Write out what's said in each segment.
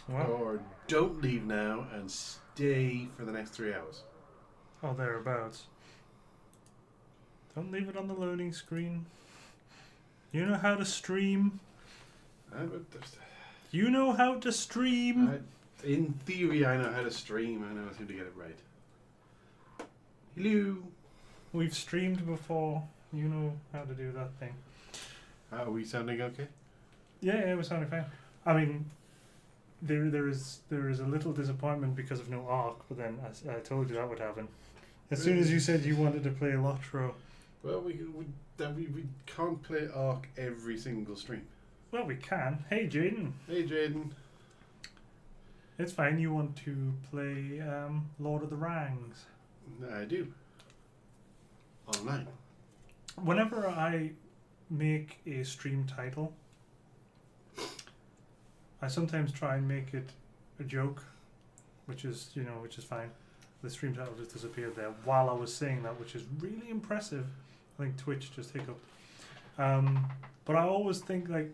Wow. Or don't leave now and stay for the next 3 hours. Oh, thereabouts. Don't leave it on the loading screen. You know how to stream. You know how to stream. In theory, I know how to stream. I know how to get it right. Hello. We've streamed before. You know how to do that thing. Are we sounding okay? Yeah, we're sounding fine. I mean, there is a little disappointment because of no ARC, but then I told you that would happen. As soon as you said you wanted to play LOTRO. Well, we can't play ARC every single stream. Well, we can. Hey, Jaden. Hey, Jaden. It's fine. You want to play Lord of the Rings? I do. Online. Whenever I make a stream title, I sometimes try and make it a joke, which is fine. The stream title just disappeared there while I was saying that, which is really impressive. I think Twitch just hiccuped. But I always think, like,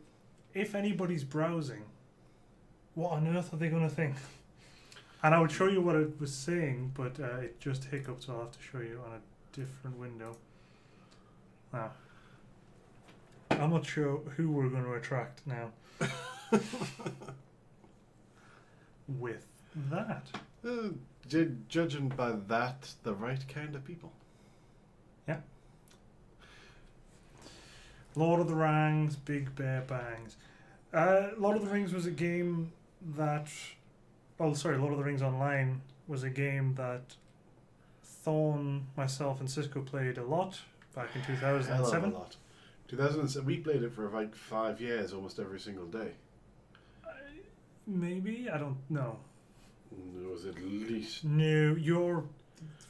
if anybody's browsing, what on earth are they going to think? And I would show you what it was saying, but it just hiccuped, so I'll have to show you on a different window. Now, I'm not sure who we're going to attract now with that. Judging by that, the right kind of people. Yeah. Lord of the Rings, Big Bear Bangs. Lord of the Rings was a game that... Lord of the Rings Online was a game that Thorn, myself, and Sisco played a lot back in 2007. Hell of a lot. 2007. We played it for like 5 years, almost every single day. Maybe? I don't know. It was at least... No, your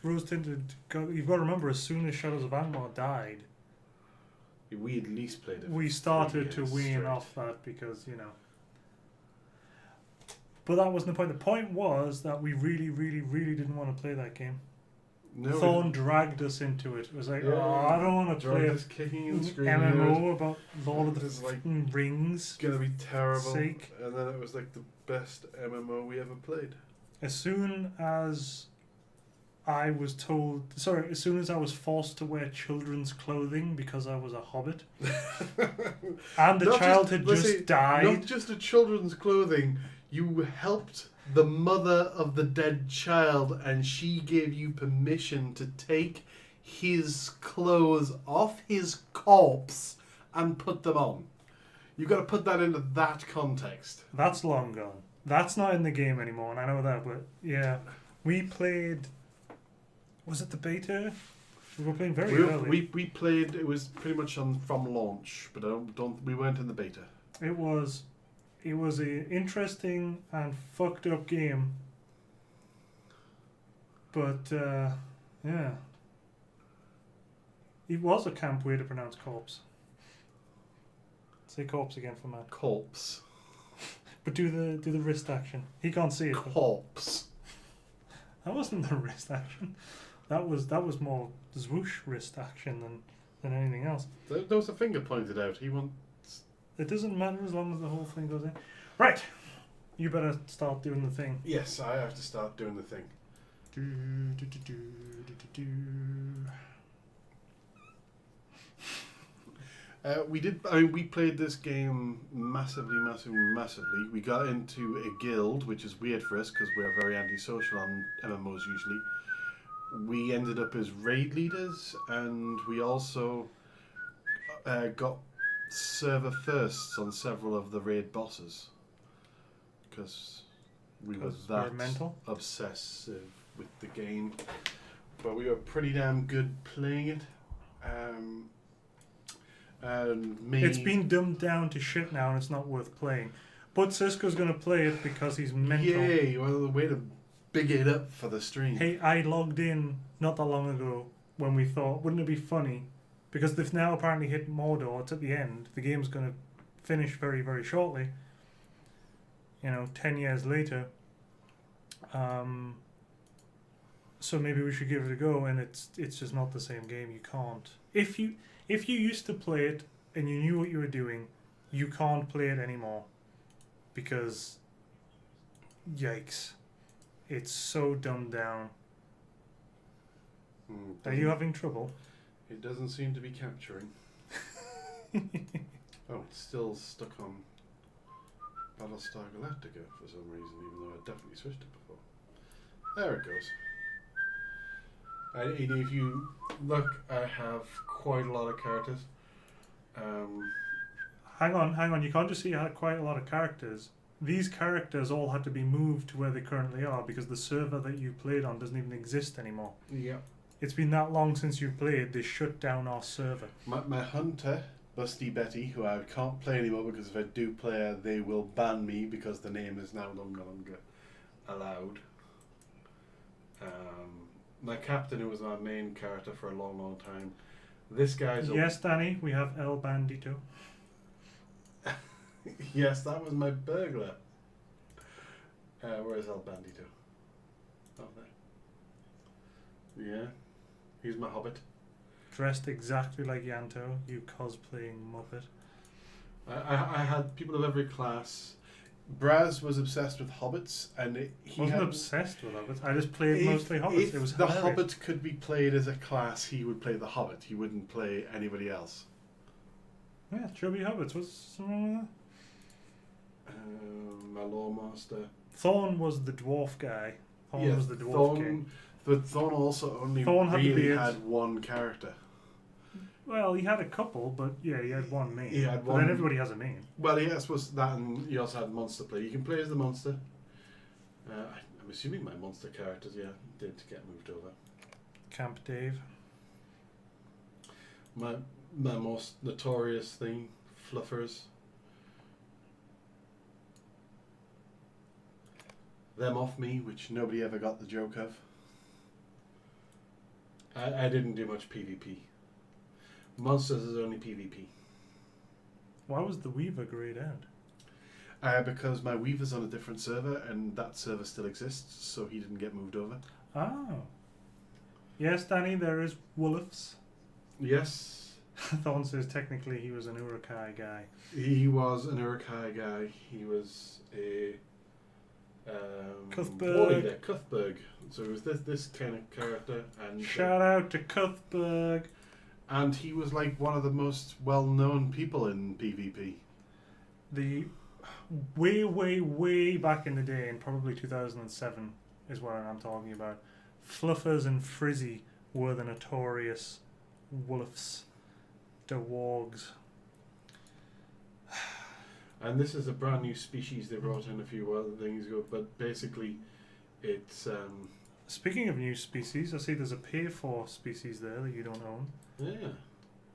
rose-tinted... You've got to remember, as soon as Shadows of Angmar died... We at least played it. We started to wean off that because, But that wasn't the point. The point was that we really, really, really didn't want to play that game. No, Thorn dragged us into it. It was like, I don't want to play a kicking and screaming MMO about Lord of the Rings. It's going to be terrible. Sake. And then it was like the best MMO we ever played. As soon as I was forced to wear children's clothing because I was a hobbit, and the child had just died. Not just a children's clothing, you helped the mother of the dead child, and she gave you permission to take his clothes off his corpse and put them on. You've got to put that into that context. That's long gone. That's not in the game anymore, and I know that, but yeah. We played... Was it the beta? We were playing very early. We played, it was pretty much from launch, but we weren't in the beta. It was an interesting and fucked up game. But, yeah. It was a camp way to pronounce corpse. Say corpse again for Matt. Corpse. But do the wrist action. He can't see it. Corpse. That wasn't the wrist action. That was more zwoosh wrist action than anything else. There was a finger pointed out. He wants... It doesn't matter as long as the whole thing goes in. Right. You better start doing the thing. Yes, I have to start doing the thing. We played this game massively. We got into a guild, which is weird for us because we're very antisocial on MMOs usually. We ended up as raid leaders, and we also got server firsts on several of the raid bosses because we were that obsessive with the game. But we were pretty damn good playing it. It's been dumbed down to shit now, and it's not worth playing. But Sisco's going to play it because he's mental. Yay! Well, the way to big it up for the stream. Hey, I logged in not that long ago when we thought, wouldn't it be funny? Because they've now apparently hit Mordor. It's at the end. The game's going to finish very, very shortly. 10 years later. So maybe we should give it a go. And it's just not the same game. You can't. If you used to play it and you knew what you were doing, you can't play it anymore. Because Yikes. It's so dumbed down. Are Doesn't- you having trouble? It doesn't seem to be capturing. Oh, it's still stuck on Battlestar Galactica for some reason, even though I definitely switched it before. There it goes. And if you look, I have quite a lot of characters. Hang on. You can't just see you had quite a lot of characters. These characters all had to be moved to where they currently are because the server that you played on doesn't even exist anymore. Yeah. It's been that long since you played, they shut down our server. My hunter, Busty Betty, who I can't play anymore because if I do play her, they will ban me because the name is now no longer allowed. My captain, who was my main character for a long, long time. This guy's Yes, Danny, we have El Bandito. Yes, that was my burglar. Where's El Bandito? Oh, there. Yeah, he's my hobbit. Dressed exactly like Yanto, you cosplaying Muppet. I had people of every class. Braz was obsessed with hobbits, and he Wasn't had obsessed with hobbits. I just played mostly hobbits. If It was the hilarious. hobbit could be played as a class, he would play the hobbit. He wouldn't play anybody else. Yeah, chubby hobbits. What's something wrong with that? My lore master. Thorn was the dwarf guy. Thorn Yeah, was the dwarf Thorn, king. but Thorn also only Thorn had the really beard. had one character. Well, he had a couple, but yeah, he had one main. He had But one. then everybody has a main. Well, yes, was that, and you also had monster play. You can play as the monster. I'm assuming my monster characters, did get moved over. Camp Dave. My most notorious thing, fluffers. Them off me, which nobody ever got the joke of. I didn't do much PvP. Monsters is only PvP. Why was the Weaver grayed out? Because my Weaver's on a different server, and that server still exists, so he didn't get moved over. Oh. Yes, Danny, there is Wolves. Yes, Thorn says technically he was an Urukai guy. he was an Urukai guy. He was a war leader, Cuthberg. So it was this kind of character, and Shout out to Cuthberg. and he was like one of the most well-known people in PvP. The way back in the day, in probably 2007 is what I'm talking about. Fluffers and Frizzy were the notorious wolves, the wargs. And this is a brand new species they brought in a few other things ago, but basically it's Speaking of new species, I see there's a pay for species there that you don't own. yeah.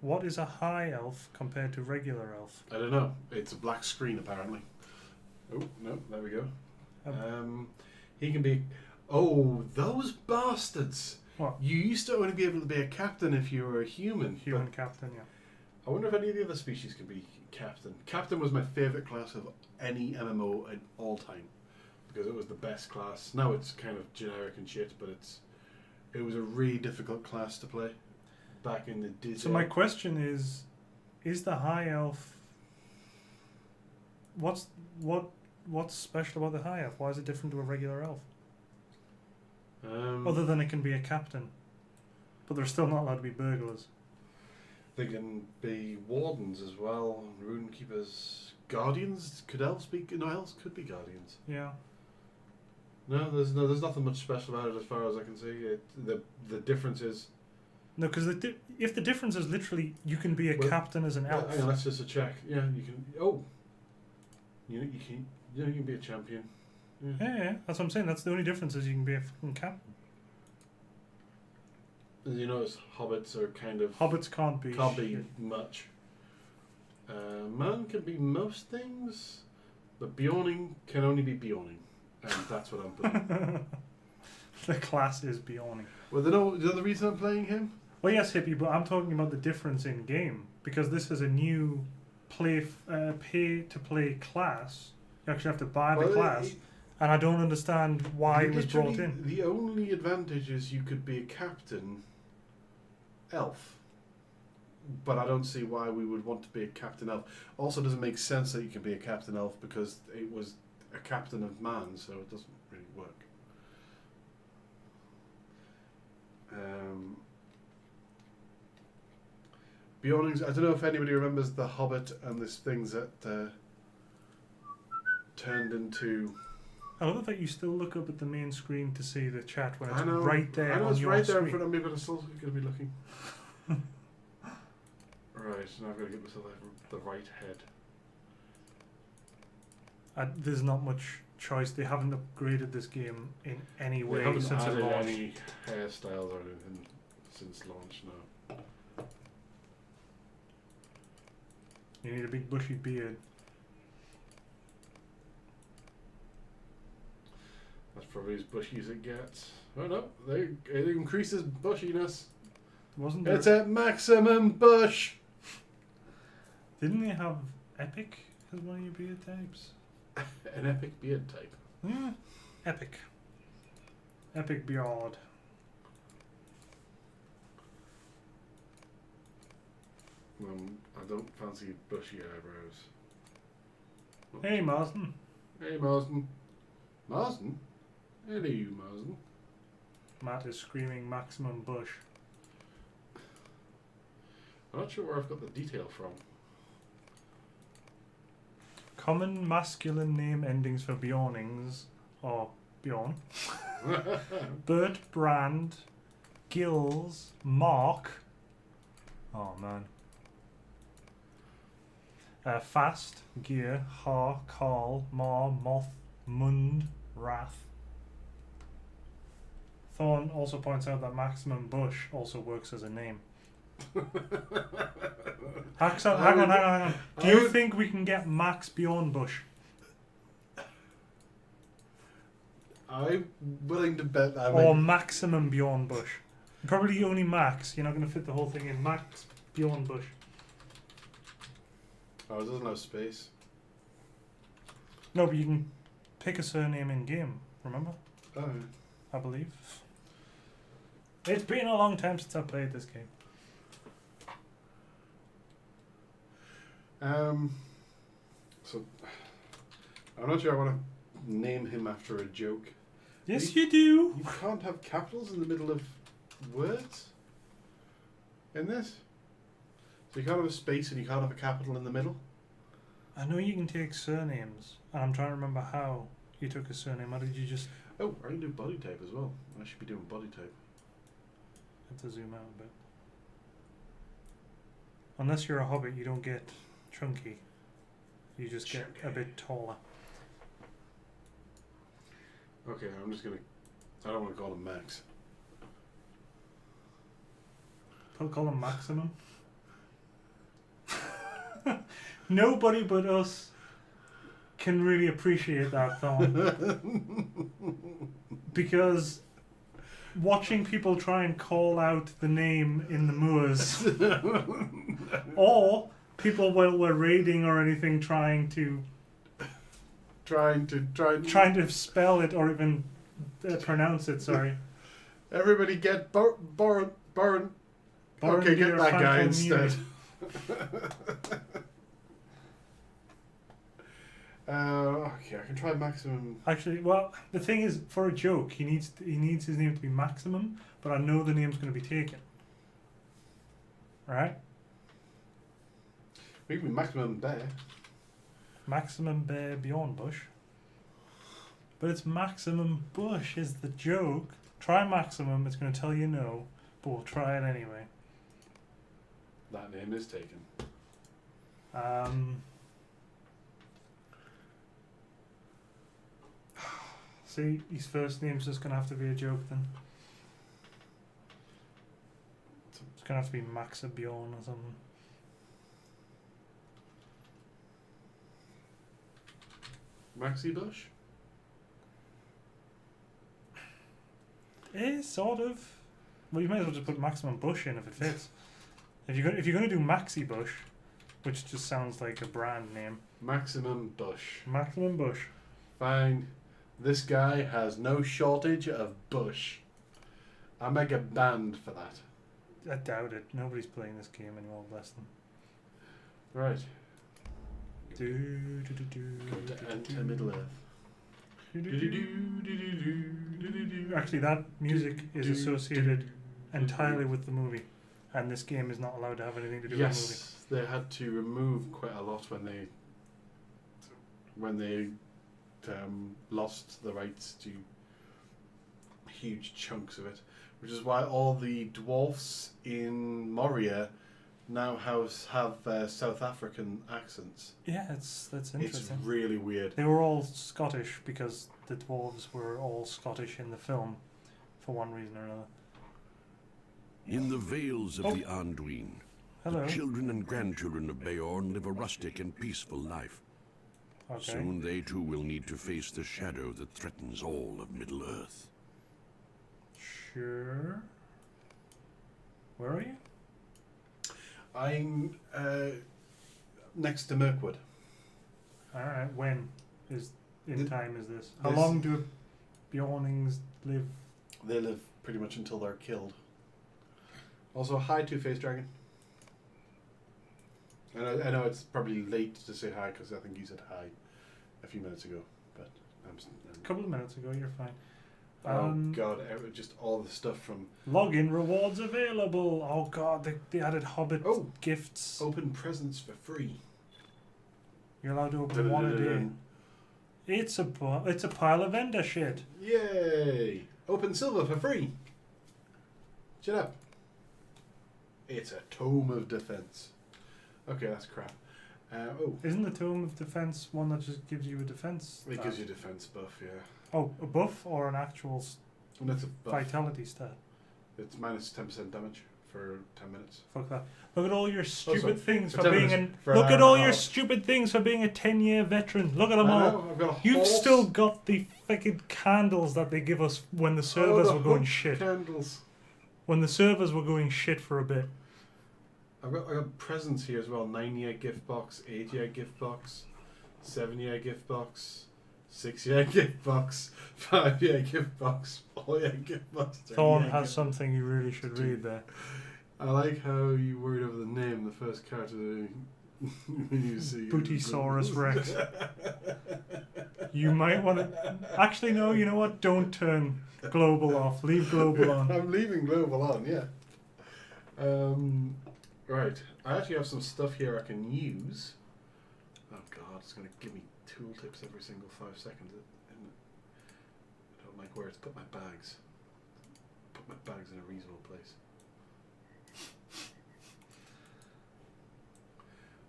What is a high elf compared to regular elf? I don't know. It's a black screen apparently. Oh no, there we go. He can be. Oh, those bastards! What? You used to only be able to be a captain if you were a human. Human captain, yeah. I wonder if any of the other species could be captain. Captain was my favourite class of any MMO in all time because it was the best class. Now it's kind of generic and shit, but it was a really difficult class to play back in the day. So my question is the high elf? What's special about the high elf? Why is it different to a regular elf? Other than it can be a captain, but they're still not allowed to be burglars. They can be wardens as well, rune keepers, guardians. Could elves be? No, elves could be guardians. Yeah. No, there's nothing much special about it as far as I can see. The difference is. No, because if the difference is literally you can be a captain as an elf. Hang on, that's just a check. Yeah, you can. Oh, you can be a champion. Yeah, that's what I'm saying. That's the only difference is you can be a fucking captain. As you notice, hobbits are kind of Hobbits can't be shit. much. Man can be most things, but Bjorning can only be Bjorning, and that's what I'm playing. The class is Bjorning. Well, the other reason I'm playing him. Well, yes, hippie, but I'm talking about the difference in game because this is a new pay-to-play class. You actually have to buy the class, and I don't understand why it was brought in. The only advantage is you could be a captain elf, but I don't see why we would want to be a captain elf. Also, doesn't make sense that you can be a captain elf because it was a captain of man, so it doesn't really work. Beornings. I don't know if anybody remembers the Hobbit and this things that turned into. I love that you still look up at the main screen to see the chat when it's I know, right there. I know on it's your right there screen. in front of me, but I'm still going to be looking. Right, now I've got to get myself the right head. There's not much choice. They haven't upgraded this game in any way They haven't since it added launched. any hairstyles or anything since launch, no. You need a big bushy beard. That's probably as bushy as it gets. Oh no, it increases bushiness. Wasn't there? It's at maximum bush! Didn't they have epic as one of your beard types? An epic beard type. Yeah, epic. Epic beard. I don't fancy bushy eyebrows. Hey, Marsden. Hey, Marsden. Marsden? Hello, Marsden. Matt is screaming maximum bush. I'm not sure where I've got the detail from. Common masculine name endings for Beornings are Bjorn, Bert, Brand, Gills, Mark. Oh man. Fast, Gear, Har, Carl, Mar, Moth, Mund, Wrath. Thorn also points out that Maximum Bush also works as a name. Hang on. Do you think we can get Max Bjorn Bush? I'm willing to bet that. Or Maximum Bjorn Bush? Probably only Max. You're not going to fit the whole thing in. Max Bjorn Bush. Oh, it doesn't have space. No, but you can pick a surname in game. Remember? Oh. I believe. It's been a long time since I played this game. So I'm not sure I want to name him after a joke. Yes, you do. You can't have capitals in the middle of words in this. So you can't have a space and you can't have a capital in the middle. I know you can take surnames, and I'm trying to remember how you took a surname. How did you just Oh, I can do body type as well. I should be doing body type. have to zoom out a bit? Unless you're a hobbit, you don't get chunky. You just get a bit taller. Okay, I'm just gonna. I don't want to call him Max. Call him Maximum. Nobody but us can really appreciate that thought. Because watching people try and call out the name in the moors, or people while we're raiding or anything trying to spell it or even pronounce it. Sorry. Everybody get Burn. Okay, get that guy instead. Okay, I can try maximum. Actually, well, the thing is, for a joke, he needs his name to be Maximum, but I know the name's going to be taken. Right? We can be Maximum Bear. Maximum Bear Bjorn Bush. But it's Maximum Bush is the joke. Try Maximum, it's going to tell you no, but we'll try it anyway. That name is taken. See, his first name's just going to have to be a joke then. It's going to have to be Maxa Bjorn or something. Maxi Bush? Sort of. Well, you might as well just put Maximum Bush in if it fits. If you're going to do Maxi Bush, which just sounds like a brand name. Maximum Bush. Maximum Bush. Fine. This guy has no shortage of bush. I make a band for that. I doubt it. Nobody's playing this game anymore, bless them. Right. Do, do, do, do, Go to do, enter do. Middle Earth. Actually, that music is associated entirely with the movie, and this game is not allowed to have anything to do with the movie. Yes, they had to remove quite a lot when they lost the rights to huge chunks of it, which is why all the dwarfs in Moria now have South African accents. Yeah, that's interesting. It's really weird. They were all Scottish because the dwarves were all Scottish in the film, for one reason or another. In the vales of the Anduin, Hello. the children and grandchildren of Beorn live a rustic and peaceful life. Okay. Soon they too will need to face the shadow that threatens all of Middle-earth. Sure. Where are you? I'm next to Mirkwood. Alright, when is in The- time is this? How this- long do Bjornings live? They live pretty much until they're killed. Also, hi, Two-Faced Dragon. I know it's probably late to say hi because I think you said hi a few minutes ago, but A couple of minutes ago, you're fine. oh god, just all the stuff from Login rewards available. Oh god, they added Hobbit Oh. gifts. open presents for free. You're allowed to open one a day. It's a pile of vendor shit. Yay! Open silver for free. Shut up. It's a tome of defense. Okay, that's crap. Isn't the Tome of Defense one that just gives you a defense? It gives you defense buff, yeah. Oh, a buff or an actual And that's a buff. vitality stat? It's minus 10% damage for 10 minutes. Fuck that. Look at all your stupid sorry. things For for 10 being minutes, an. for an Look hour at and all a your half. stupid things for being a 10-year veteran. Look at them I all. know, I've got a You've horse. still got the fucking candles that they give us when the servers the were going hook shit. Candles. When the servers were going shit for a bit. I got presents here as well. 9-year gift box, 8-year gift box, 7-year gift box, 6-year gift box, 5-year gift box, 4-year gift box. Thorn 10-year has gift something you really should read there. I like how you worried over the name, the first character when you see Bootysaurus Rex. You might want to. Actually, no, you know what? Don't turn global off. Leave global on. I'm leaving global on, yeah. Right, I actually have some stuff here I can use. Oh god, it's going to give me tooltips every single 5 seconds, isn't it? I don't like where it's put my bags. Put my bags in a reasonable place.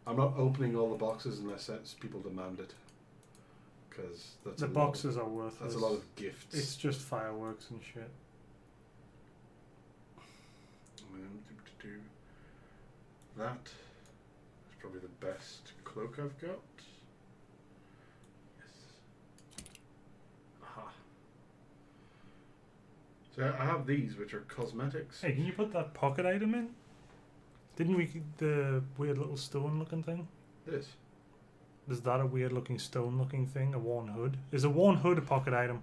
I'm not opening all the boxes unless people demand it. Because that's The boxes are worthless. That's a lot of gifts. It's just fireworks and shit. That is probably the best cloak I've got. Yes. Aha. So I have these, which are cosmetics. Hey, can you put that pocket item in? Didn't we the weird little stone looking thing? This. Is that a weird looking stone looking thing? A worn hood? Is a worn hood a pocket item?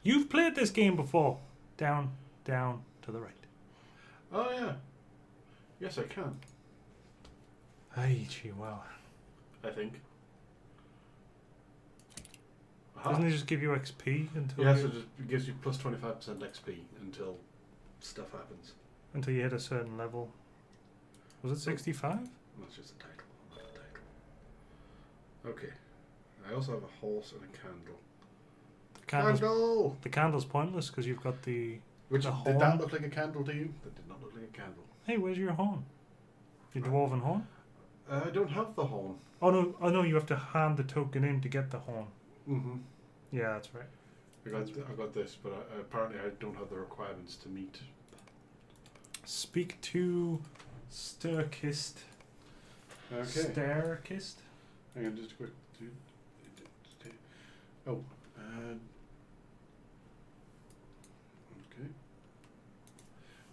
You've played this game before. Down, down, to the right. Oh yeah. Yes, I can. Ay, chihuahua. I think. Aha. Doesn't it just give you XP until Yeah, you, so it gives you plus 25% XP until stuff happens. until you hit a certain level? Was it 65? That's just a title. Not a title. Okay. I also have a horse and a candle. Candle! The candle's pointless because you've got the. Which the did horn. that look like a candle to you? That did not look like a candle. Hey, where's your horn? Your dwarven horn? I don't have the horn. Oh no! You have to hand the token in to get the horn. Mm-hmm. Yeah, that's right. I got this, but apparently I don't have the requirements to meet. Speak to Sturkist. Okay. Stairkist? Hang on, just a quick. Oh. Okay.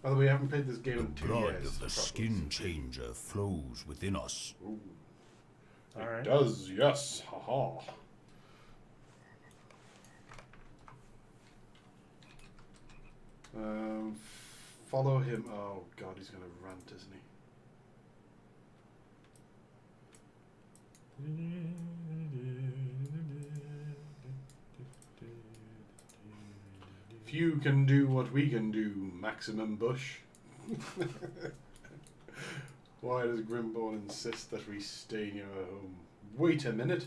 By the way, I haven't played this game in 2 Blood years. of the skin changer flows within us. Ooh. All It right. does, yes. Haha. Follow him. Oh god, he's gonna rant, isn't he? Few can do what we can do, Maximum Bush. Why does Grimborn insist that we stay near our home? Wait a minute.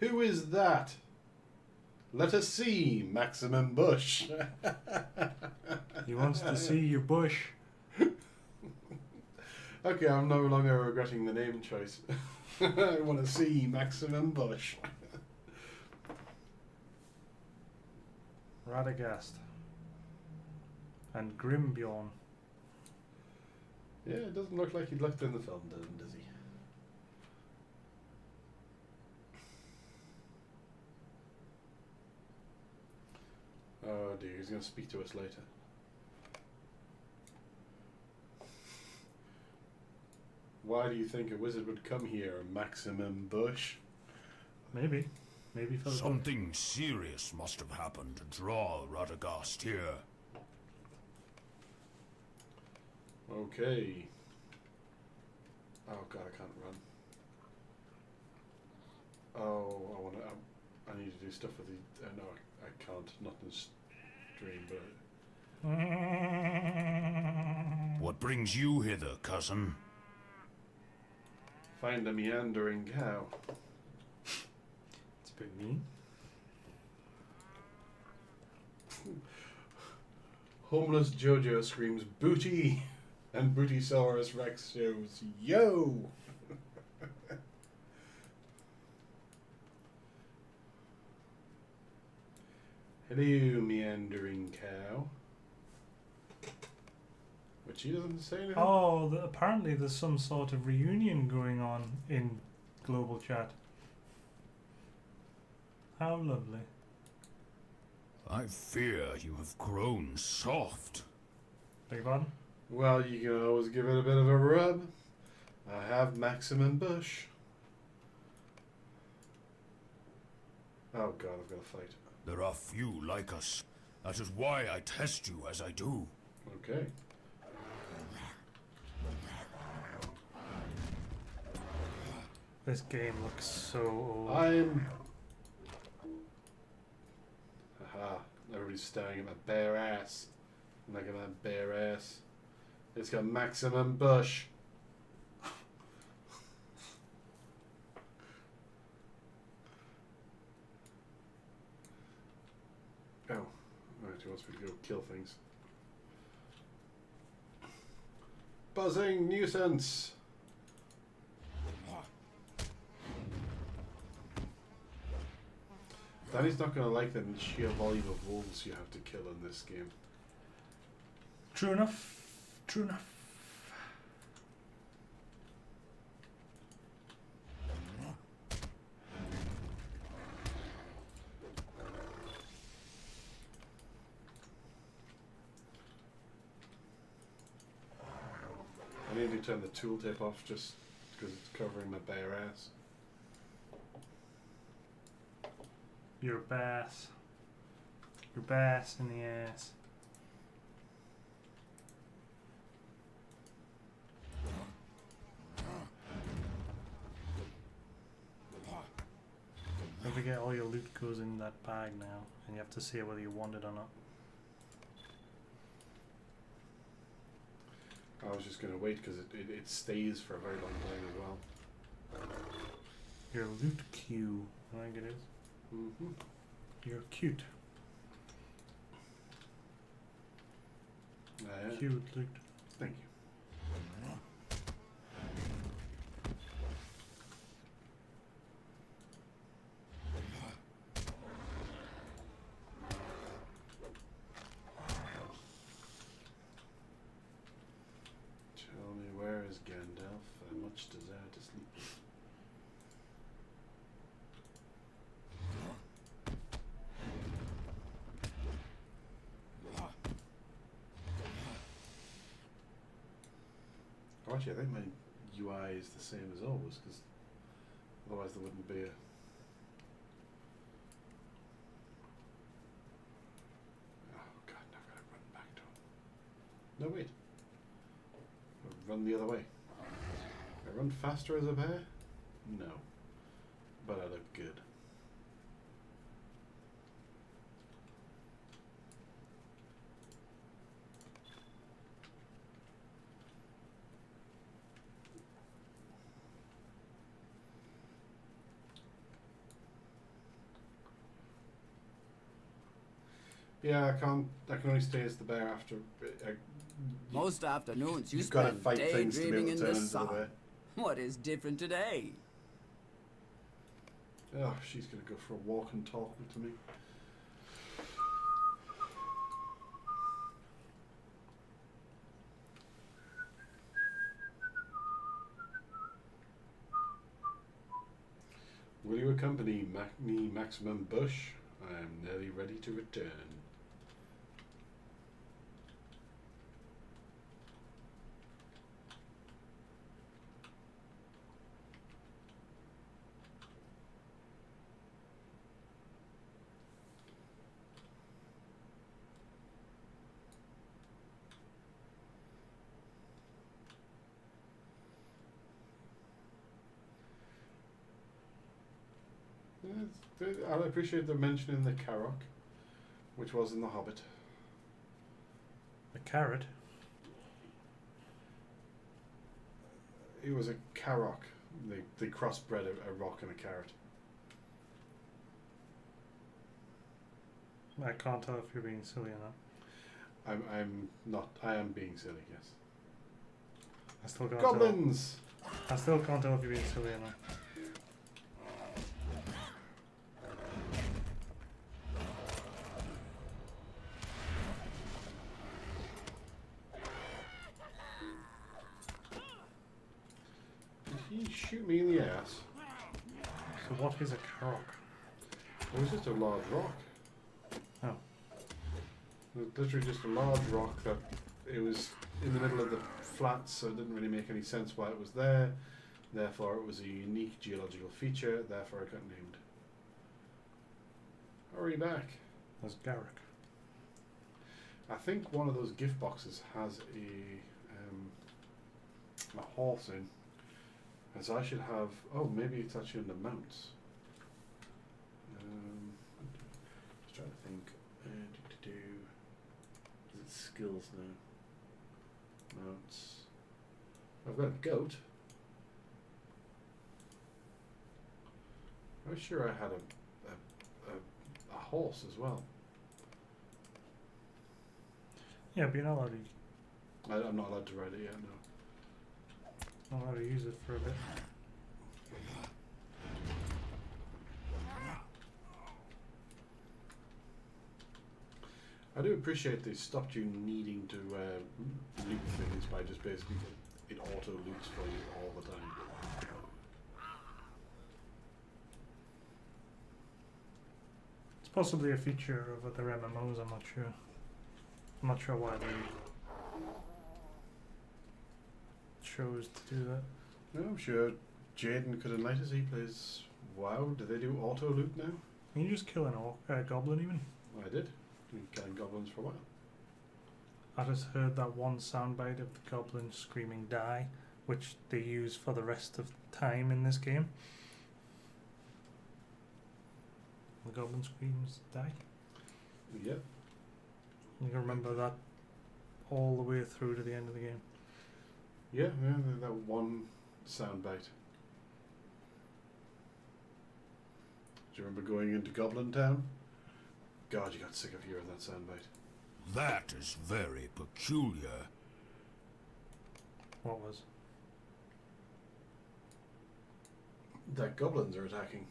Who is that? Let us see, Maximum Bush. He wants to see your bush. Okay, I'm no longer regretting the name choice. I want to see Maximum Bush. Radagast. And Grimbjorn. Yeah, it doesn't look like he looked in the film, does he? Oh dear, he's going to speak to us later. Why do you think a wizard would come here, Maximum Bush? Maybe. Maybe for the book. Something serious must have happened to draw Radagast here. Okay. Oh god, I can't run. Oh, I need to do stuff with the... no, I can't. Not in this stream, but... What brings you hither, cousin? Find a meandering cow. It's a bit mean. Homeless Jojo screams booty, and Bootysaurus Rex shows yo. Hello, meandering cow. But she doesn't say anything. Oh, apparently there's some sort of reunion going on in global chat. How lovely. I fear you have grown soft. Beg your pardon? Well, you can always give it a bit of a rub. I have Maximum Bush. Oh god, I've got to fight. There are few like us. That is why I test you as I do. Okay. This game looks so old. I'm... Haha, everybody's staring at my bare ass. Look at that bare ass. It's got Maximum Bush. Oh, right, he wants me to go kill things. Buzzing nuisance! Danny's not going to like the sheer volume of wolves you have to kill in this game. True enough. True enough. I need to turn the tooltip off just because it's covering my bare ass. Your bass. Your bass in the ass. Don't forget all your loot goes in that bag now, and you have to say whether you want it or not. I was just going to wait because it stays for a very long time as well. Your loot queue, I think it is. Mm-hmm. You're cute. Cute loot. Thank you. Tell me, where is Gandalf? I much desire to sleep. Oh, actually, I think my UI is the same as always, because otherwise there wouldn't be a... Oh god, now I've got to run back to him. No, wait. I'll run the other way. I run faster as a bear? No. But I look good. Yeah, I can't. I can only stay as the bear after. Most afternoons you You've got to spend fight things to be daydreaming able to in turn the into the sun. bear. What is different today? Oh, she's gonna go for a walk and talk to me. Will you accompany me, Maximum Bush? I am nearly ready to return. I appreciate the mention in the Carrock, which was in The Hobbit. The carrot. It was a Carrock. They crossbred a rock and a carrot. I can't tell if you're being silly or not. I'm not. I am being silly. Yes. I still can't Goblins. tell. I still can't tell if you're being silly or not. Did he shoot me in the ass? So what is a carrot? It was just a large rock. Oh. It was literally just a large rock that it was in the middle of the flats, so it didn't really make any sense why it was there. Therefore, it was a unique geological feature. Therefore, it got named. Hurry back. That's Garrick. I think one of those gift boxes has a horse in. As I should have. Oh, maybe it's actually under mounts. Just trying to think. Is it skills now? Mounts. I've got a goat. I'm sure I had a horse as well. Yeah, but you're not allowed to, I'm not allowed to ride it yet, no. not allowed to use it for a bit. I do appreciate they stopped you needing to loot things by just basically it auto loots for you all the time. It's possibly a feature of other MMOs, I'm not sure. I'm not sure why they chose to do that. No, I'm sure Jaden could enlighten us. He plays WoW. Do they do auto loot now? Can you just kill an goblin even? I did. Been killing goblins for a while. I just heard that one soundbite of the goblin screaming die, which they use for the rest of the time in this game. The goblin screams die. Yep. You can remember that all the way through to the end of the game. Yeah, that one soundbite. Do you remember going into Goblin Town? God, you got sick of hearing that soundbite. That is very peculiar. What was? That goblins are attacking.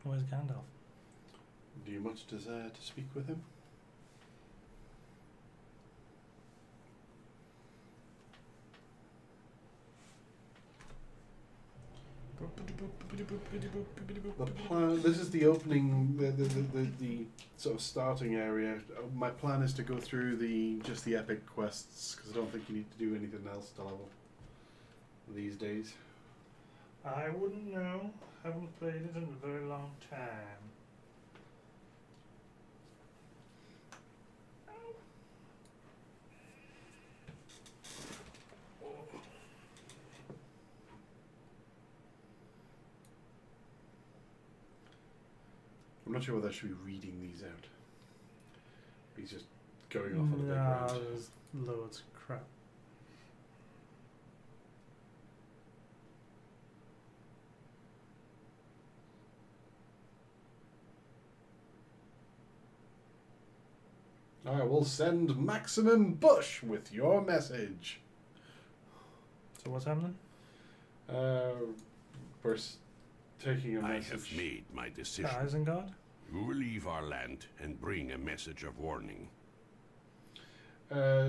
Where's Gandalf? Do you much desire to speak with him? This is the opening, the sort of starting area. My plan is to go through just the epic quests because I don't think you need to do anything else to level these days. I wouldn't know. Haven't played it in a very long time. I'm not sure whether I should be reading these out. He's just going off on the Nah, background. there's loads of crap. I will send Maximum Bush with your message. So what's happening? We're taking a I message. have made my decision. Isengard? You will leave our land and bring a message of warning. No,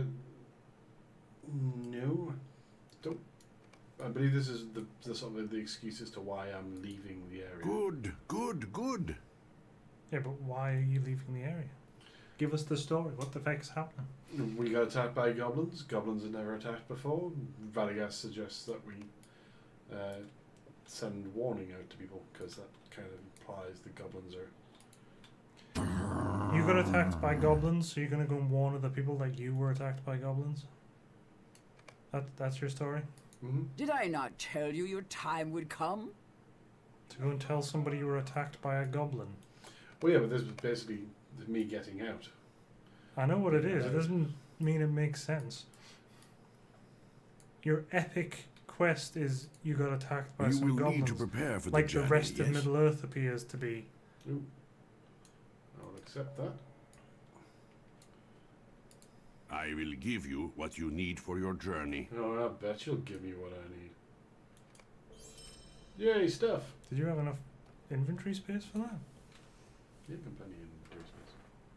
don't. I believe this is the sort of the excuse as to why I'm leaving the area. Good, good, good. Yeah, but why are you leaving the area? Give us the story. What the fuck's happening? We got attacked by goblins. Goblins had never attacked before. Valigas suggests that we send warning out to people because that kind of implies the goblins are. You got attacked by goblins, so you're gonna go and warn other people that you were attacked by goblins? That's your story? Mm-hmm. Did I not tell you your time would come? To go and tell somebody you were attacked by a goblin? Well, yeah, but this was basically me getting out. I know what it is. It doesn't mean it makes sense. Your epic quest is you got attacked by You some will goblins. need to prepare for like the journey. the rest of yes? Middle Earth appears to be. Ooh. I'll accept that. I will give you what you need for your journey. Oh, I bet you'll give me what I need. Yay, stuff. Did you have enough inventory space for that? Yeah, plenty in space.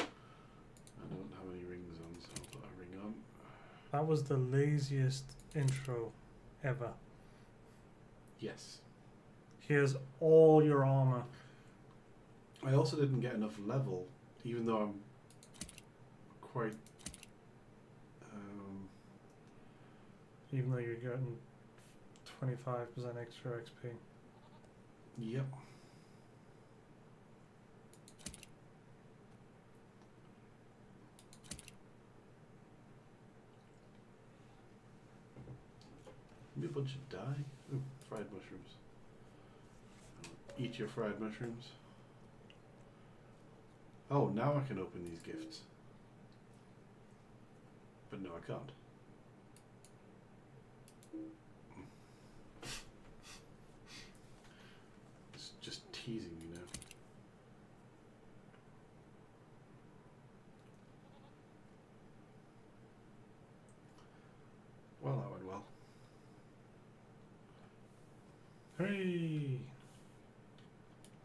I don't have any rings on, so I'll put a ring on. That was the laziest intro ever. Yes. Here's all your armor. I also didn't get enough level, even though I'm quite. Even though you're getting 25% extra XP. Yep. Maybe a bunch of dye. Ooh, fried mushrooms. Eat your fried mushrooms. Oh, now I can open these gifts. But no, I can't. It's just teasing me now. Well, that went well. Hey!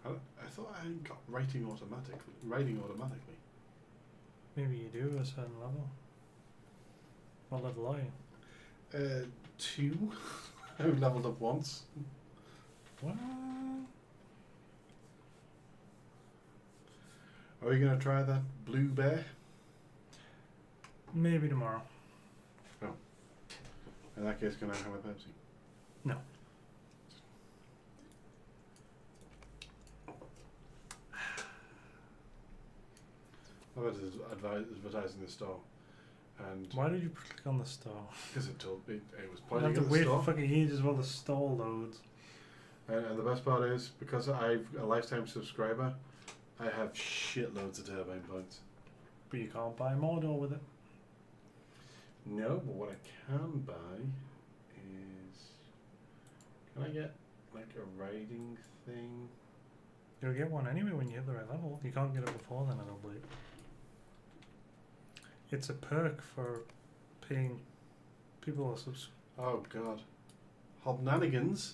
I thought I got writing automatically. Maybe you do at a certain level. What level are you? 2. I've leveled up once. What? Are we going to try that blue bear? Maybe tomorrow. In that case, can I have a Pepsi? No. I was advertising the store, and Why did you click on the store? because it told me it was You pointing have at to the wait store. for fucking ages while the store loads. And the best part is, because I'm a lifetime subscriber, I have shitloads of turbine points. But you can't buy Mordor with it. No, but what I can buy is, can I get like a riding thing? You'll get one anyway when you hit the right level. You can't get it before then, I don't believe. It's a perk for paying people to subscribe. Oh god, Hobnanigans.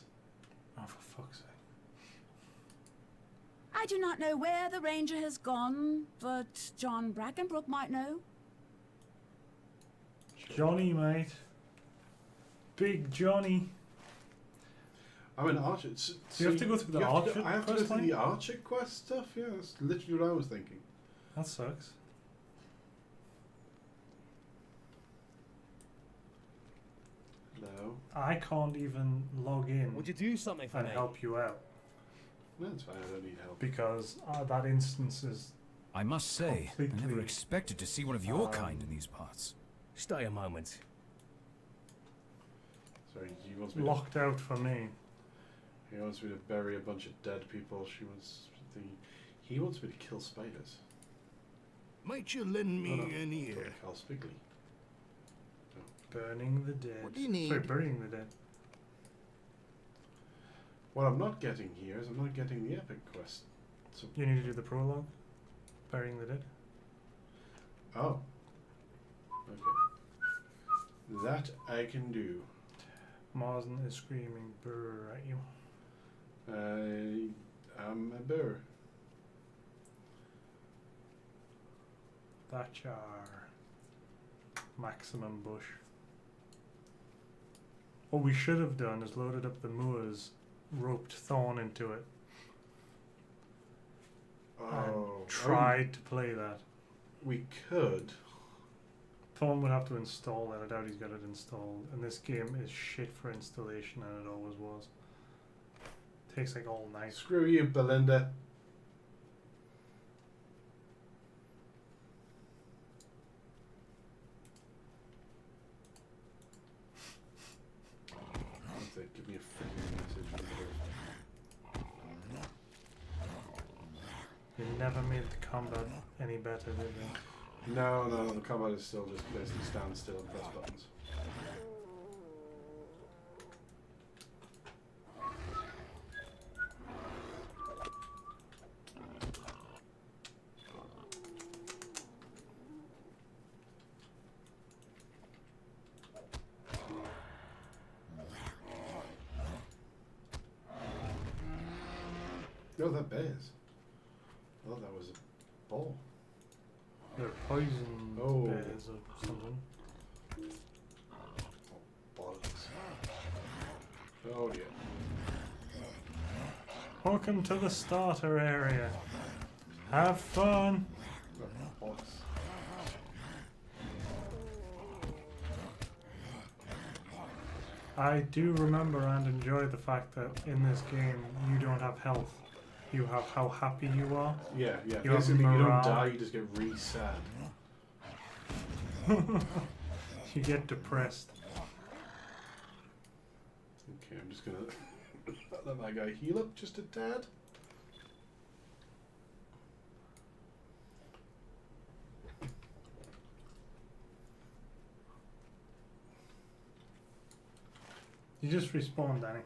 Oh, for fuck's sake. I do not know where the ranger has gone, but John Brackenbrook might know. Johnny, mate. Big Johnny. I'm an archer. So you have to go through the archer I have to go quest through line? the archer quest stuff. Yeah, that's literally what I was thinking. That sucks. No, I can't even log in Would you do something for and me? help you out that's fine. I don't need help. because that instance is I must say, I never Completely, expected to see one of your kind in um, these parts. Stay a moment. Sorry, he wants me. locked out for me. He wants me to bury a bunch of dead people. He He wants me to kill spiders. Might you lend me Oh, no. an ear? Carl Spigley. Burning the dead. What do you need? Sorry, burying the dead. What I'm not getting here is I'm not getting the epic quest. So, You need to do the prologue. Burying the dead. oh. Okay. That I can do. Marsden is screaming brr at you. I am a bear. That's our maximum bush. What we should have done is loaded up the moors, roped Thorn into it, Oh. and tried to play that. We could. Thorn would have to install it. I doubt he's got it installed. And this game is shit for installation, and it always was. Takes like all night. Screw you, Belinda. That's it. Give me a freaking message. You never made the combat any better, did you? No, the combat is still just basically stand still and press buttons. No, that bears. I thought that was a ball. They're poison Oh. bears or something. Oh, bollocks. Oh dear. Welcome to the starter area. Have fun. Oh, bollocks. I do remember and enjoy the fact that in this game you don't have health. You have how happy you are. Yeah. You have Basically, you don't morale. die, you just get really sad. You get depressed. Okay, I'm just gonna let my guy heal up just a tad. You just respawn, Danny.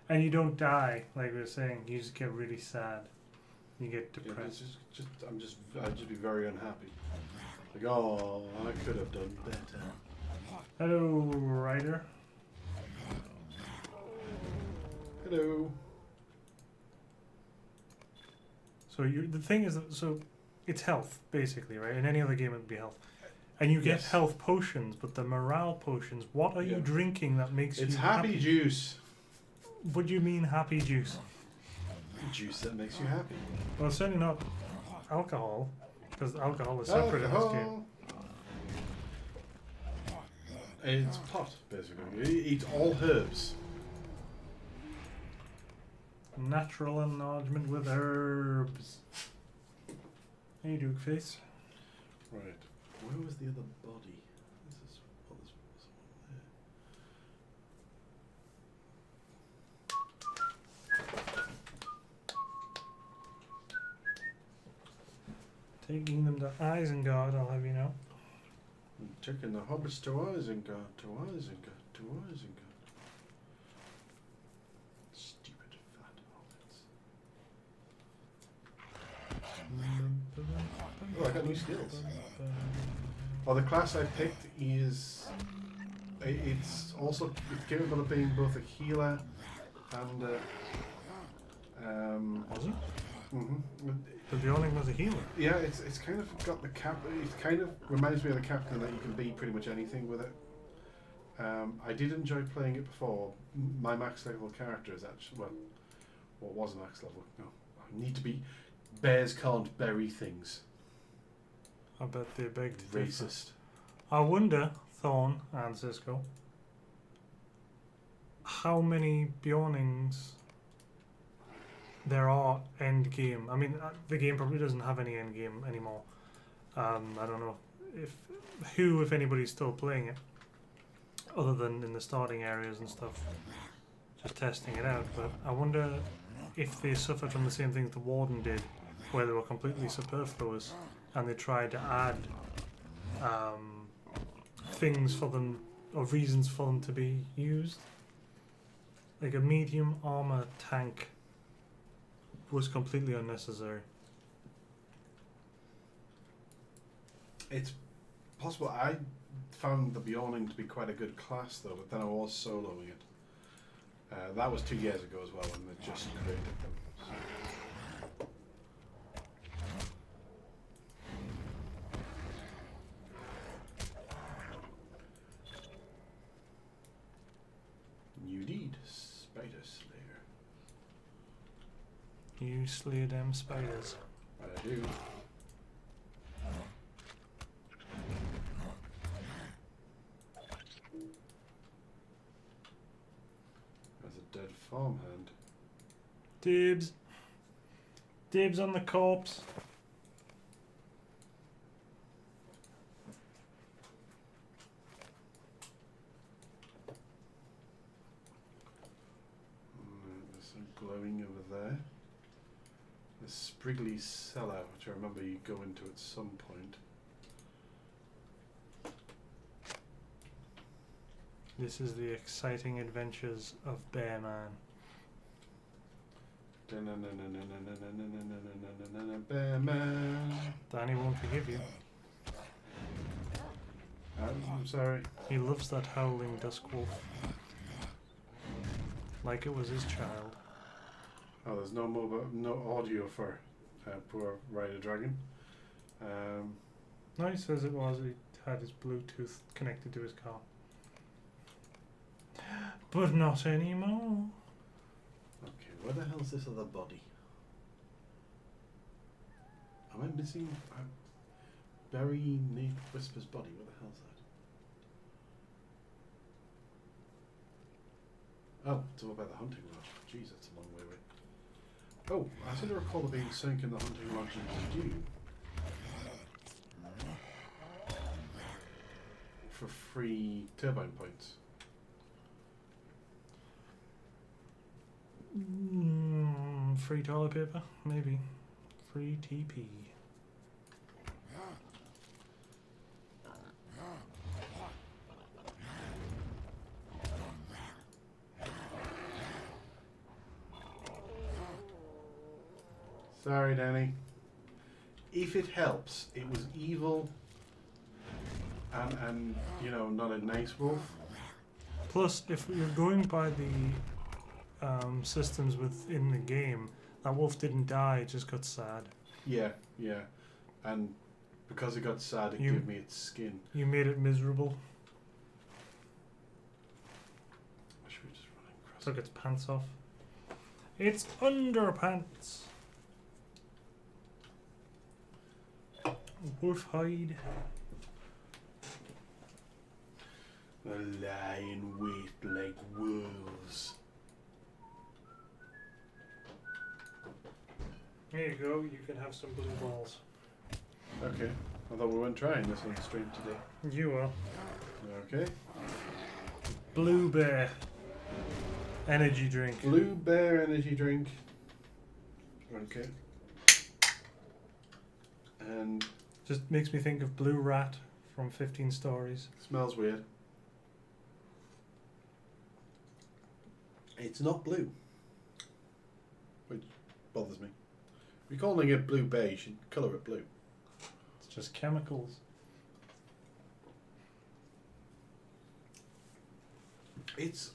And you don't die, like we were saying. You just get really sad. You get Yeah, depressed. I'd just be very unhappy. Like, oh, I could have done better. Hello, Ryder. Hello. So the thing is, so it's health, basically, right? In any other game it would be health. And you get Yes. health potions, but the morale potions, what are you Yeah. drinking that makes It's you happy juice. What do you mean happy juice? Juice that makes you happy. Well, it's certainly not alcohol, because alcohol is separate in this game. Alcohol. It's pot, basically. Eat all herbs. Natural enlargement with herbs. Hey, Duke Face. Right. Where was the other body? This is what this was there. Taking them to Isengard, I'll have you know. I'm taking the hobbits to Isengard, to Isengard, to Isengard. Stupid fat hobbits. Oh, I got new skills. Well, the class I picked is... It's capable of being both a healer and Was it? mm-hmm. The Bjorning was a healer. Yeah, it's kind of got the cap. It kind of reminds me of the captain that you can be pretty much anything with it. I did enjoy playing it before. My max level character is actually what was max level? No, I need to be. Bears can't bury things. I bet they beg to differ. Racist. I wonder, Thorn and Sisco, how many Bjornings there are end game. I mean, the game probably doesn't have any end game anymore. I don't know if anybody's still playing it, other than in the starting areas and stuff, just testing it out. But I wonder if they suffered from the same things the Warden did, where they were completely superfluous, and they tried to add things for them or reasons for them to be used. Like a medium armor tank was completely unnecessary. It's possible. I found the Bjorning to be quite a good class though, but then I was soloing it. That was 2 years ago as well when they just created them. You need Spider Slayer. You slay them spiders. I do. There's a dead farmhand. Dibs. Dibs on the corpse. There's some glowing over there. The Spriggly Cellar, which I remember you go into at some point. This is the exciting adventures of Bear Man. Bear Man. Danny won't forgive you. I'm sorry. He loves that howling dusk wolf. Like it was his child. Oh, there's no audio for poor Rider Dragon. No, he says it was. He had his Bluetooth connected to his car. But not anymore. Okay, where the hell is this other body? Am I missing Barry Nate Whisper's body? Where the hell's that? Oh, it's over by the hunting lodge. Jeez, that's a long way away. Oh, I seem to recall there being something in the hunting lodge to do. For free turbine points. Free toilet paper? Maybe. Free TP. Sorry, Danny. If it helps, it was evil and you know, not a nice wolf. Plus, if you're going by the systems within the game, that wolf didn't die, it just got sad. Yeah, yeah. And because it got sad, it gave me its skin. You made it miserable. I should be just running across. Took its pants off. It's underpants. Wolf hide. The lion wait like wolves. Here you go, you can have some blue balls. Okay. I thought we weren't trying this on the stream today. You are. Okay. Blue Bear. Energy drink. Blue Bear energy drink. Okay. And Just makes me think of Blue Rat from 15 Stories. smells weird. It's not blue, which bothers me. If you're calling it Blue Bear, you should colour it blue. It's just chemicals. It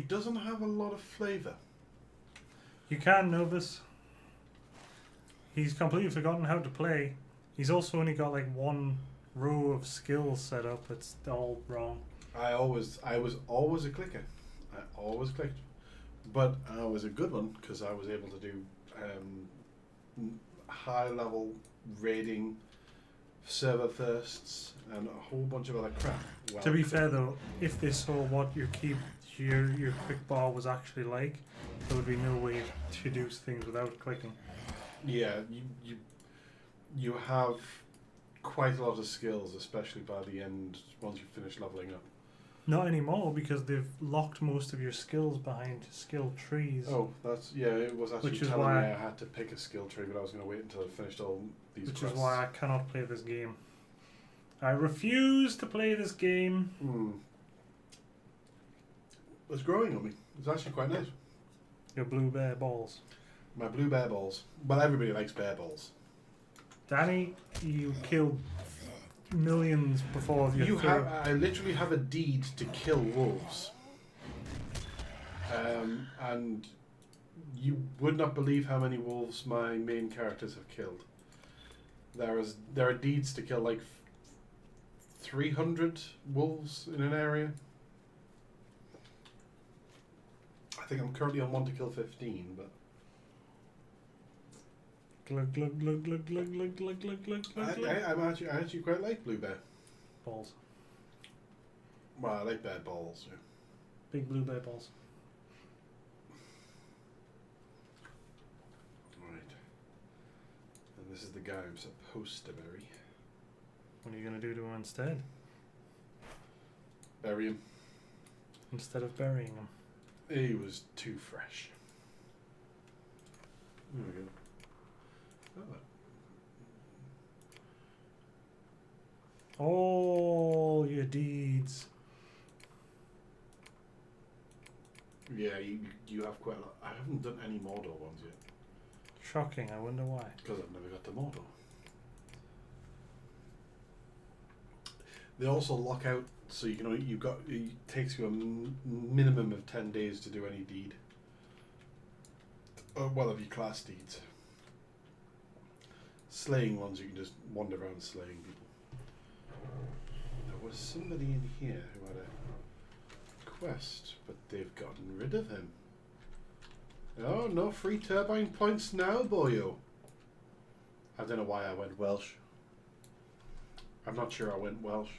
doesn't have a lot of flavour. You can, Novus. He's completely forgotten how to play. He's also only got like one row of skills set up. It's all wrong. I was always a clicker. I always clicked, but I was a good one because I was able to do high level raiding, server firsts, and a whole bunch of other crap. Well, To be fair though, if they saw what your quick bar was actually like, there would be no way to do things without clicking. yeah, you have quite a lot of skills, especially by the end once you finish leveling up. Not anymore because they've locked most of your skills behind skill trees. Oh, that's it was actually Which is telling me why- I had to pick a skill tree, but I was going to wait until I finished all these Which quests. is why I cannot play this game. I refuse to play this game. It's growing on me. It's actually quite nice. Your blue bear balls. My blue bear balls. Well, everybody likes bear balls. Danny, you killed millions before You have. I literally have a deed to kill wolves. And you would not believe how many wolves my main characters have killed. There are deeds to kill like 300 wolves in an area. I think I'm currently on 1 to kill 15, but Glug glug glug glug glug glug glug glug glug glug. I actually quite like blue bear. Balls. Well, I like bear balls. Yeah. Big blue bear balls. Right. And this is the guy I'm supposed to bury. What are you going to do to him instead? Bury him. Instead of burying him. He was too fresh. There we go. Oh, All your deeds. yeah, you have quite a lot. I haven't done any Mordor ones yet Shocking, I wonder why. because I've never got to Mordor. They also lock out, so you can only, it takes you a minimum of 10 days to do any deed. Well, if you class deeds. Slaying ones, you can just wander around slaying people. There was somebody in here who had a quest, but they've gotten rid of him. Oh, no free turbine points now, boyo. I don't know why I went Welsh. I'm not sure I went Welsh.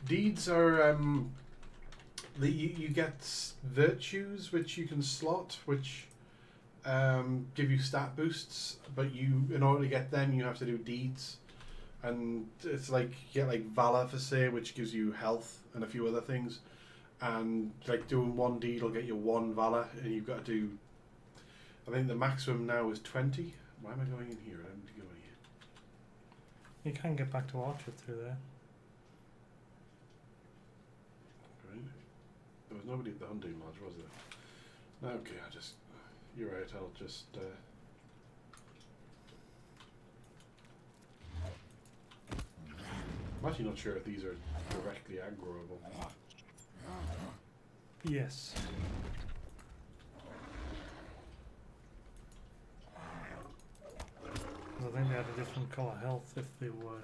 Deeds are, you get virtues which you can slot, which give you stat boosts, but in order to get them you have to do deeds. And it's like you get like Valor for say, which gives you health and a few other things. And like doing one deed will get you 1 Valor, and you've got to do, I think the maximum now is 20. Why am I going in here? I don't need to go in here. You can get back to Orchard through there. Right. There was nobody at the hunting lodge, was there? Okay, you're right, I'll just I'm actually not sure if these are directly aggroable. Yes. I think they had a different colour health if they were.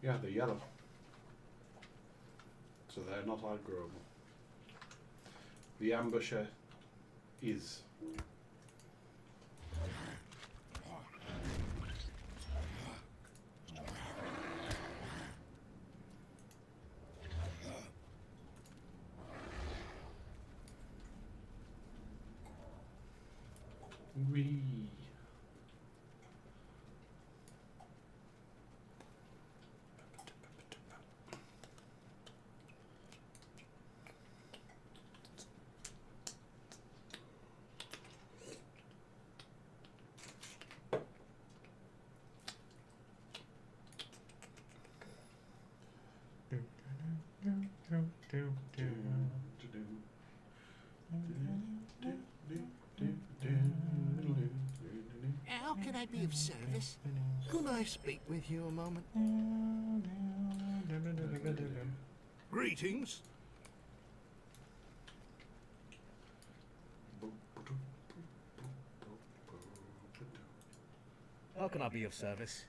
Yeah, they're yellow. So they're not aggroable. The ambusher is. Wee. How can I be of service? Could I speak with you a moment? Greetings. How can I be of service?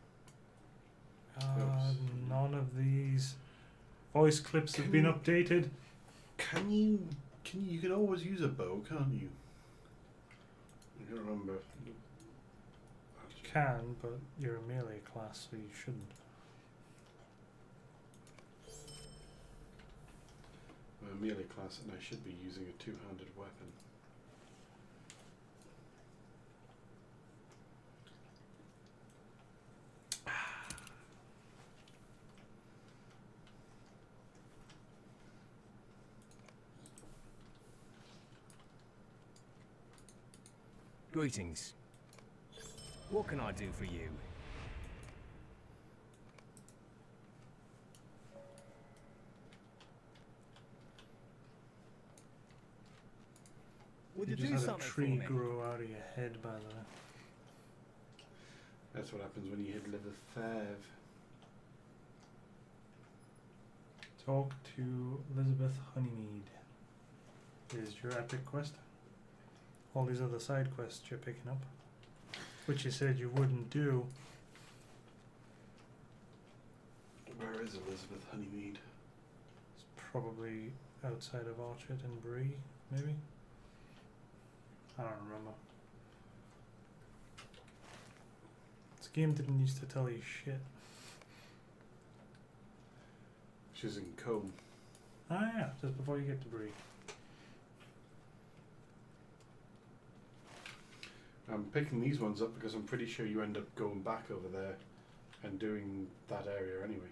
None of these voice clips have been updated. You can always use a bow, can't you? I can't remember. Can, but you're a melee class, so you shouldn't. I'm a melee class and I should be using a two-handed weapon. Greetings. What can I do for you? Would You you just do had a something for tree me? grow out of your head, by the way. That's what happens when you hit level 5. Talk to Elizabeth Honeymead is your epic quest. All these other side quests you're picking up, which you said you wouldn't do. Where is Elizabeth Honeymead? It's probably outside of Orchard and Bree, maybe? I don't remember. This game didn't used to tell you shit. She's in Combe. Ah yeah, just before you get to Bree. I'm picking these ones up because I'm pretty sure you end up going back over there and doing that area anyway.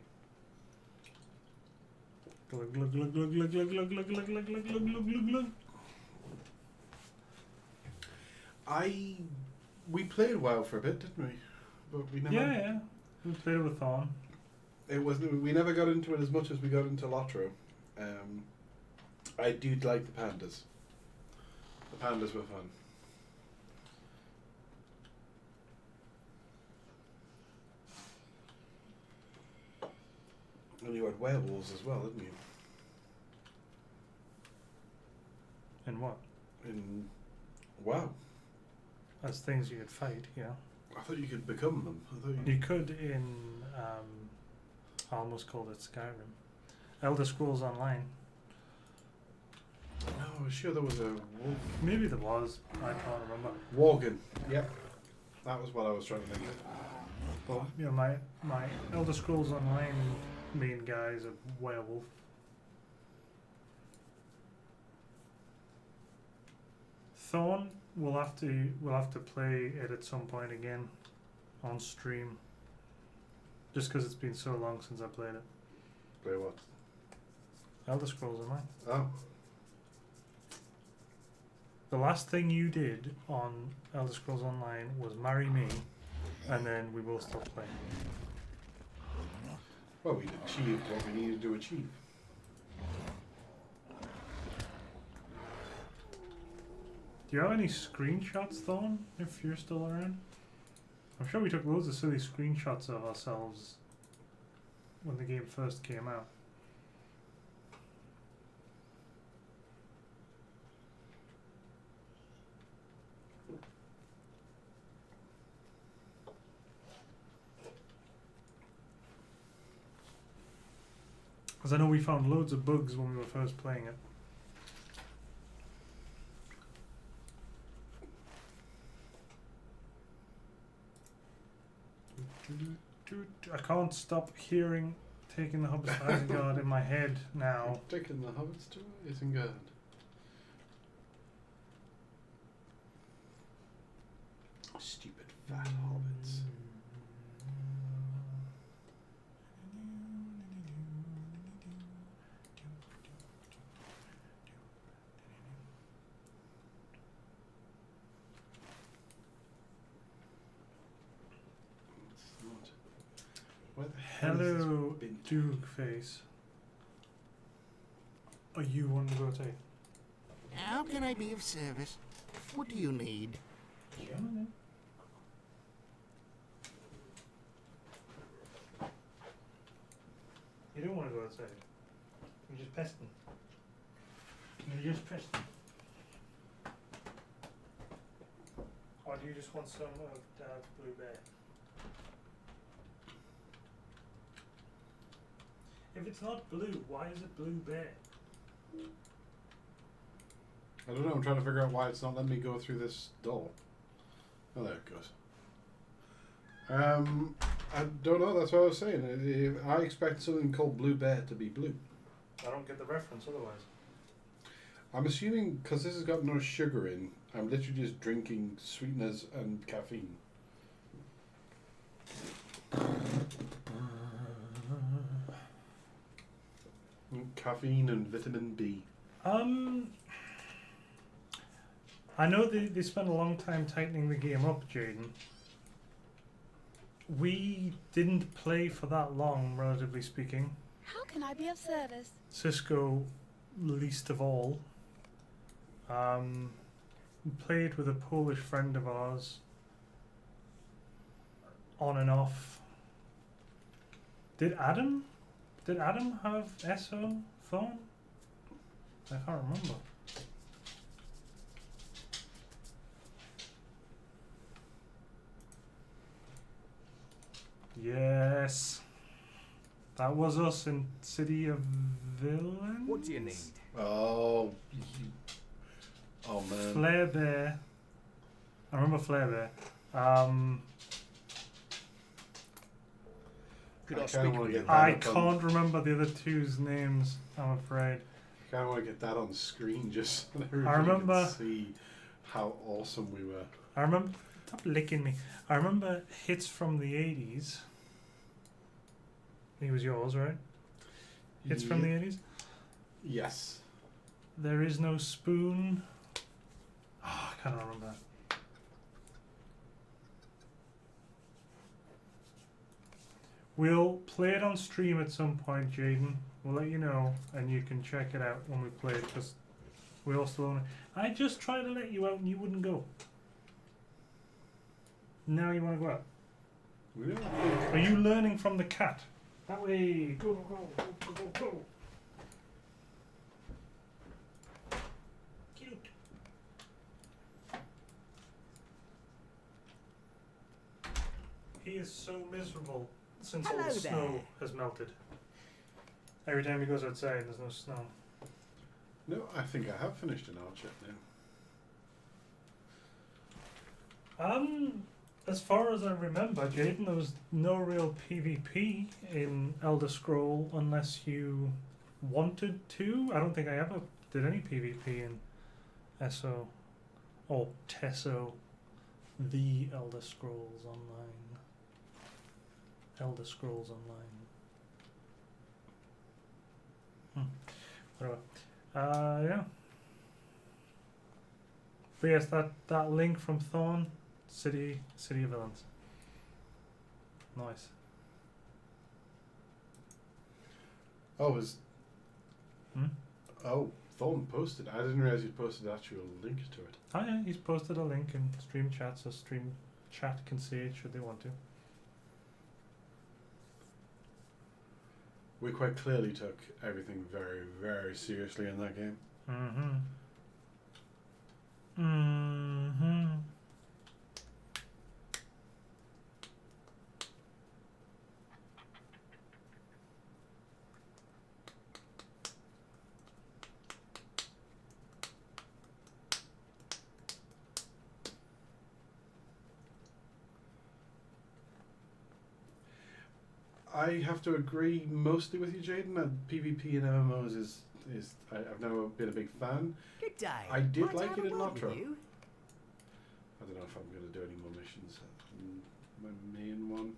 Glug glug glug glug glug glug glug glug glug glug glug glug glug glug glug. We played WoW for a bit, didn't we? But we never. Yeah. We played it with Thorn. It was. We never got into it as much as we got into LOTRO. I do like the pandas. The pandas were fun. And you had werewolves as well, didn't you? And what? In WoW. As things you could fight, yeah. I thought you could become them. I thought you. You could in, I almost called it Skyrim. Elder Scrolls Online. No, I was sure there was a wolf. Maybe there was, I can't remember. Worgen. Yep. That was what I was trying to think of. But, you know, my Elder Scrolls Online main guy is a werewolf. Thorn, we'll have to play it at some point again on stream. Just because it's been so long since I played it. Play what? Elder Scrolls Online. Oh. The last thing you did on Elder Scrolls Online was marry me, and then we both stopped playing. Well, we achieved what we needed to achieve. Do you have any screenshots, Thorn, if you're still around? I'm sure we took loads of silly screenshots of ourselves when the game first came out. Because I know we found loads of bugs when we were first playing it. I can't stop hearing taking the hobbits to Isengard in my head now. Taking the hobbits to Isengard. Stupid fat hobbits. Where the hell is Hello, this bin? Duke Face. Are you wanting to go take? How can I be of service? What do you need? You don't want to go outside. You're just pesting. You're just pesting. Or do you just want some of Dad's Blue Bear? If it's not blue, why is it Blue Bear? I don't know, I'm trying to figure out why it's not letting me go through this door. Oh, there it goes. I don't know, that's what I was saying. I expect something called Blue Bear to be blue. I don't get the reference otherwise. I'm assuming, because this has got no sugar in, I'm literally just drinking sweeteners and caffeine. Caffeine and vitamin B. I know they spent a long time tightening the game up, Jaden. We didn't play for that long, relatively speaking. How can I be of service? Sisco, least of all. We played with a Polish friend of ours. On and off. Did Adam have SO phone? I can't remember. Yes. That was us in City of Villains. What do you need? Oh. Oh man. Flare Bear. I remember Flare Bear. Could I I, kinda speak wanna with get you? that. I up on- can't remember the other two's names, I'm afraid. I kind of want to get that on screen just so that I everybody remember- can see how awesome we were. I remember. Stop licking me. I remember hits from the 80s. I think it was yours, right? Hits from the 80s. Yes. There is no spoon. Oh, I can't remember that. We'll play it on stream at some point, Jaden. We'll let you know, and you can check it out when we play it, because we all still own it. I just tried to let you out, and you wouldn't go. Now you want to go out. We don't Are you learning from the cat? That way. Go, go, go, go, go, go. Cute. He is so miserable since all the Hello snow there. has melted. Every time he goes outside, there's no snow. No, I think I have finished an Archer now. As far as I remember, Jaden, there was no real PvP in Elder Scroll unless you wanted to. I don't think I ever did any PvP in SO or TESO, the Elder Scrolls Online. Elder Scrolls Online. Whatever. Yeah. But yes, that link from Thorn, City of Villains. Nice. Oh, was. Hmm? Oh, Thorn posted. I didn't realize he posted the actual link to it. Oh yeah, he's posted a link in stream chat, so stream chat can see it should they want to. We quite clearly took everything very, very seriously in that game. Mm-hmm. Mm-hmm. I have to agree mostly with you, Jaden, that PvP in MMOs is I've never been a big fan. Good day. I did Might like have it a in word with LOTRO. you? I don't know if I'm going to do any more missions. My main one,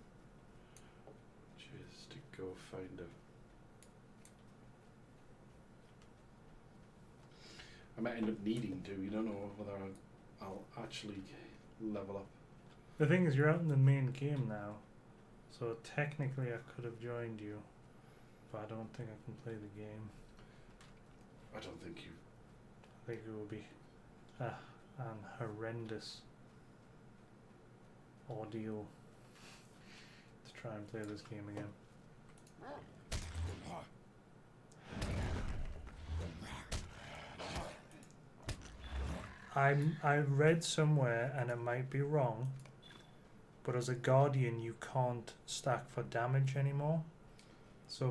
which is to go find a. I might end up needing to. You don't know whether I'll actually level up. The thing is, you're out in the main game now, so technically I could have joined you, but I don't think I can play the game. I don't think you. I think it will be an horrendous ordeal to try and play this game again. I read somewhere, and it might be wrong, but as a guardian you can't stack for damage anymore. So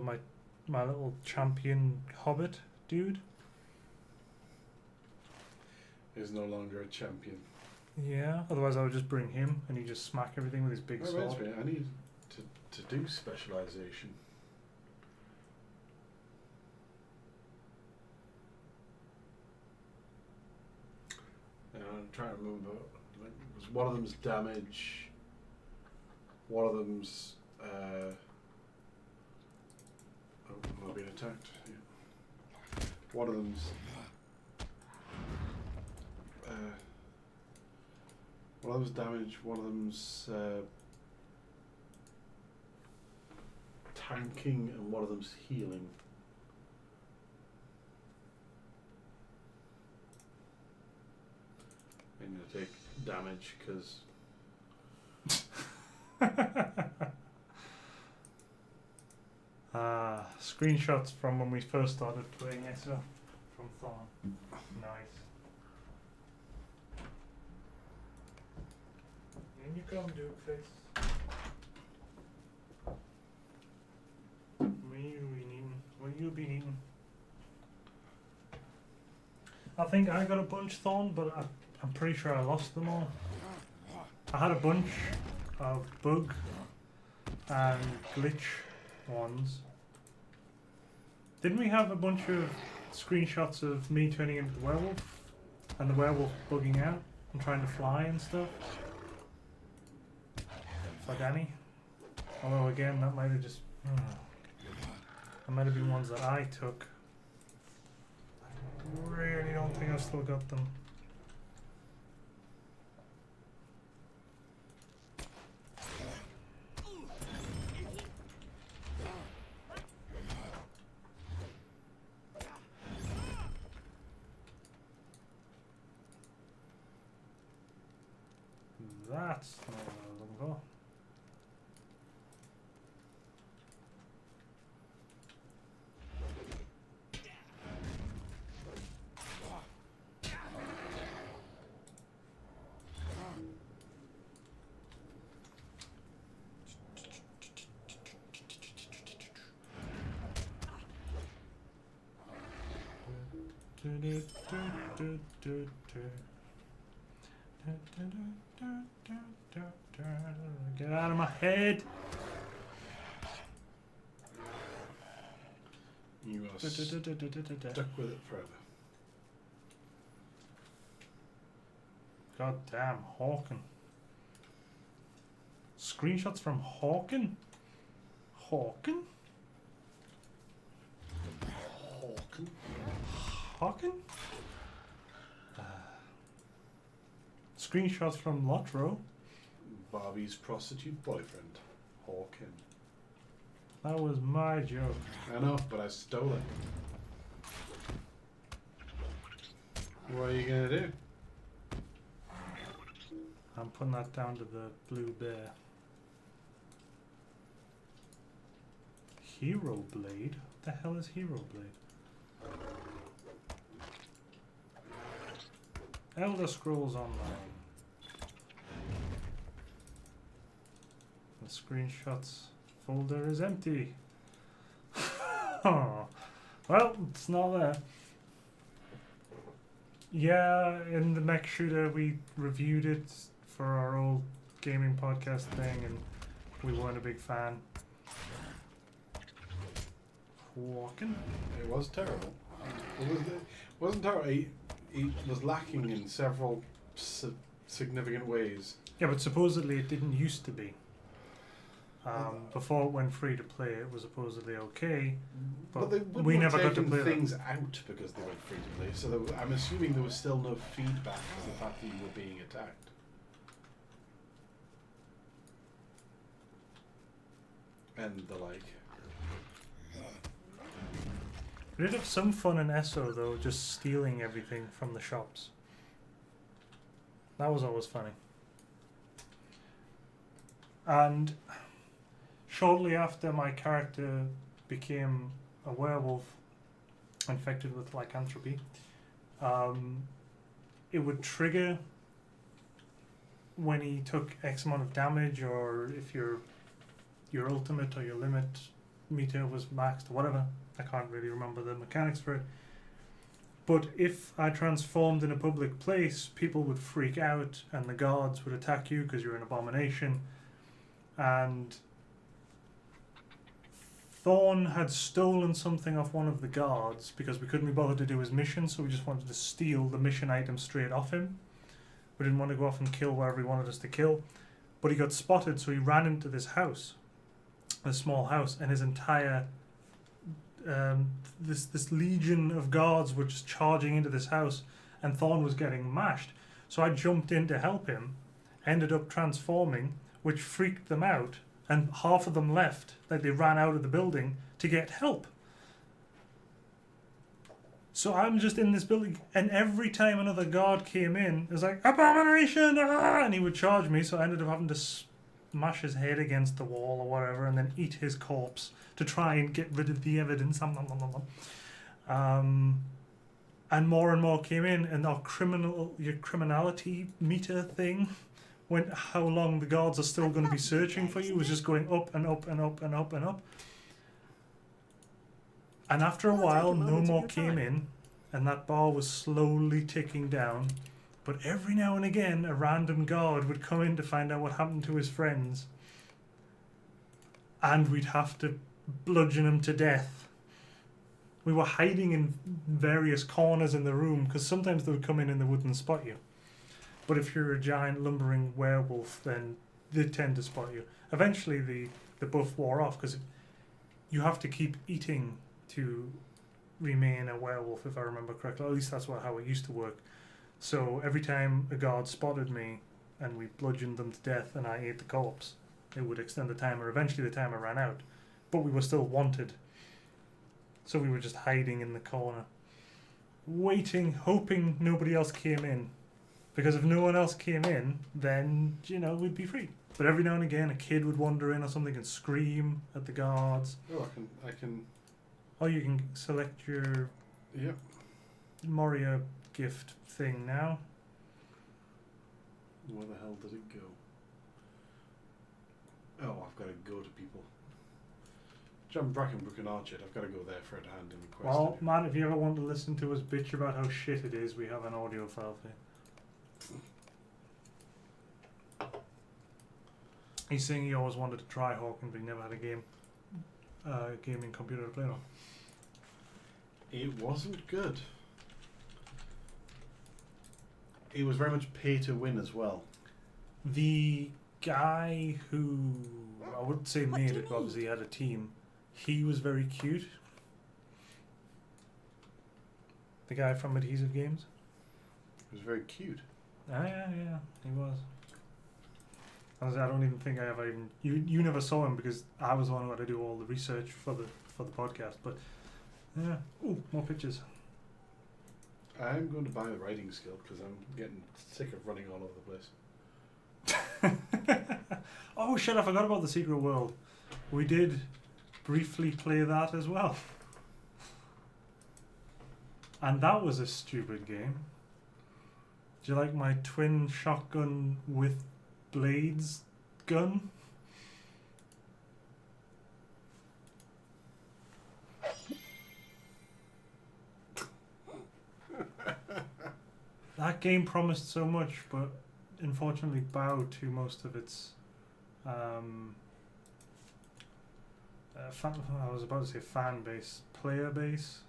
my little champion hobbit dude Is no longer a champion. Yeah, otherwise I would just bring him and he just smack everything with his big That sword. reminds me, I need to do specialization. I'm trying to remember. Like, because one of them's damage. One of them's. Oh, am I being attacked? Yeah. One of them's. One of them's damage, one of them's tanking, and one of them's healing. I'm going to take damage because screenshots from when we first started playing ESO from Thorn. Nice. In you come, Duke Face. What you been eating? What you been eating? I think I got a bunch, Thorn, but I'm pretty sure I lost them all. I had a bunch of bug and glitch ones. Didn't we have a bunch of screenshots of me turning into the werewolf and the werewolf bugging out and trying to fly and stuff? For Danny? Although again, that might have just... that might have been ones that I took. I really don't think I've still got them. That's not what I was looking for. Get out of my head! you are stuck with it forever. God damn, Hawken. Screenshots from Hawken? Hawken? Hawken? Hawken? Screenshots from LOTRO. Barbie's prostitute boyfriend, Hawken. That was my joke. I know, but I stole it. What are you gonna do? I'm putting that down to the blue bear. Hero Blade? What the hell is Hero Blade? Elder Scrolls Online. The screenshots folder is empty. Oh, well, it's not there. Yeah, in the mech shooter we reviewed it for our old gaming podcast thing and we weren't a big fan. Walking? It was terrible. It wasn't terrible. He was lacking in several significant ways. Yeah, but supposedly it didn't used to be. Before it went free to play, it was supposedly okay, but we never got to play things out because they went free to play. So I'm assuming there was still no feedback to the fact that you were being attacked. And the like. We did have some fun in ESO though, just stealing everything from the shops. That was always funny. And shortly after my character became a werewolf infected with lycanthropy, it would trigger when he took X amount of damage, or if your ultimate or your limit meter was maxed or whatever. I can't really remember the mechanics for it. But if I transformed in a public place, people would freak out and the guards would attack you because you're an abomination. And Thorn had stolen something off one of the guards because we couldn't be bothered to do his mission, so we just wanted to steal the mission item straight off him. We didn't want to go off and kill wherever he wanted us to kill. But he got spotted, so he ran into this house, a small house, and his entire this legion of guards were just charging into this house, and Thorn was getting mashed. So I jumped in to help him, ended up transforming, which freaked them out, and half of them left. Like, they ran out of the building to get help. So I'm just in this building, and every time another guard came in, it was like, "Abomination!" Ah! And he would charge me, so I ended up having to smash his head against the wall or whatever, and then eat his corpse to try and get rid of the evidence. And more came in, and our criminality meter thing, when how long the guards are still going to be searching for you, was just going up and up and up and up and up. And after a while, no more came in, and that bar was slowly ticking down. But every now and again, a random guard would come in to find out what happened to his friends. And we'd have to bludgeon him to death. We were hiding in various corners in the room, because sometimes they would come in and they wouldn't spot you. But if you're a giant lumbering werewolf, then they tend to spot you. Eventually, the buff wore off, because you have to keep eating to remain a werewolf, if I remember correctly. At least that's how it used to work. So every time a guard spotted me and we bludgeoned them to death and I ate the corpse, it would extend the timer. Eventually the timer ran out, but we were still wanted. So we were just hiding in the corner, waiting, hoping nobody else came in. Because if no one else came in, then, we'd be free. But every now and again, a kid would wander in or something and scream at the guards. Oh, I can. Oh, you can select your Yep. Moria gift thing now. Where the hell did it go? Oh, I've got to go to people. John Brackenbrook and Archett, I've got to go there for a hand in the quest. Well, Matt, if you ever want to listen to us bitch about how shit it is, we have an audio file for you. He's saying he always wanted to try Hawken, but he never had a gaming computer to play on. It wasn't good. It was very much pay to win as well. The guy who, I wouldn't say made it, but obviously he had a team, he was very cute. The guy from Adhesive Games. It was very cute. Yeah, he was. I don't even think I ever even... You never saw him because I was the one who had to do all the research for the podcast, but yeah. Ooh, more pictures. I'm going to buy a writing skill because I'm getting sick of running all over the place. Oh shit, I forgot about the Secret World. We did briefly play that as well. And that was a stupid game. Do you like my twin shotgun with blades gun? That game promised so much, but unfortunately bowed to most of its I was about to say fan base, player base.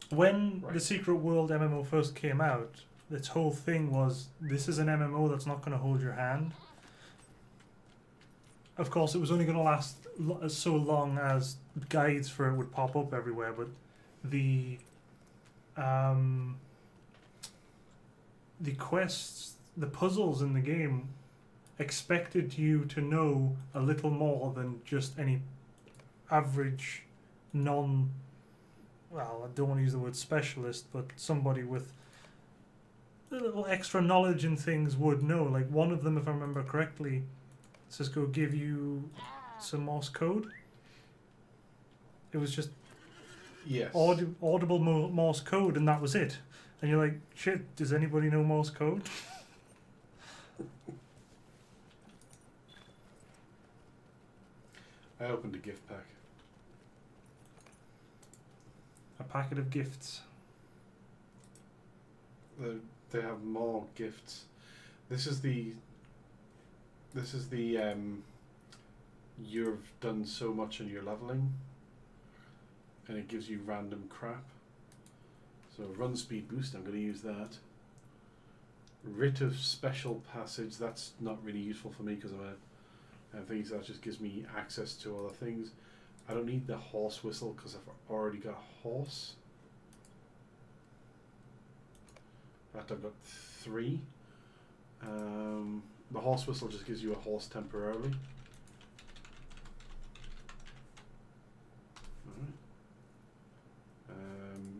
When the Secret World MMO first came out, its whole thing was, this is an MMO that's not going to hold your hand. Of course, it was only going to last so long as guides for it would pop up everywhere, but the quests, the puzzles in the game expected you to know a little more than just any average well, I don't want to use the word specialist, but somebody with a little extra knowledge in things would know. Like one of them, if I remember correctly, Sisco give you some Morse code. It was just audible Morse code, and that was it. And you're like, shit, does anybody know Morse code? I opened a gift pack. A packet of gifts. They have more gifts. This is the you've done so much in your leveling, and it gives you random crap. So run speed boost, I'm going to use that. Writ of special passage, that's not really useful for me because I'm a thing, so that just gives me access to other things. I don't need the horse whistle because I've already got a horse. fact, I've got 3. The horse whistle just gives you a horse temporarily. Alright.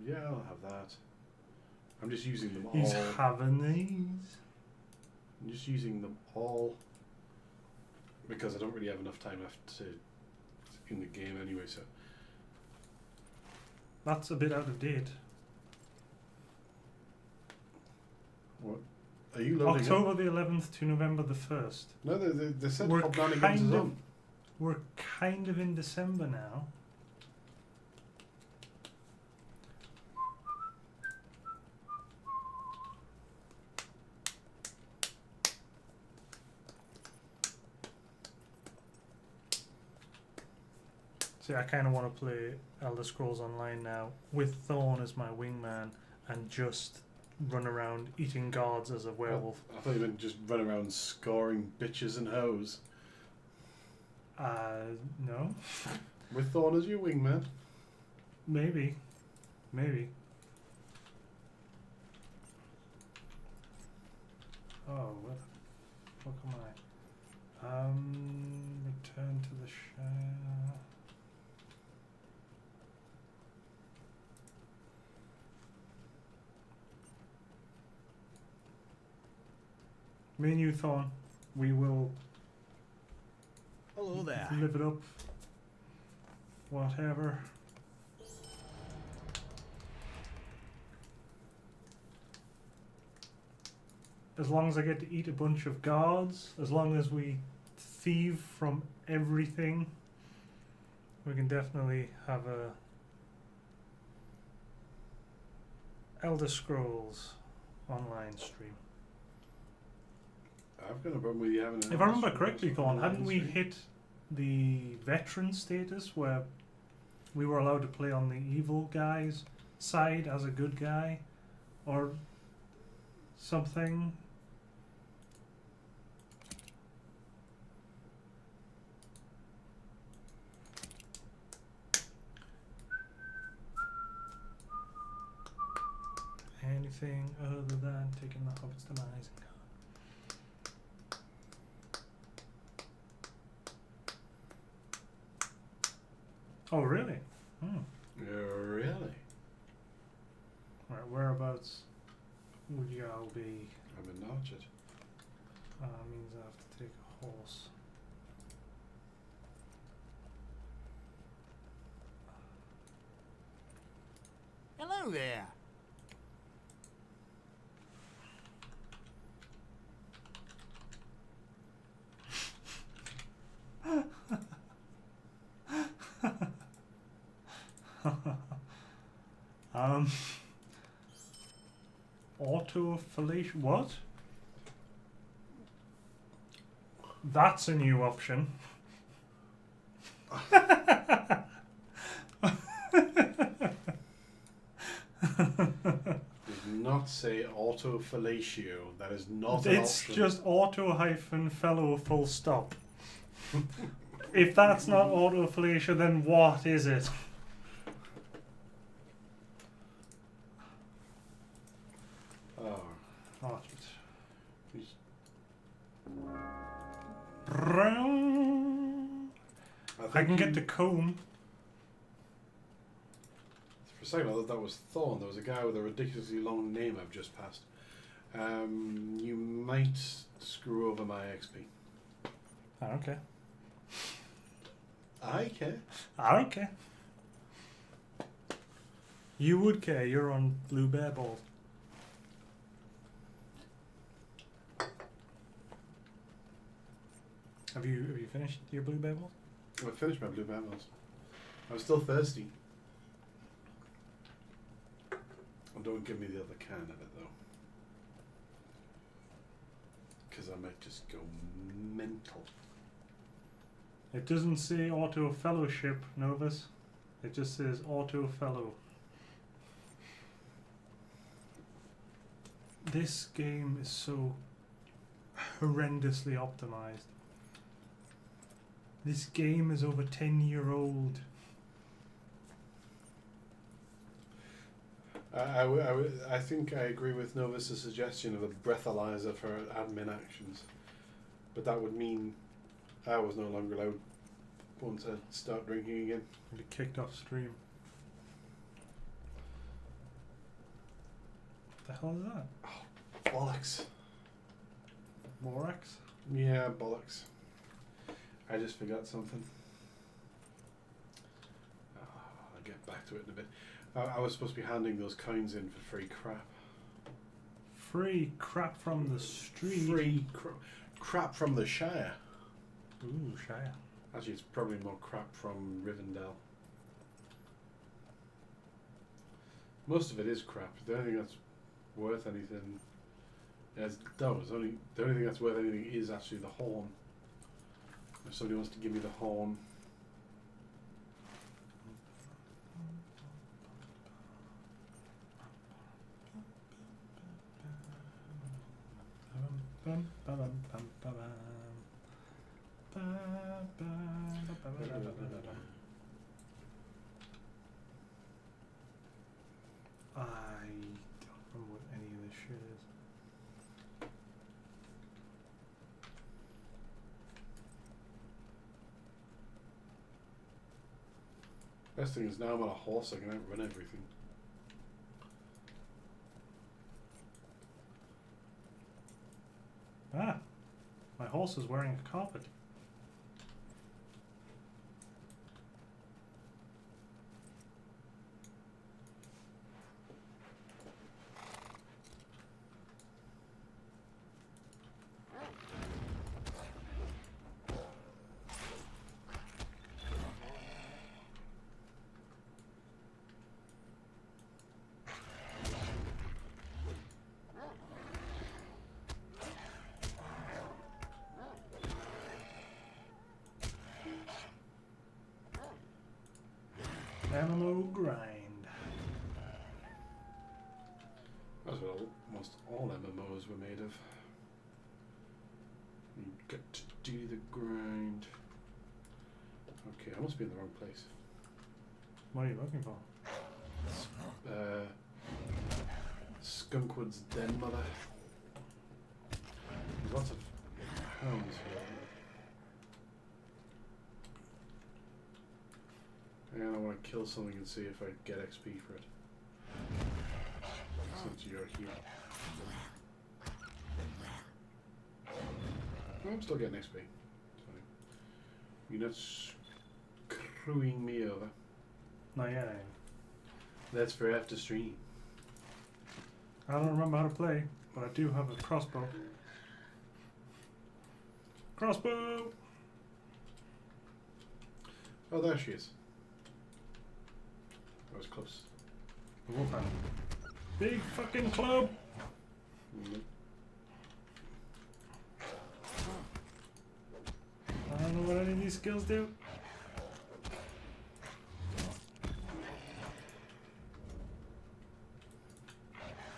Yeah, I'll have that. I'm just using them all. He's having these. I'm just using them all because I don't really have enough time left in the game anyway, so. That's a bit out of date. What? Are you loading October the 11th to November the 1st. No, they said We're Hobnanigans kind is of- on. We're kind of in December now. See, I kind of want to play Elder Scrolls Online now with Thorn as my wingman and just run around eating guards as a werewolf. I thought you meant just run around scoring bitches and hoes. No. With Thorn as your wingman. Maybe. Maybe. Oh, what the fuck am I? Return to the Shire. Me and you, Thorn, we will Hello there. live it up. Whatever. As long as I get to eat a bunch of guards, as long as we thieve from everything, we can definitely have a Elder Scrolls online stream. I've got a problem with you having an If I remember Elder correctly, Scrolls Thorn, online hadn't we stream. hit the veteran status where we were allowed to play on the evil guy's side as a good guy? Or something? Anything other than taking the hobbits to Isengard? Oh, really? Hmm. Really? Right, whereabouts would you all be? I'm in Norchard. Means I have to take a horse. Hello there. Autofellation. What? That's a new option. Did not say autofellatio. That is not an It's option. just auto-fellow full stop. If that's not autofellation, then what is it? Oh. What? He's- I can get the comb. For a second, I thought that was Thorn. There was a guy with a ridiculously long name I've just passed. You might screw over my XP. I don't care. I care. I don't care. You would care. You're on blue bear balls. Have you finished your blue bear balls? I finished my blue bambos. I'm still thirsty. Oh, don't give me the other can of it though, because I might just go mental. It doesn't say auto fellowship, Novus. It just says auto fellow. This game is so horrendously optimized. This game is over 10-year-old. I think I agree with Novis's suggestion of a breathalyzer for admin actions, but that would mean I was no longer allowed once I start drinking again. Be kicked off stream. What the hell is that? Bollocks. Morax? Yeah, bollocks. I just forgot something. I'll get back to it in a bit. I was supposed to be handing those coins in for free crap. Free crap from the street. Free crap from the Shire. Ooh, Shire. Actually, it's probably more crap from Rivendell. Most of it is crap. The only thing that's worth anything is the only thing that's worth anything is actually the horn. If somebody wants to give me the horn. Bum, bum, bum, bum, bum, bum. Ba, ba, ba, ba, ba, ba, ba, ba. I don't remember what any of this shit is. Best thing is now I'm on a horse, I can outrun everything. Ah, my horse is wearing a carpet. MMO grind. That's what almost all MMOs were made of. You got to do the grind. Okay, I must be in the wrong place. What are you looking for? Skunkwood's den mother. There's lots of hounds here. And I want to kill something and see if I get XP for it. Since you're here. Oh, I'm still getting XP. It's fine. You're not screwing me over. Not yet. That's for after stream. I don't remember how to play, but I do have a crossbow. Crossbow! Oh, there she is. That was close. The wolfhound. Big fucking club! Nope. I don't know what any of these skills do.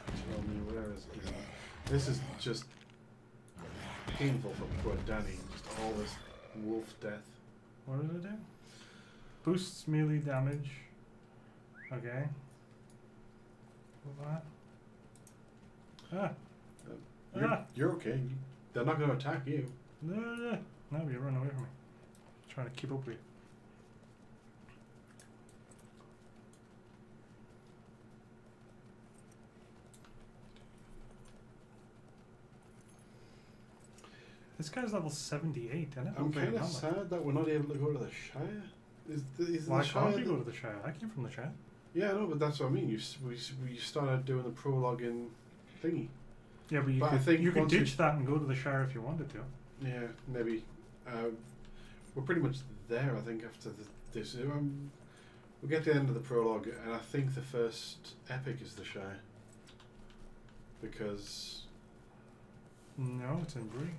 Tell me where is it? This is just painful for poor Danny. Just all this wolf death. What does it do? Boosts melee damage. Okay. What? Ah! You're okay. They're not going to attack you. No, you run away from me. Trying to keep up with you. This guy's level 78. I never I'm played kind him of that much. sad that we're not able to go to the Shire. Is Why the Shire can't you go to the Shire? I came from the Shire. Yeah, no, but that's what I mean. We started doing the prologue in thingy. Yeah, but I think you could once ditch that and go to the Shire if you wanted to. Yeah, maybe. We're pretty much there, I think, after this. We'll get to the end of the prologue, and I think the first epic is the Shire. Because... No, it's in Bree.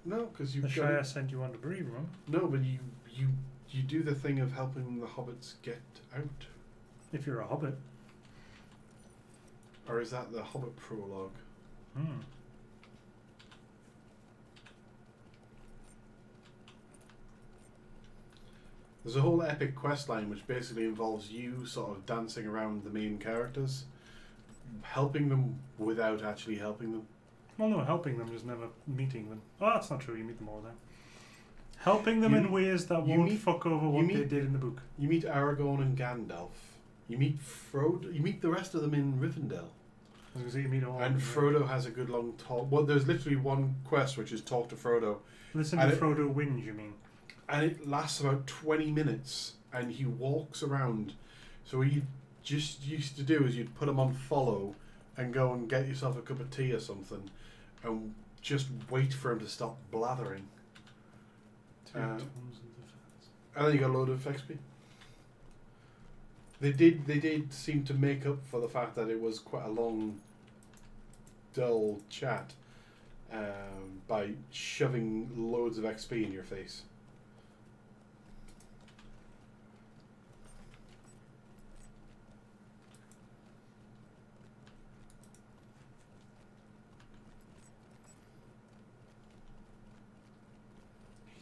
No, because The Shire sent you on to Bree, remember? No, but you do the thing of helping the hobbits get out. If you're a hobbit. Or is that the Hobbit prologue? Hmm. There's a whole epic quest line which basically involves you sort of dancing around the main characters, helping them without actually helping them. Well, no, helping them, just never meeting them. Oh, that's not true. You meet them all the time. Helping them in ways that won't fuck over what they did in the book. You meet Aragorn and Gandalf. You meet Frodo. You meet the rest of them in Rivendell. I was going to say you meet all And of them, Frodo has a good long talk. Well, there's literally one quest which is talk to Frodo. Listen to Frodo whinge, you mean? And it lasts about 20 minutes. And he walks around. So what you just used to do is you'd put him on follow and go and get yourself a cup of tea or something. And just wait for him to stop blathering. And then you got a load of XP. They did seem to make up for the fact that it was quite a long, dull chat by shoving loads of XP in your face.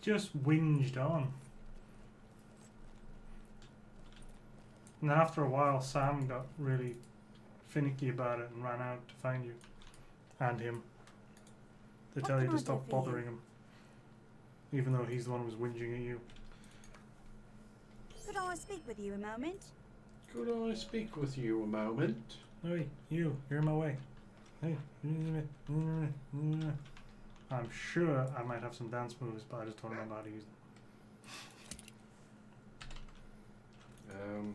Just whinged on. And then after a while, Sam got really finicky about it and ran out to find you. And him. To tell you to stop bothering him. Even though he's the one who was whinging at you. Could I speak with you a moment? Could I speak with you a moment? Hey, you're in my way. Hey. I'm sure I might have some dance moves, but I just don't remember how to use them.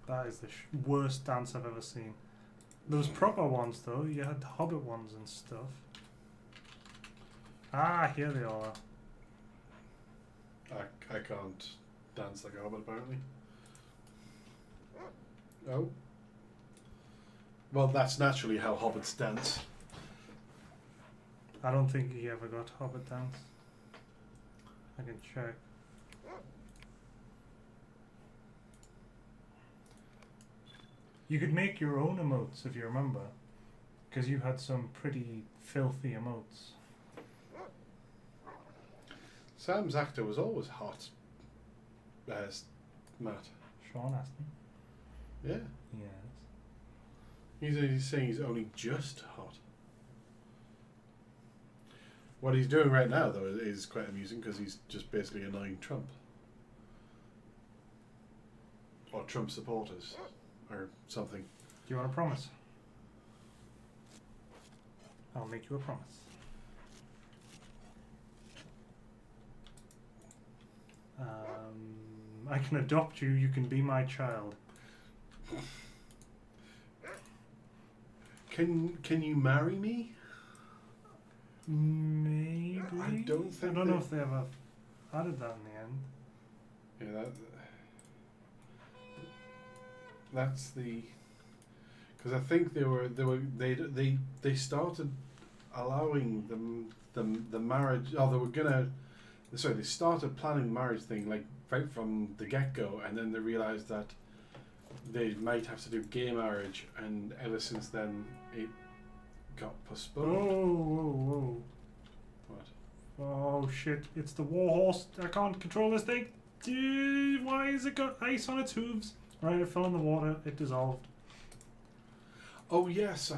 That is the worst dance I've ever seen. There was proper ones though. You had the Hobbit ones and stuff. Ah, here they are. I can't dance like a hobbit apparently. Oh. Well, that's naturally how hobbits dance. I don't think he ever got Hobbit dance. I can check. You could make your own emotes if you remember, because you had some pretty filthy emotes. Sam's actor was always hot. As Matt. Sean Astin. Yeah. Yes. He's saying he's only just hot. What he's doing right now, though, is quite amusing because he's just basically annoying Trump. Or Trump supporters. Or something. Do you want a promise? I'll make you a promise. I can adopt you. You can be my child. Can you marry me? Maybe. I don't think. I don't know if they ever added that in the end. Yeah, that's the. Because I think they started allowing the marriage. Oh, they were gonna. Sorry, they started planning the marriage thing like right from the get-go, and then they realized that they might have to do gay marriage, and ever since then it got postponed. Whoa. What? Oh shit, it's the warhorse. I can't control this thing. Why has it got ice on its hooves? Right, it fell in the water, it dissolved. Oh yes,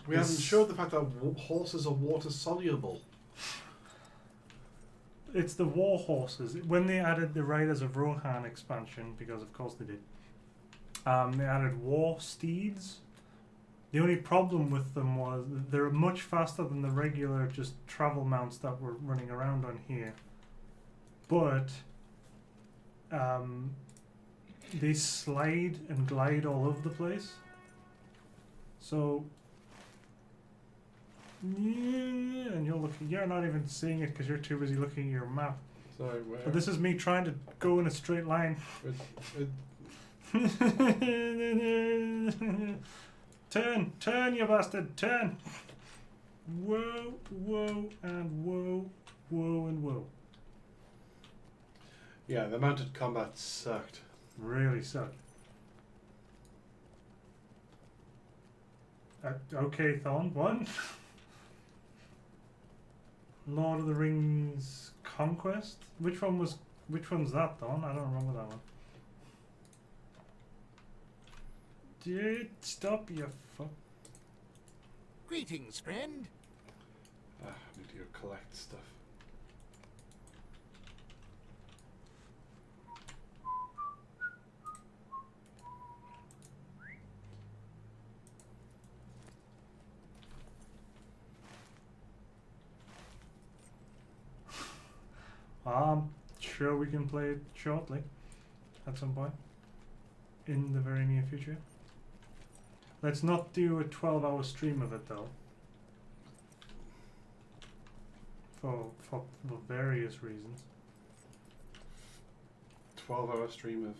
we haven't showed the fact that horses are water soluble. It's the war horses. When they added the Riders of Rohan expansion, because of course they did, they added war steeds. The only problem with them was they're much faster than the regular just travel mounts that were running around on here. But they slide and glide all over the place. So yeah, and you're not even seeing it because you're too busy looking at your map. Sorry, where? But this is me trying to go in a straight line. Turn, you bastard, turn! Whoa, and whoa, and whoa. Yeah, the mounted combat sucked. Really sucked. Okay, Thorn, what? Lord of the Rings Conquest? Which one's that, Don? I don't remember that one. Dude, stop, you fuck. Greetings, friend. I need to go collect stuff. I'm sure we can play it shortly, at some point, in the very near future. Let's not do a 12-hour stream of it though, for various reasons. 12-hour stream of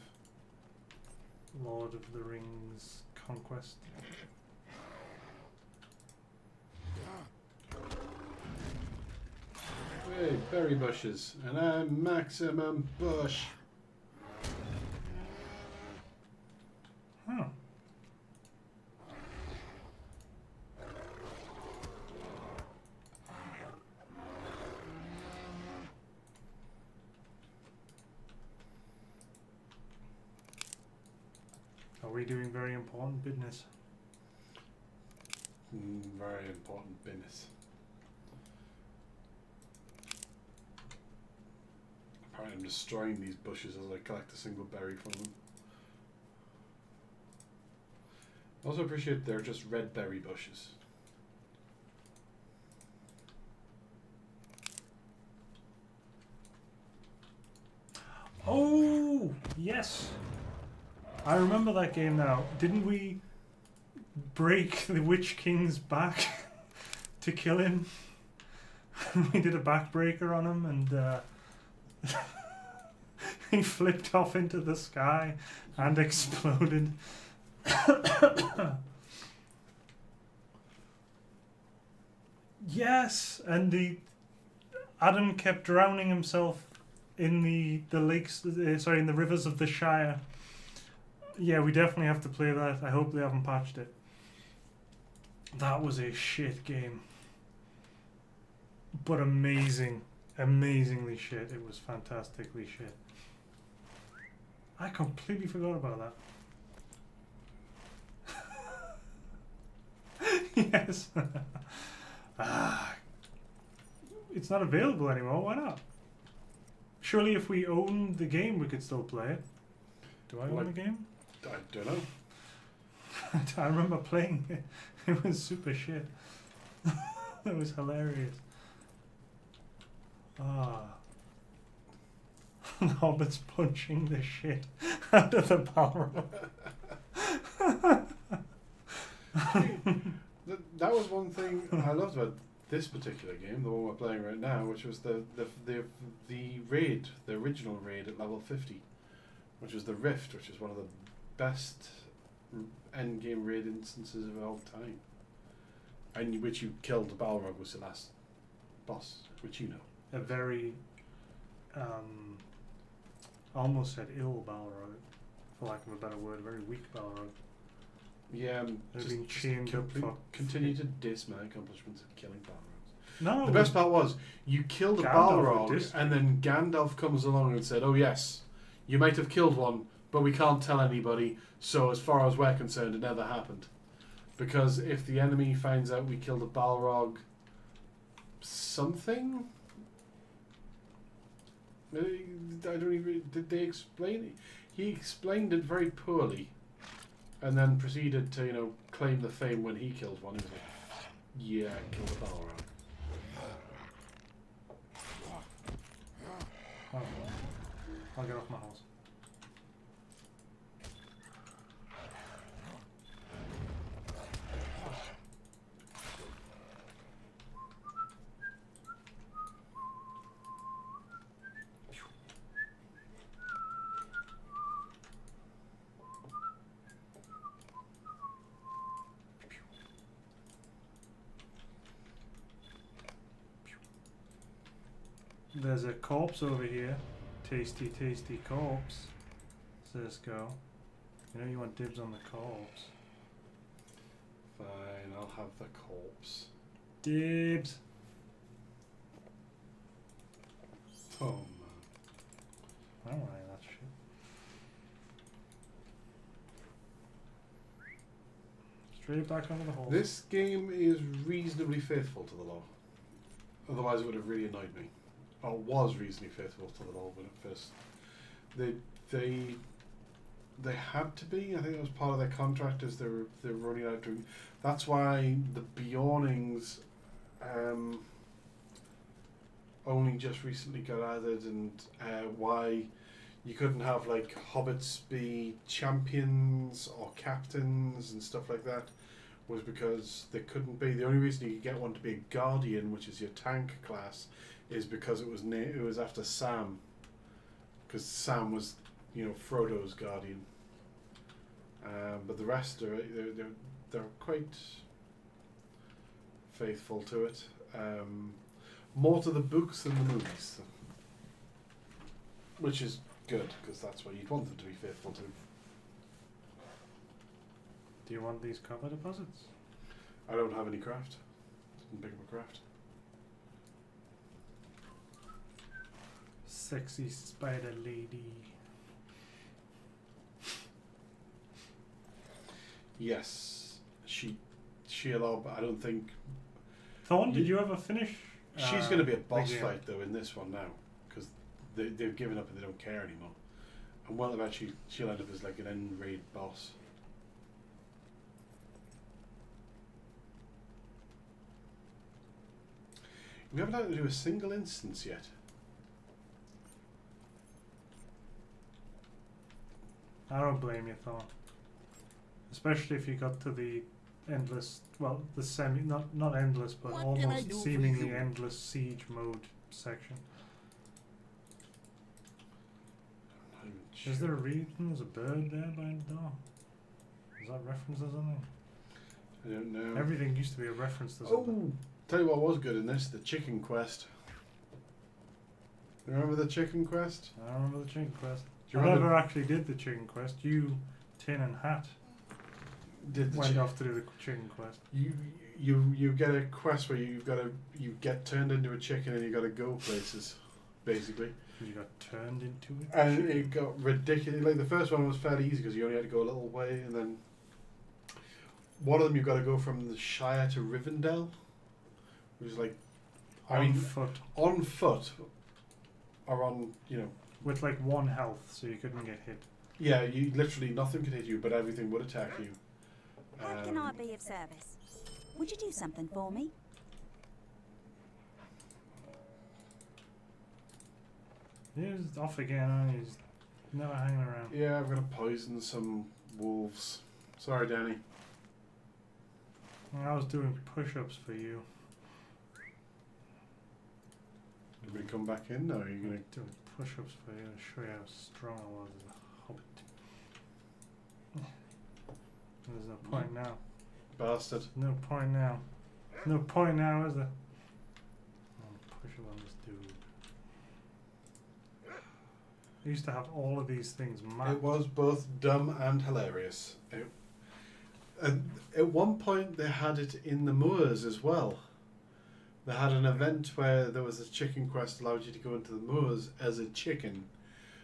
Lord of the Rings Conquest. Hey, berry bushes, and I'm maximum bush. Huh. Are we doing very important business? Very important business. Apparently I'm destroying these bushes as I collect a single berry from them. I also appreciate they're just red berry bushes. Oh, yes. I remember that game now. Didn't we break the Witch King's back to kill him? We did a backbreaker on him and he flipped off into the sky and exploded. Yes, and Adam kept drowning himself in the lakes, sorry, in the rivers of the Shire. Yeah, we definitely have to play that. I hope they haven't patched it. That was a shit game. But amazing. Amazingly shit. It was fantastically shit. I completely forgot about that. Yes. It's not available anymore. Why not? Surely if we owned the game, we could still play it. Do I own the game? I don't know. I remember playing it. It was super shit. It was hilarious. Ah. The Hobbit's punching the shit out of the Balrog. That was one thing I loved about this particular game, the one we're playing right now, which was the raid, the original raid at level 50, which was the Rift, which is one of the best end game raid instances of all time, and which you killed. The Balrog was the last boss, which you know. A very, I almost said ill Balrog, for lack of a better word, a very weak Balrog. Yeah, They've been chained up for... Continue to diss my accomplishments of killing Balrogs. No, the best part was, you killed a Balrog, and then Gandalf comes along and said, oh yes, you might have killed one, but we can't tell anybody, so as far as we're concerned, it never happened. Because if the enemy finds out we killed a Balrog something... I don't even... Did they explain it? He explained it very poorly. And then proceeded to, you know, claim the fame when he killed one. He was like, yeah, I killed a Balrog. Oh, I'll get off my horse. There's a corpse over here. Tasty, tasty corpse. Sisco. You know you want dibs on the corpse. Fine, I'll have the corpse. Dibs. Oh man. I don't like that shit. Straight back under the hole. This game is reasonably faithful to the law. Otherwise, it would have really annoyed me. Or was reasonably faithful to the law when it first. They had to be. I think it was part of their contract as they're running out doing. That's why the Bjornings only just recently got added, and why you couldn't have like hobbits be champions or captains and stuff like that was because they couldn't be. The only reason you could get one to be a guardian, which is your tank class, is because it was after Sam, because Sam was, you know, Frodo's guardian. But the rest are they're quite faithful to it. More to the books than the movies, which is good because that's what you'd want them to be faithful to. Do you want these copper deposits? I don't have any craft. Didn't pick up a craft. Sexy spider lady. Yes, she'll. I don't think Thorn, did you ever finish? she's going to be a boss Big Game? fight though in this one now because they've given up and they don't care anymore. And well, eventually she'll end up as like an end raid boss. We haven't had to do a single instance yet. I don't blame you, Thorn. Especially if you got to the endless, well, the not endless, but What can I almost do for seemingly you? endless siege mode section. I'm not even sure. Is there a reason there's a bird there by the door? Is that reference to something? I don't know. Everything used to be a reference to something. Oh, tell you what was good in this: the chicken quest. Remember the chicken quest? I remember the chicken quest. Do you I remember never actually did the chicken quest. You, Tin and Hat did the went off to do the chicken quest. you get a quest where you get turned into a chicken and you got to go places, basically. You got turned into it. And it got ridiculous. Like the first one was fairly easy because you only had to go a little way, and then one of them you've got to go from the Shire to Rivendell, which is like, On foot. on foot, or on, you know, With like 1 health, so you couldn't get hit. yeah, you literally nothing could hit you, but everything would attack you. How can I be of service? Would you do something for me? He's off again, and he's never hanging around. Yeah, I'm gonna poison some wolves. Sorry, Danny. I was doing push-ups for you. Did we come back in? No, are you gonna? Doing push-ups for you to show you how strong I was as a hobbit. There's no point now. Bastard. No point now. No point now, is there? Push up on this dude. I used to have all of these things mapped. It was both dumb and hilarious. At one point, they had it in the moors as well. They had an event where there was a chicken quest allowed you to go into the moors as a chicken.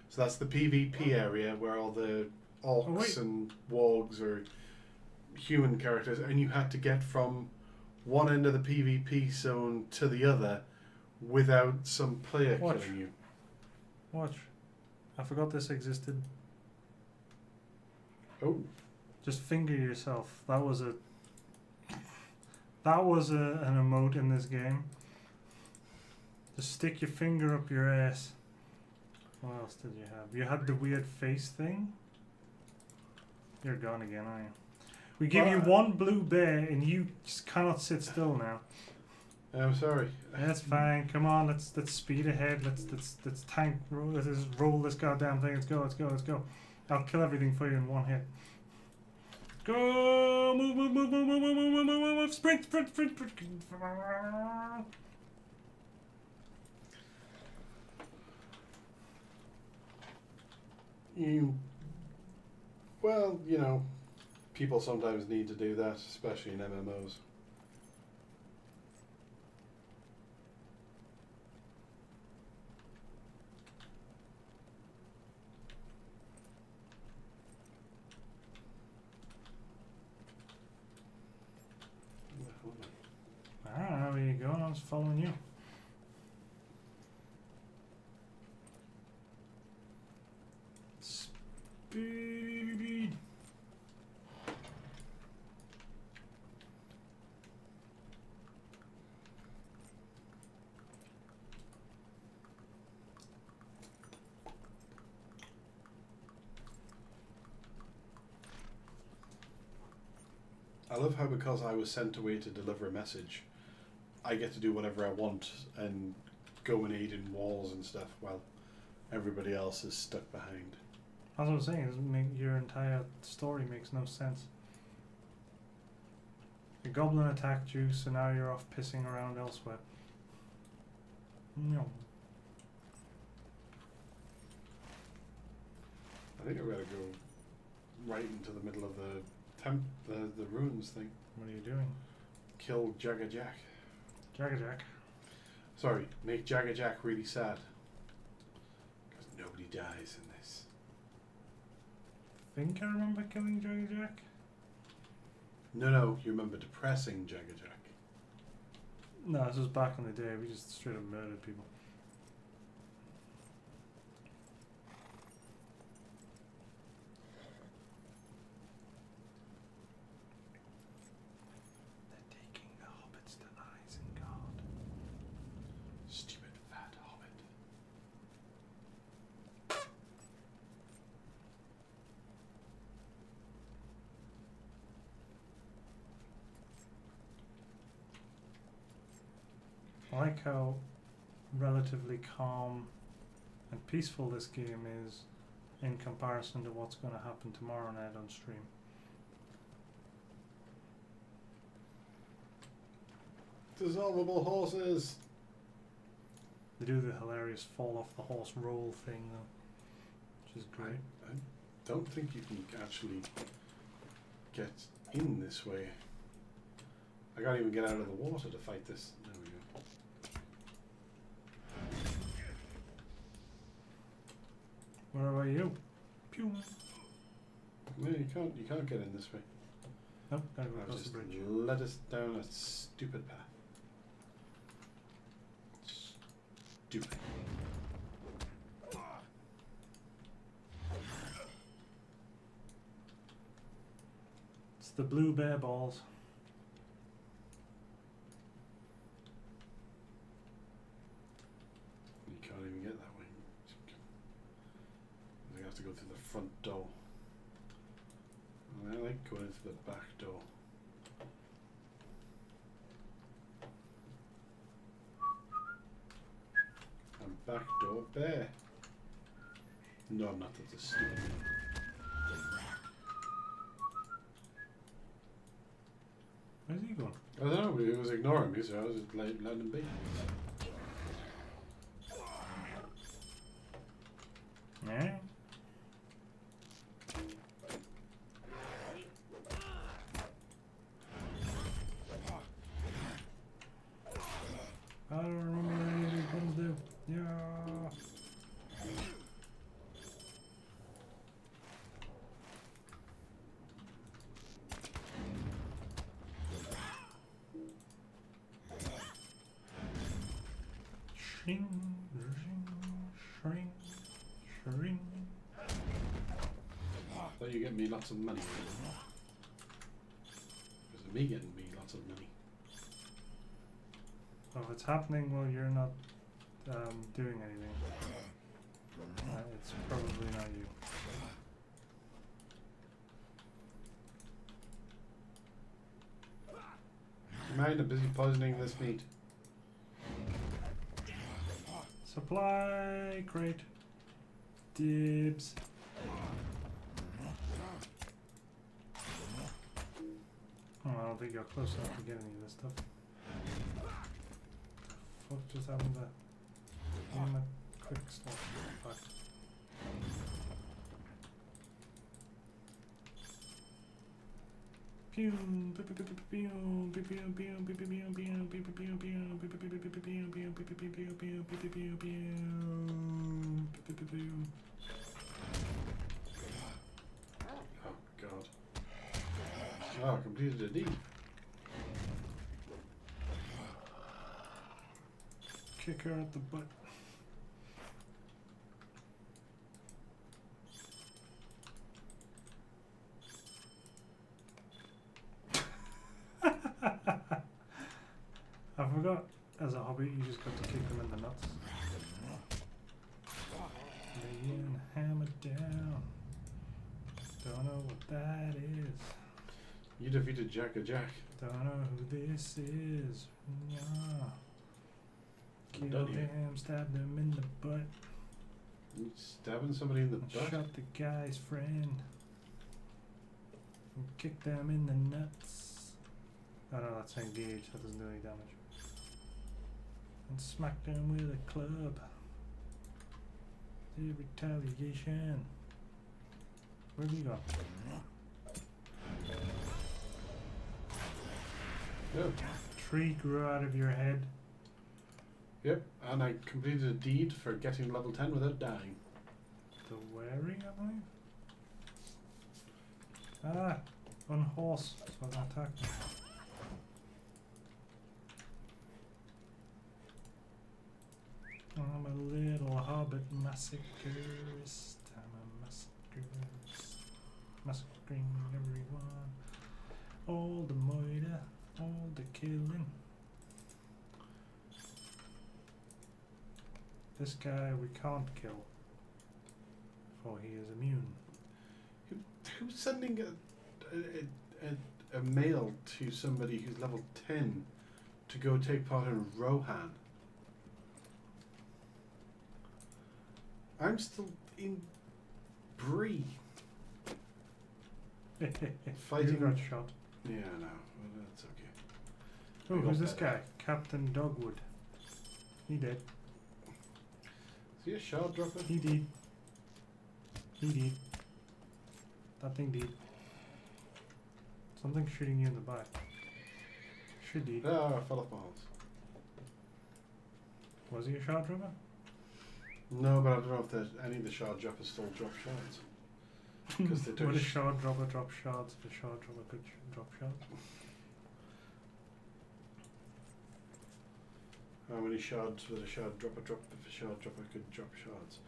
So that's the PvP area where all the orcs and wargs are human characters, and you had to get from one end of the PvP zone to the other without some player Watch. killing you. Watch. I forgot this existed. Oh. Just finger yourself. That was an emote in this game. Just stick your finger up your ass. What else did you have? You had the weird face thing. You're gone again, aren't you? We give you 1 blue bear and you just cannot sit still now. I'm sorry. That's fine. Come on, let's speed ahead. Let's tank. Let's roll this goddamn thing. Let's go. I'll kill everything for you in 1 hit. Go! Move! Sprint! Well, you know, people sometimes need to do that, especially in MMOs. John's following you. Speed. I love how because I was sent away to deliver a message, I get to do whatever I want and go and aid in walls and stuff while everybody else is stuck behind. As I was saying, it doesn't make your entire story makes no sense. The goblin attacked you, so now you're off pissing around elsewhere. No. I think I'm gonna go right into the middle of the the ruins thing. What are you doing? Kill Jagga Jack. Jagga Jack. Sorry, make Jagga Jack really sad. Because nobody dies in this. I think I remember killing Jagga Jack. No, you remember depressing Jagga Jack. No, this was back in the day. We just straight up murdered people. They're taking the hobbits to Isengard. Stupid fat hobbit. I like how relatively calm and peaceful this game is in comparison to what's going to happen tomorrow night on stream. Dissolvable horses! They do the hilarious fall off the horse roll thing though, which is great. I don't think you can actually get in this way. I can't even get out of the water to fight this. There we go. Where are you? Pew! No, you can't get in this way. Nope, gotta go I've across the just bridge. led us down a stupid path. Stupid. It's the blue bear balls. You can't even get that way. You have to go through the front door. And I like going into the back door. And back door bear. No, I'm not. That's a stupid. Where's he going? I don't know. He was ignoring me, so I was just letting him be. Yeah. I don't remember any of these buttons do. Yeah. Shing, shing, shing. So you get me lots of money. Because of me getting me lots of money. Well, if it's happening while you're not doing anything, it's probably not you. Mind, I'm busy poisoning this meat. Supply crate. Dibs. Oh, I don't think you're close enough to get any of this stuff. Fuck just happened to my quick stuff. Fuck. Pew, pew, pew, pew, pew, pew, pew, pew, pew, pew, pew, pew, pew, pew, pew. Oh, God. Oh, I completed a deed. Kick her at the butt. I forgot, as a hobby, you just got to kick them in the nuts. Lay in, hammer down. Don't know what that is. You defeated Jack. Don't know who this is. Yeah. I'm Kill done here. him, stab them in the butt. You stabbing somebody in the And butt? shot the guy's friend. And kick them in the nuts. Oh no, that's engaged, that doesn't do any damage. And smack them with a club. The retaliation. Where have you gone? No. Tree grew out of your head. Yep, and I completed a deed for getting level 10 without dying. The wearing, I believe? Ah, unhorse. So I attacked me. I'm a little hobbit massacreist. I'm a massacreist. Massacring everyone. All the murder, all the killing. This guy we can't kill, for he is immune. Who's sending a mail to somebody who's level 10 to go take part in Rohan? I'm still in Bree. Fighting. You got shot. Yeah, no, well, that's okay. Oh, I who's got this guy? Captain Dogwood. He dead. Is he a shard dropper? He did. He did. That thing did. Something shooting you in the back. Should did. Ah, I fell off my horse. Was he a shard dropper? No, but I don't know if there's any of the shard droppers still drop shards. Because they Would a do. shard dropper drop shards if a shard dropper could drop shards? How many shards would a shard dropper drop if a shard dropper could drop shards?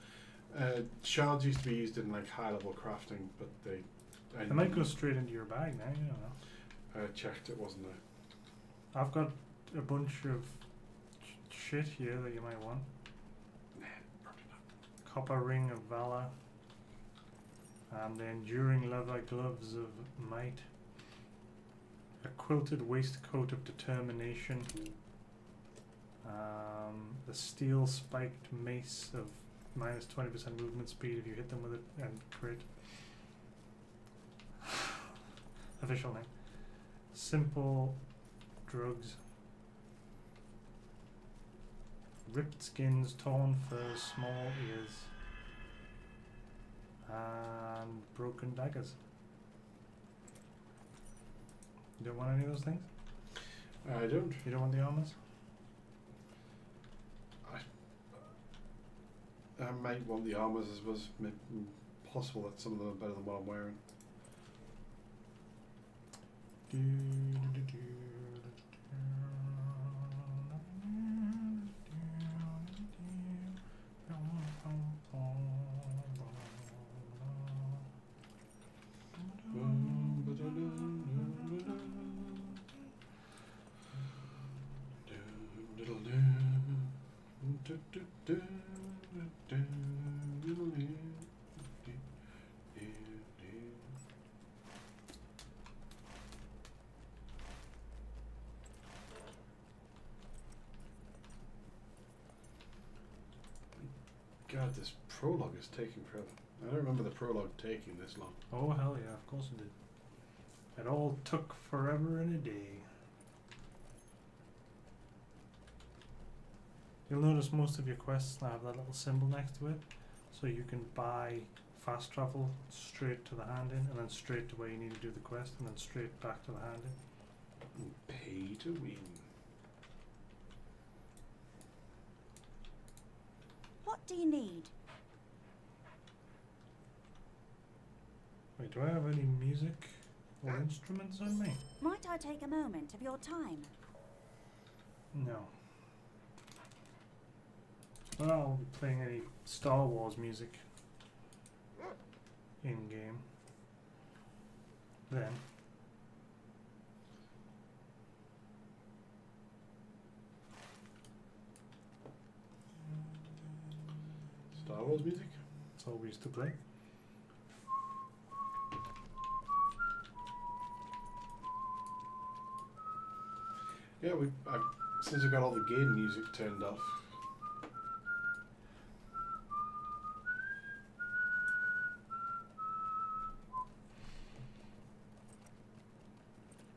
Shards used to be used in like high level crafting, but they might go straight into your bag now, you don't know. I checked, it wasn't there. I've got a bunch of shit here that you might want. Nah, probably not. Copper ring of valor. And the enduring leather gloves of might. A quilted waistcoat of determination. The steel spiked mace of minus 20% movement speed if you hit them with it and crit. Official name. Simple drugs. Ripped skins, torn furs, small ears. And broken daggers. You don't want any of those things? I don't. You don't want the armors? I might want the armors as was possible that some of them are better than what I'm wearing. God, this prologue is taking forever. I don't remember the prologue taking this long. Oh hell yeah, of course it did. It all took forever and a day. You'll notice most of your quests now have that little symbol next to it, so you can buy fast travel straight to the hand in, and then straight to where you need to do the quest, and then straight back to the hand in. Pay to win. What do you need? Wait, do I have any music or instruments on me? Might I take a moment of your time? No. Well, I'll be playing any Star Wars music in game. Then. Star Wars music? That's all we used to play. Yeah, since I got all the game music turned off.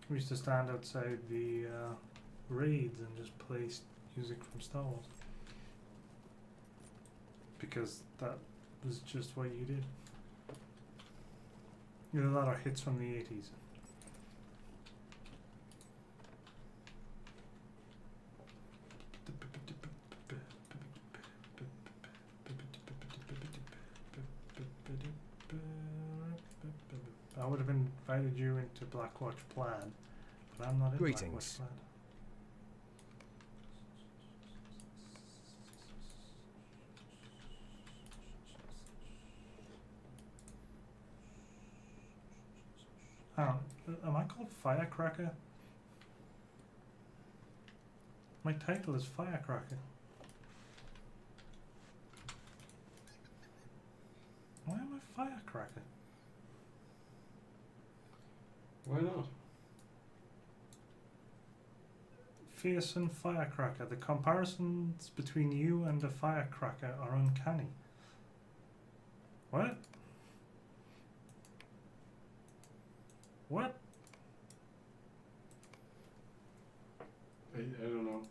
We used to stand outside the raids and just play music from Star Wars. Because that was just what you did. Either that or hits from the 80s. I would have invited you into Blackwatch Plaid, but I'm not in Greetings. Blackwatch Plaid. Am I called Firecracker? My title is Firecracker. Why am I Firecracker? Why not? Fearsome Firecracker. The comparisons between you and a firecracker are uncanny. What? What? I don't know.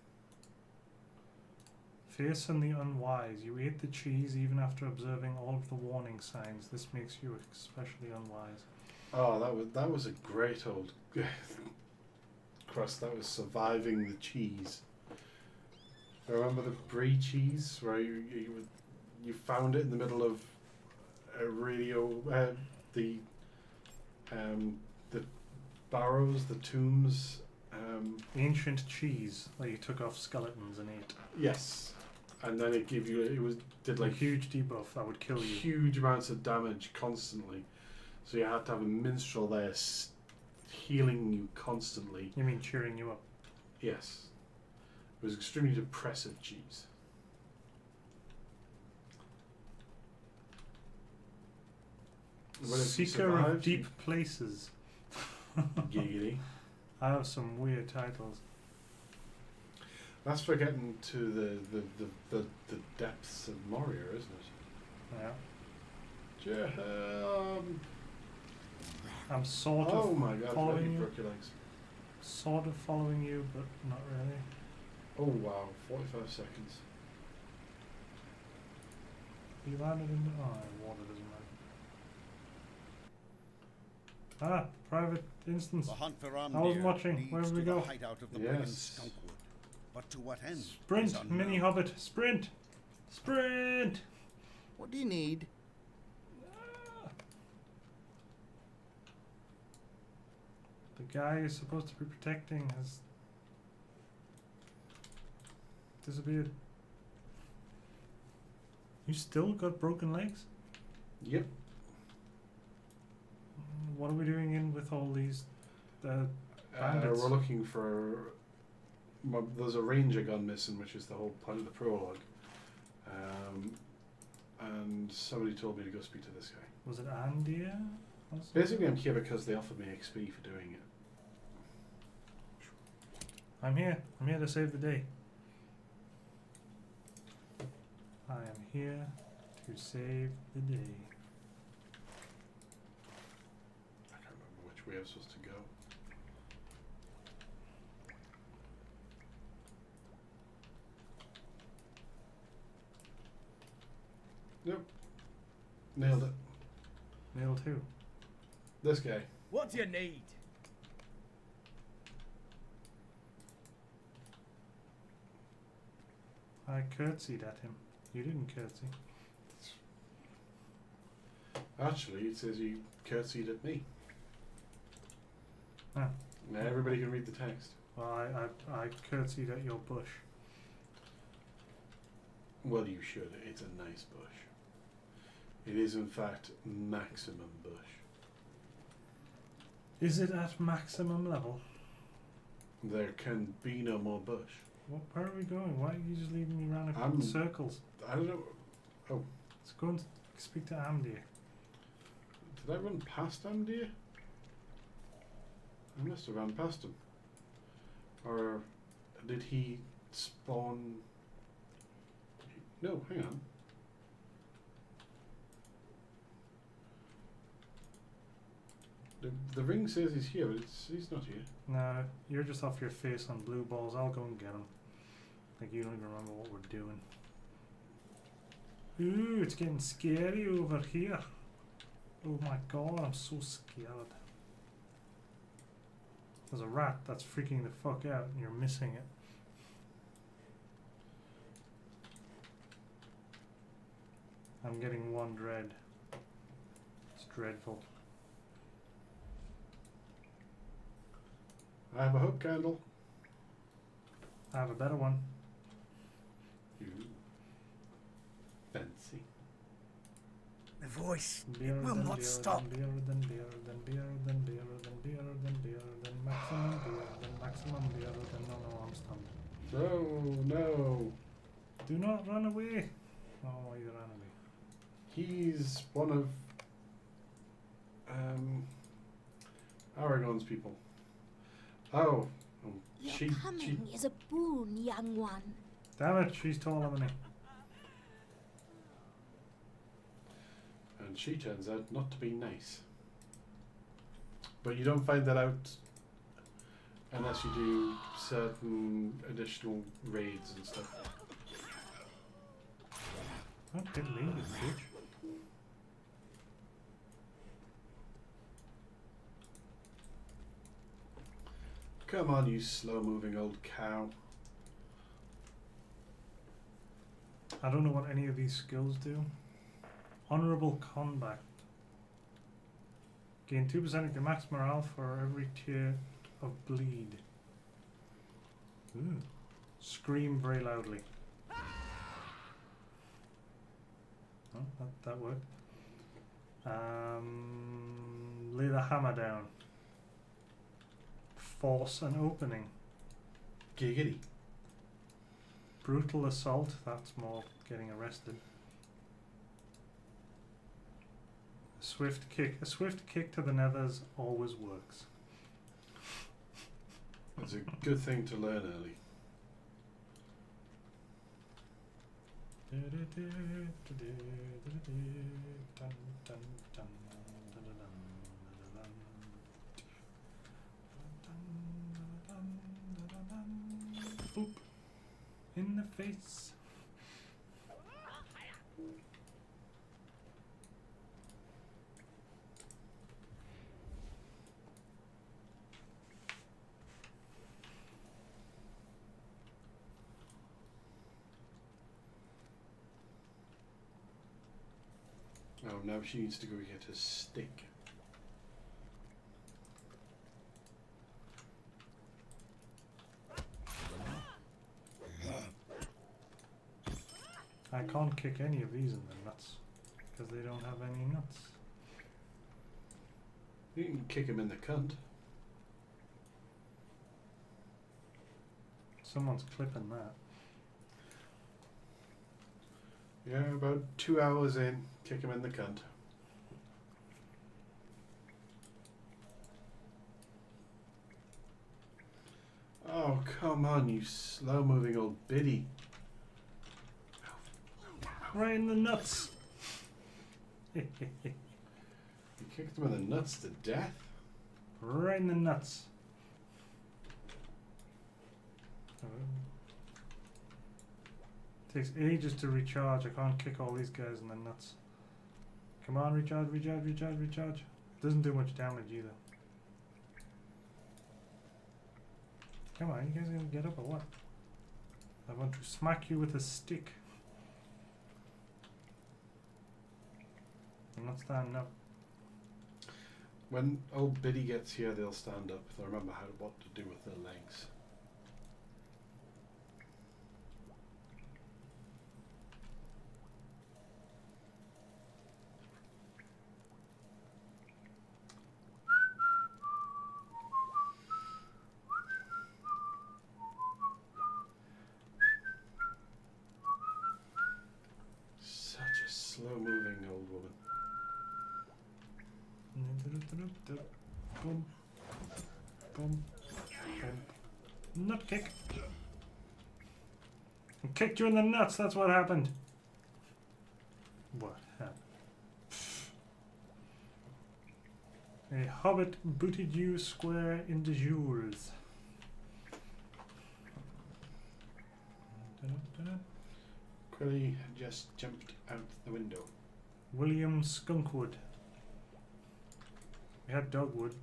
Fearsome the unwise. You ate the cheese even after observing all of the warning signs. This makes you especially unwise. Oh, that was a great old crust. That was surviving the cheese. I remember the brie cheese where you found it in the middle of a radio, the barrows, the tombs. Ancient cheese that you took off skeletons and ate. Yes, and then it gave you did A huge debuff that would kill you. huge amounts of damage constantly. So you had to have a minstrel there healing you constantly. You mean cheering you up? Yes. It was extremely depressive cheese. Seeker of Deep Places. Giggity. I have some weird titles. That's for getting to the depths of Moria, isn't Yeah. it? I'm sort Oh of my god, following you you. broke your legs. Sort of following you, but not really. Oh wow, 45 seconds. You landed in the... Oh, water doesn't matter. Ah, private instance. The hunt for I wasn't watching. Where did we go? hideout of the Yes. skunkwood. But to what end? Sprint, is unknown. mini hobbit, sprint! Sprint! What do you need? The guy you're supposed to be protecting has disappeared. You still got broken legs? Yep. What are we doing in with all these bandits? We're looking for... There's a ranger gun missing, which is the whole part of the prologue. And somebody told me to go speak to this guy. Was it Andia? Basically, I'm here because they offered me XP for doing it. I'm here. I'm here to save the day. I am here to save the day. I can't remember which way I was supposed to go. Nope. Nailed it. Nail 2. This guy. What do you need? I curtsied at him. You didn't curtsy. Actually, it says he curtsied at me. Ah. Now everybody can read the text. Well, I curtsied at your bush. Well, you should. It's a nice bush. It is, in fact, maximum bush. Is it at maximum level? There can be no more bush. Where are we going? Why are you just leaving me around in circles? I don't know. Oh, Let's go and speak to Amdir. did I run past Amdir? I must have run past him. Or did he spawn? No, hang on. The ring says he's here, but he's not here. No, you're just off your face on blue balls. I'll go and get him. Like you don't even remember what we're doing. Ooh, it's getting scary over here. Oh my god, I'm so scared. There's a rat that's freaking the fuck out and you're missing it. I'm getting one dread. It's dreadful. I have a hope candle. I have a better one. Ooh. Fancy. The voice, Beer it will than not beer, stop. Then beer, then beer, then beer, then beer, then beer, then beer, then maximum beer, then maximum beer, then no, I'm stunned. No, no. Do not run away. Oh, you ran away. He's one of Aragon's people. Oh, Your coming is a boon, young one. Damn it, she's taller than me. and she turns out not to be nice. But you don't find that out unless you do certain additional raids and stuff. Don't hit me, you bitch. Come on, you slow-moving old cow. I don't know what any of these skills do. Honorable combat. Gain 2% of your max morale for every tier of bleed. Ooh. Scream very loudly. Oh, that worked. Lay the hammer down. Force an opening. Giggity. Brutal assault, that's more getting arrested. A swift kick. A swift kick to the nethers always works. That's a good thing to learn early. Boop. In the face. Oh, now she needs to go get a stick. I can't kick any of these in the nuts because they don't have any nuts. You can kick him in the cunt. Someone's clipping that. Yeah, about 2 hours in, kick him in the cunt. Oh, come on, you slow-moving old biddy. Right in the nuts. You kicked him in the nuts to death? Right in the nuts. Takes ages to recharge. I can't kick all these guys in the nuts. Come on, recharge, recharge, recharge, recharge. Doesn't do much damage either. Come on, you guys gonna get up or what? I want to smack you with a stick. I'm not standing up. When old biddy gets here, they'll stand up. They'll remember what to do with their legs. Bump. Nut kick. I kicked you in the nuts, that's what happened. What happened? A hobbit booted you square into Jules. Quilly had just jumped out the window. William Skunkwood. We had Dogwood.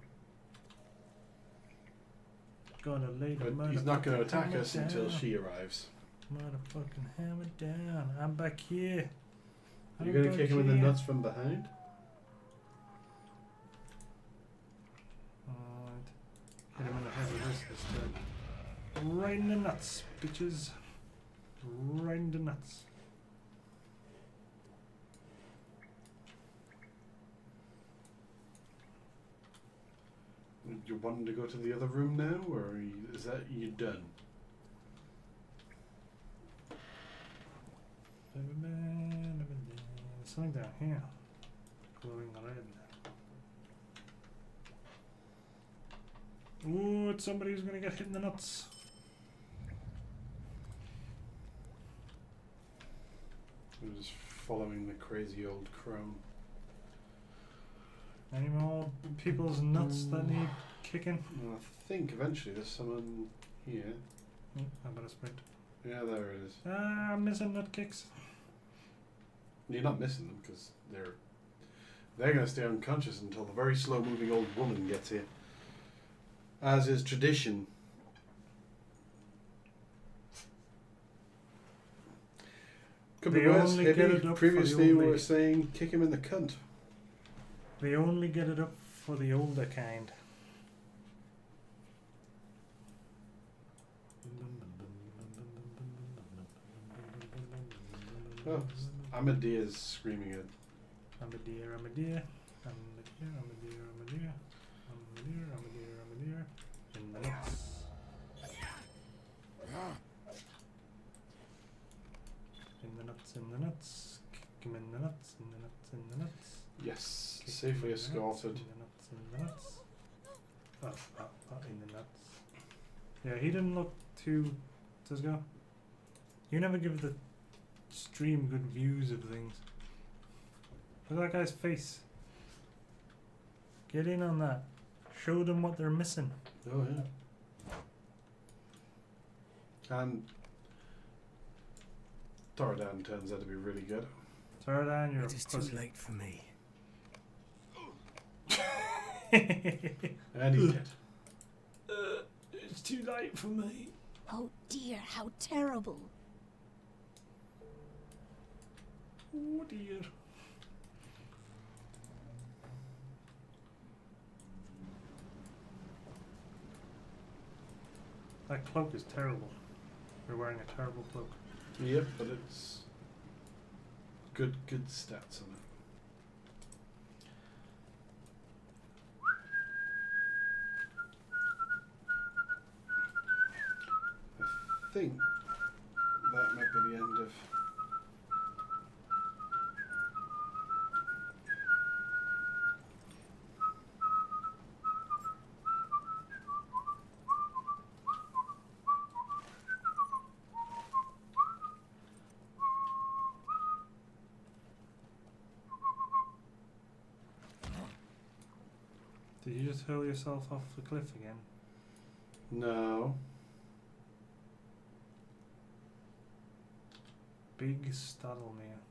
Gonna lay the But he's not going to attack hammer us until down. she arrives. Motherfucking hammer down. I'm back here. You're going to kick him in the nuts from behind? Alright. Hit him in the head with this instead. Right in the nuts, bitches. Right in the nuts. You wanting to go to the other room now, or is that you done? There's something down here. Glowing red. Ooh, it's somebody who's gonna get hit in the nuts. We're just following the crazy old crone. Any more people's nuts that need kicking? Well, I think eventually there's someone here. I better sprint. Yeah, there it is. Ah, I'm missing nut kicks. You're not missing them because they're going to stay unconscious until the very slow-moving old woman gets here, as is tradition. Could be They worse. only get Heavy. it up for Previously, the we old were lady. saying kick him in the cunt. They only get it up for the older kind. Oh, Amadeus screaming it. I'm a deer, I'm a deer. I'm a deer, I'm a deer, I'm a deer. I'm a deer, I'm a deer, I'm a deer. In the nuts. In the nuts, in the nuts. Kick him in the nuts, in the nuts, in the nuts. Yes, Kick safely him in the nuts, escorted. In the nuts, in the nuts. In the nuts. Yeah, he didn't look too... Sisco. You never give the stream good views of things. Look at that guy's face. Get in on that. Show them what they're missing. Oh yeah. And Thoradon turns out to be really good. Thoradon, you're It a is too pussy. late for me. And he's dead. It's too late for me. Oh dear, how terrible. Oh dear. That cloak is terrible. You're wearing a terrible cloak. Yep, but it's good stats on it. I think that might be the end of. Did you just hurl yourself off the cliff again? No. Big Stadelmere.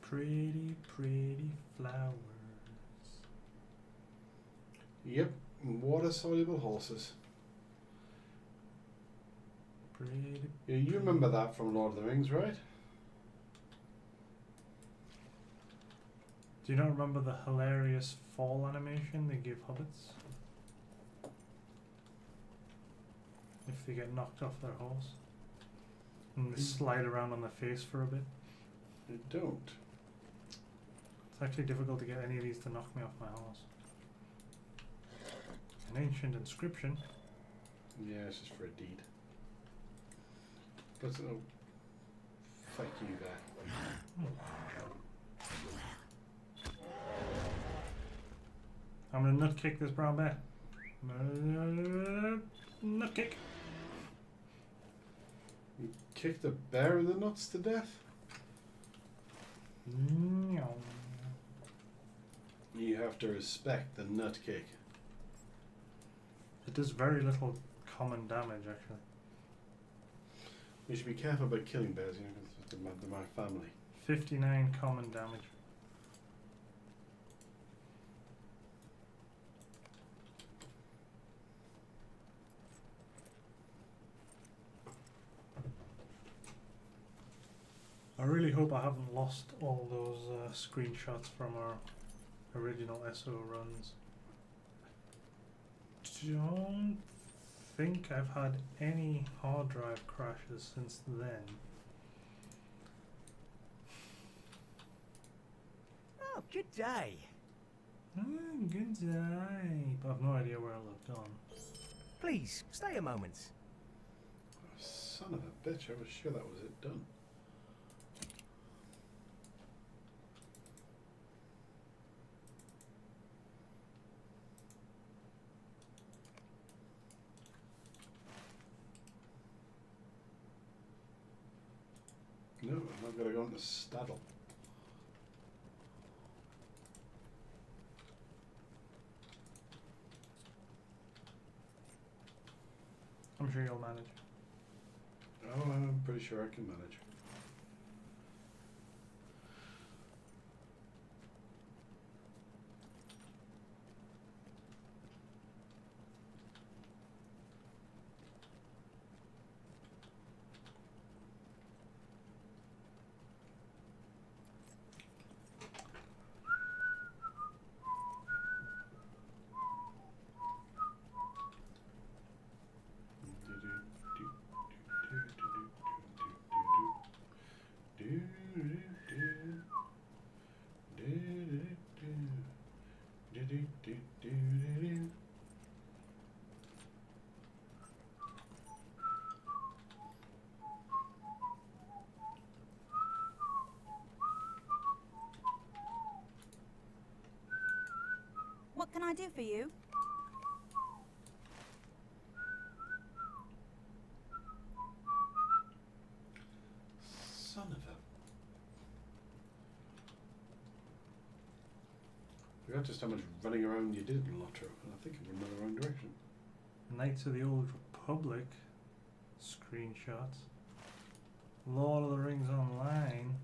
Pretty, pretty flowers. Yep, water soluble horses. Pretty. Yeah, you remember that from Lord of the Rings, right? Do you not remember the hilarious fall animation they give hobbits? If they get knocked off their horse. And they slide around on their face for a bit. I don't. It's actually difficult to get any of these to knock me off my horse. An ancient inscription. Yeah, it's just for a deed. But oh, fuck you there. I'm gonna nut kick this brown bear. Nut kick. You kicked a bear in the nuts to death? No. You have to respect the nut kick. It does very little common damage, actually. You should be careful about killing bears, you know, because they're my family. 59 common damage. I really hope I haven't lost all those screenshots from our original SO runs. Don't think I've had any hard drive crashes since then. Oh, good day. Good day. But I've no idea where I've gone. Please, stay a moment. Son of a bitch, I was sure that was it done. No, I've got to go into Staddle. I'm sure you'll manage. Oh, I'm pretty sure I can manage. What can I do for you? Son of a... I forgot just how much running around you did in LOTRO, and I think it went in the wrong direction. Knights of the Old Republic screenshots. Lord of the Rings Online.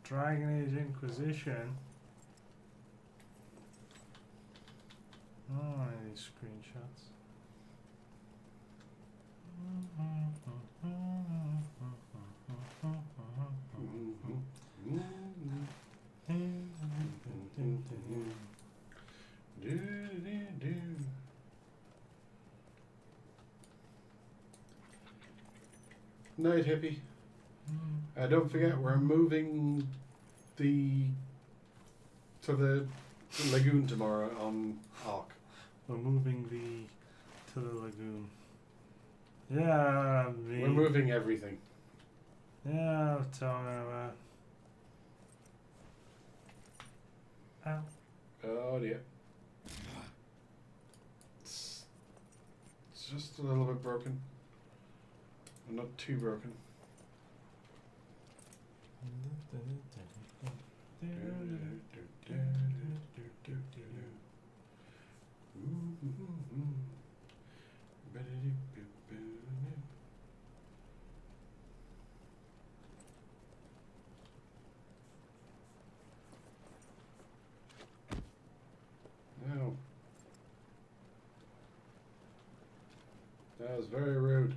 Dragon Age Inquisition. Oh, these screenshots. Night, hippie. Don't forget, we're moving to the lagoon tomorrow on Ark. We're moving to the lagoon. Yeah, we're moving everything. Yeah, I'm talking about. Ow. Oh dear. It's just a little bit broken. I'm not too broken. No. That was very rude.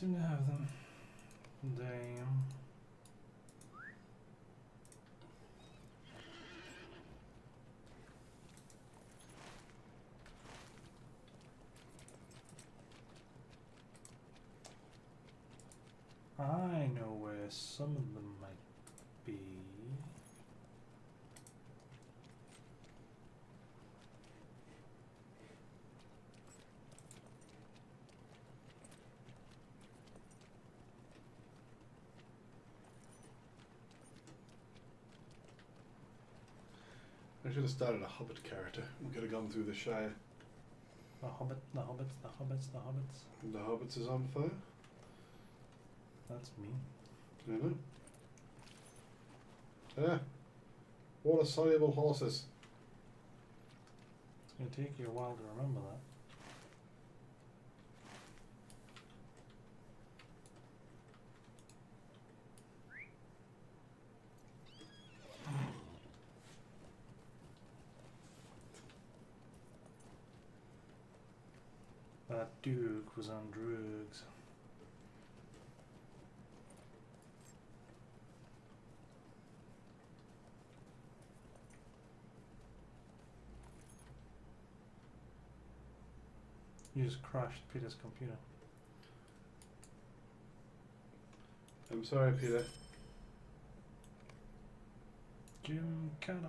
seem to have them. Damn. I know where some of them might be. I should have started a Hobbit character. We could have gone through the Shire. The Hobbit, the Hobbits, the Hobbits, the Hobbits. The Hobbits is on fire? That's me. I know. Yeah. Water soluble horses. It's going to take you a while to remember that. That Duke was on drugs. You just crashed Peter's computer. I'm sorry, Peter. Jim Carter.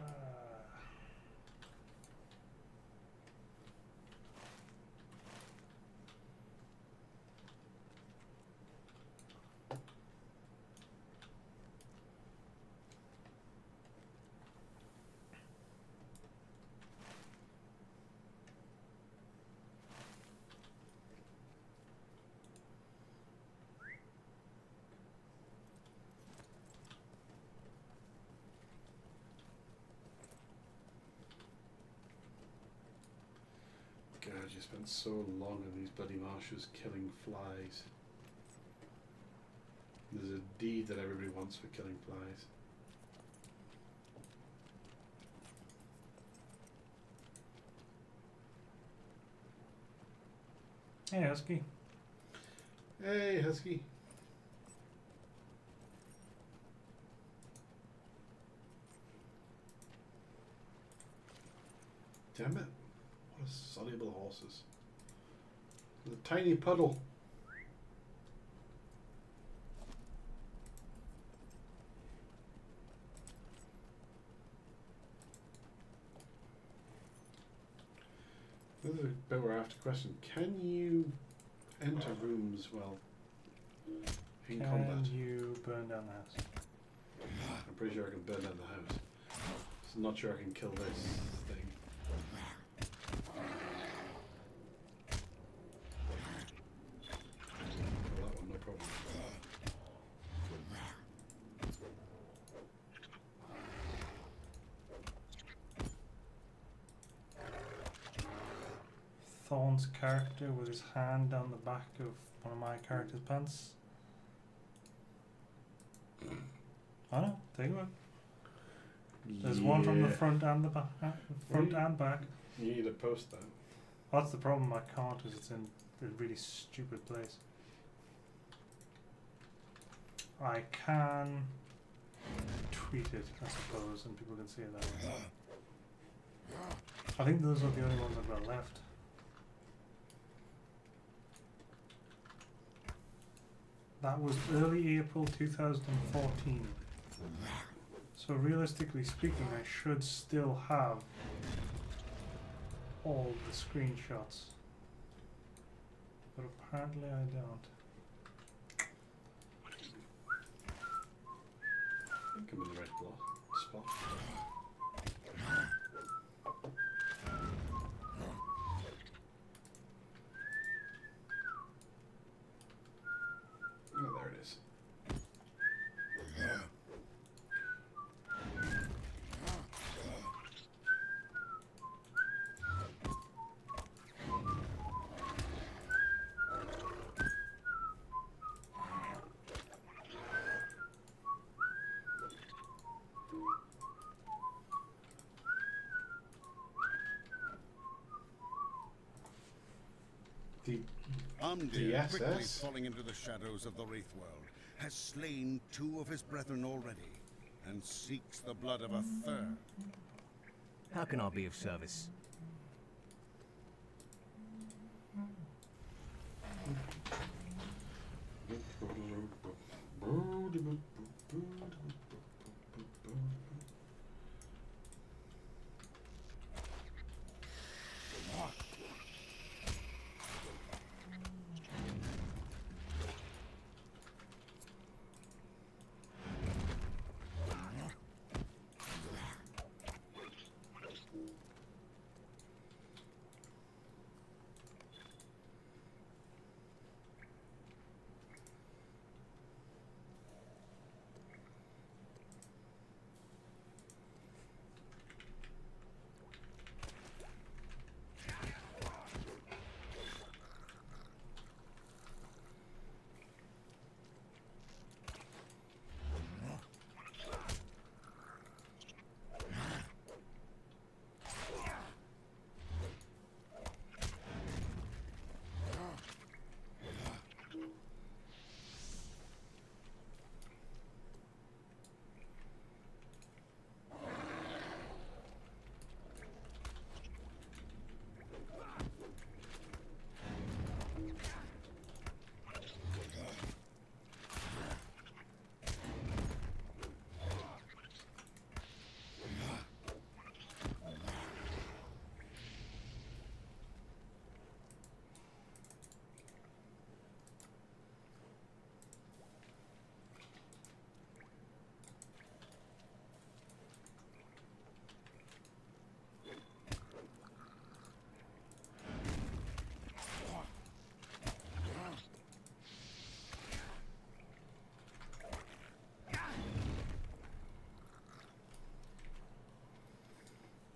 God, you spent so long in these bloody marshes killing flies. There's a deed that everybody wants for killing flies. Hey, Husky. Hey, Husky. Damn it. What a soluble horses. There's a tiny puddle. This is a bit where I have to question. Can you enter rooms while in combat? Can you burn down the house? I'm pretty sure I can burn down the house. Just not sure I can kill this thing. Kill that one, no problem. Thorn's character with his hand down the back of one of my character's pants. I know, take a look. There's one from the front and the back. Front and back. You need to post that. That's the problem, I can't because it's in a really stupid place. I can tweet it, I suppose, and people can see it that way. I think those are the only ones I've got left. That was early April 2014. So realistically speaking, I should still have all the screenshots. But apparently I don't. I think I'm in the right spot. Oh, there it is. Amdir, quickly DSS? falling into the shadows of the Wraith world, has slain 2 of his brethren already, and seeks the blood of a third. How can I be of service?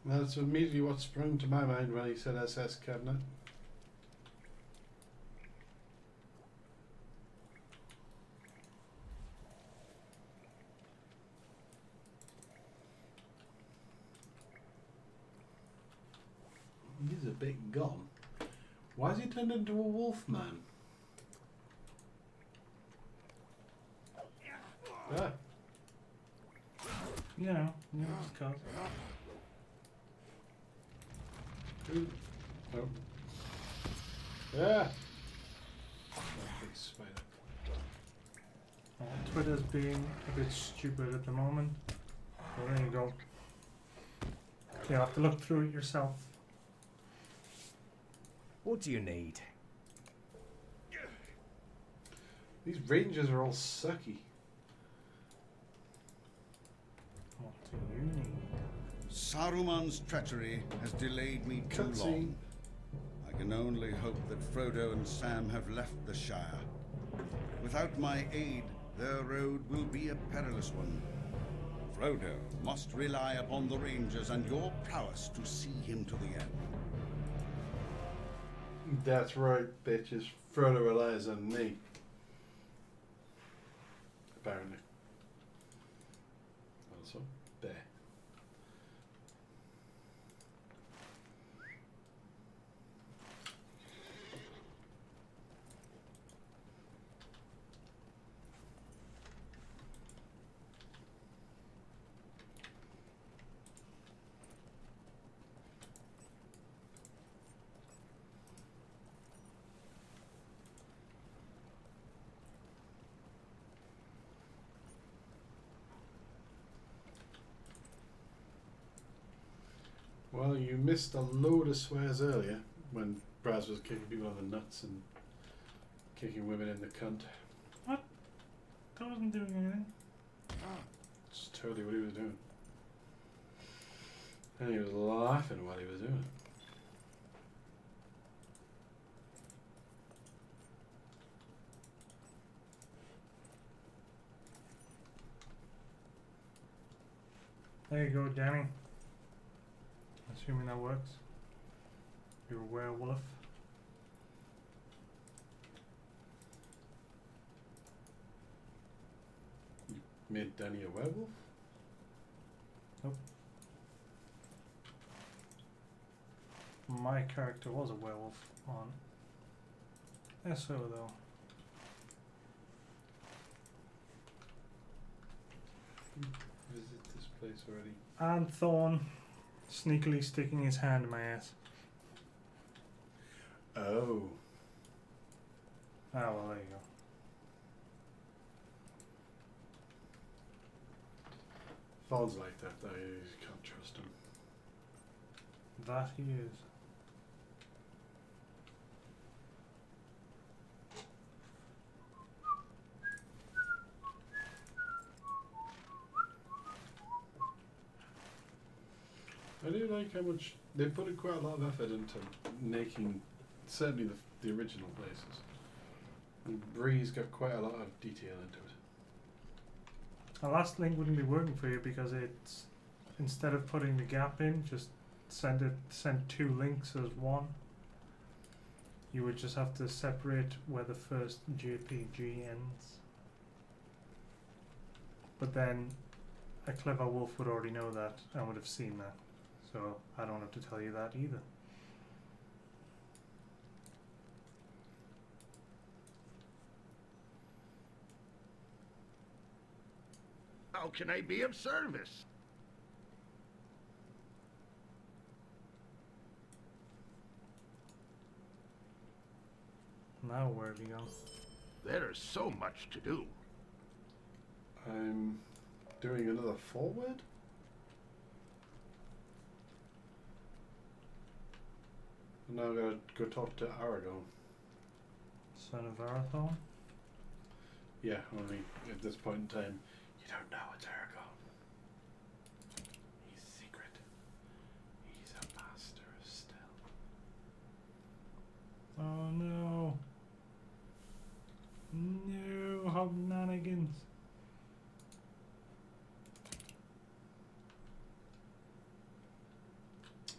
That's immediately what sprung to my mind when he said SS cabinet. He's a bit gone. Why has he turned into a wolf man? Ah. Yeah, just cause. Oh. Yeah. Big spider. Twitter's being a bit stupid at the moment. So there you go. You'll have to look through it yourself. What do you need? These rangers are all sucky. What do you need? Saruman's treachery has delayed me too Cutscene. long. I can only hope that Frodo and Sam have left the Shire. Without my aid, their road will be a perilous one. Frodo must rely upon the Rangers and your prowess to see him to the end. That's right, bitches. Frodo relies on me. Apparently. Also, there. Well, you missed a load of swears earlier when Braz was kicking people on the nuts and kicking women in the cunt. What? That wasn't doing anything. It's totally what he was doing. And he was laughing while he was doing it. There you go, Danny. Assuming that works. You're a werewolf. You made Danny a werewolf? Nope. My character was a werewolf on SO though. Visit this place already. And Thorn sneakily sticking his hand in my ass. Oh. Ah, well, there you go. Thorn's like that, though. You can't trust him. That he is. I do like how much they put quite a lot of effort into making certainly the original places. And Bree's got quite a lot of detail into it. A last link wouldn't be working for you because it's instead of putting the gap in, just send two links as one. You would just have to separate where the first JPG ends. But then a clever wolf would already know that and would have seen that. So I don't have to tell you that either. How can I be of service? Now where have you gone? There's so much to do. I'm doing another forward? Now I'm gonna go talk to Aragon. Son of Arathorn? Yeah, only at this point in time, you don't know it's Aragon. He's secret. He's a master of stealth. Oh no. No, hobnanigans.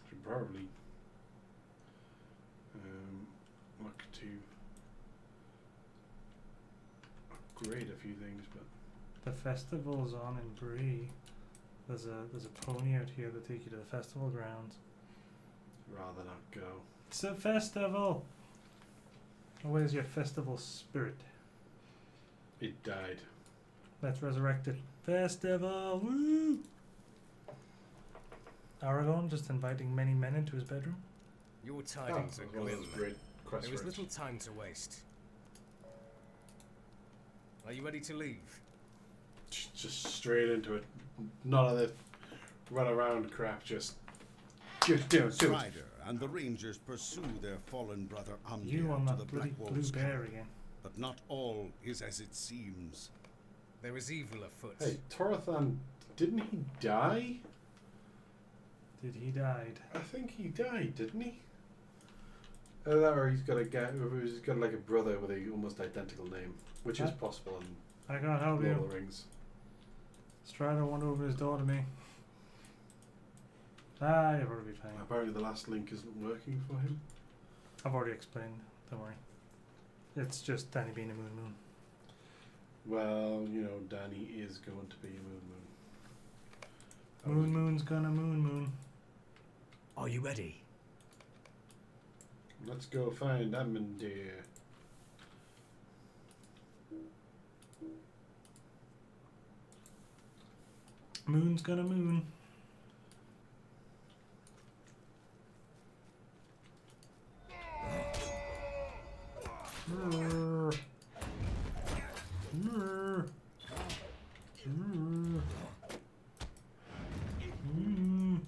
Should probably look to upgrade a few things, but The festival's on in Bree. There's a pony out here that take you to the festival grounds. rather not go. It's a festival. Where's your festival spirit? It died. Let's resurrect it. Festival! Woo! Aragon just inviting many men into his bedroom. Your tidings are one of grim. those great quest There is routes. little time to waste. Are you ready to leave? Just straight into it. None of the run around crap. Just do it. Strider and the Rangers pursue their fallen brother You Amdir on to that the bloody Black blue Wolves bear camp. again. But not all is as it seems. There is evil afoot. Hey, Torathan, didn't he die? Did he died? I think he died, didn't he? Either that or he's got a guy. He's got like a brother with a almost identical name, which is possible in I can't help Lord you. of the Rings. Strider won't open his door to me. Ah, you'll probably be fine. Apparently, the last link isn't working for him. I've already explained. Don't worry. It's just Danny being a moon. Well, you know, Danny is going to be a moon. Moon's gonna moon. Are you ready? Let's go find Amandir. Moon's gonna moon. Brrr. Brrr. Brrr. Mm.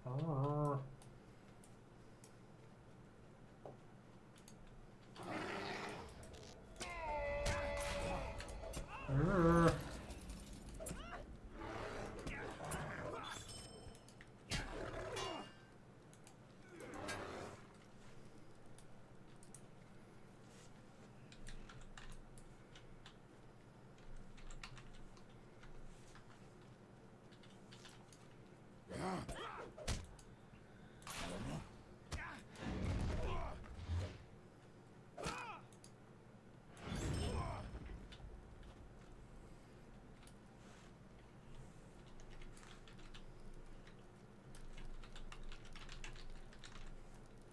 Brrr. Brrr.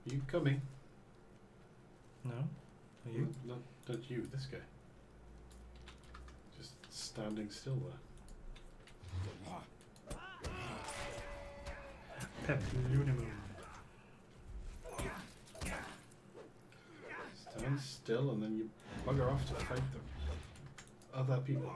You coming? you. Not you, this guy. Just standing still there. Peplunimun. Stand still and then you bugger off to fight them. Other people.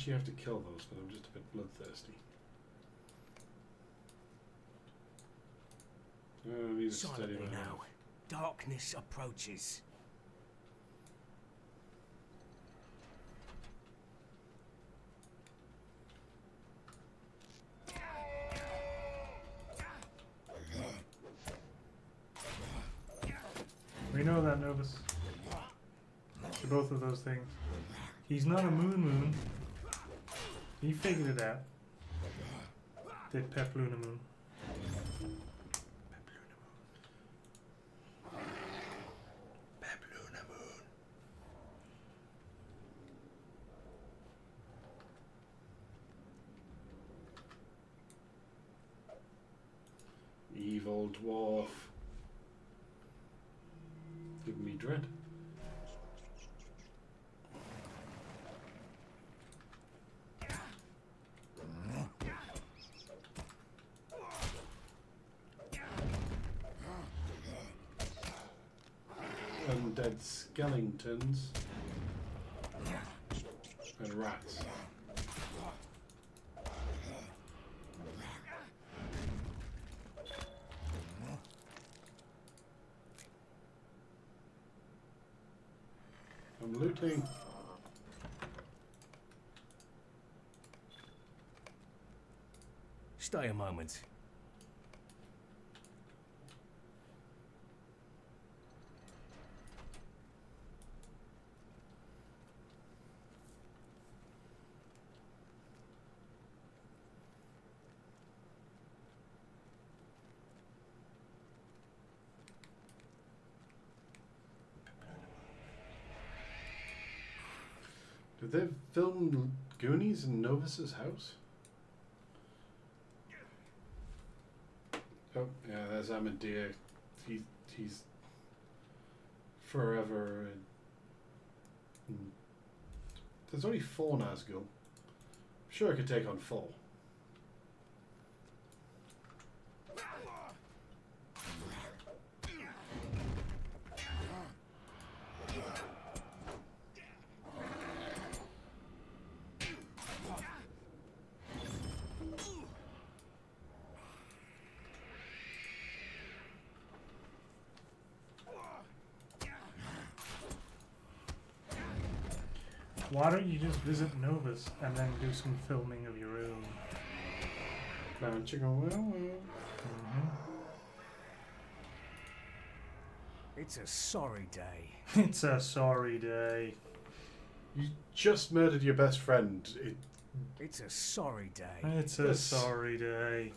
You have to kill those, but I'm just a bit bloodthirsty. I need a steady Silently man. now. Darkness approaches. We know that, Novus. To both of those things. He's not a moon. He figured it out. Did Peplunamoon. Peplunamoon. Evil dwarf. Give me dread. Undead skeletons and rats. I'm looting. Stay a moment. Did they film Goonies in Novus's house? Oh, yeah, there's Amadeus. He's forever. There's only 4 Nazgul. Sure, I could take on 4. Why don't you just visit Novus and then do some filming of your own? Don't you go, well. It's a sorry day. It's a sorry day. You just murdered your best friend. It's a sorry day. It's a sorry day.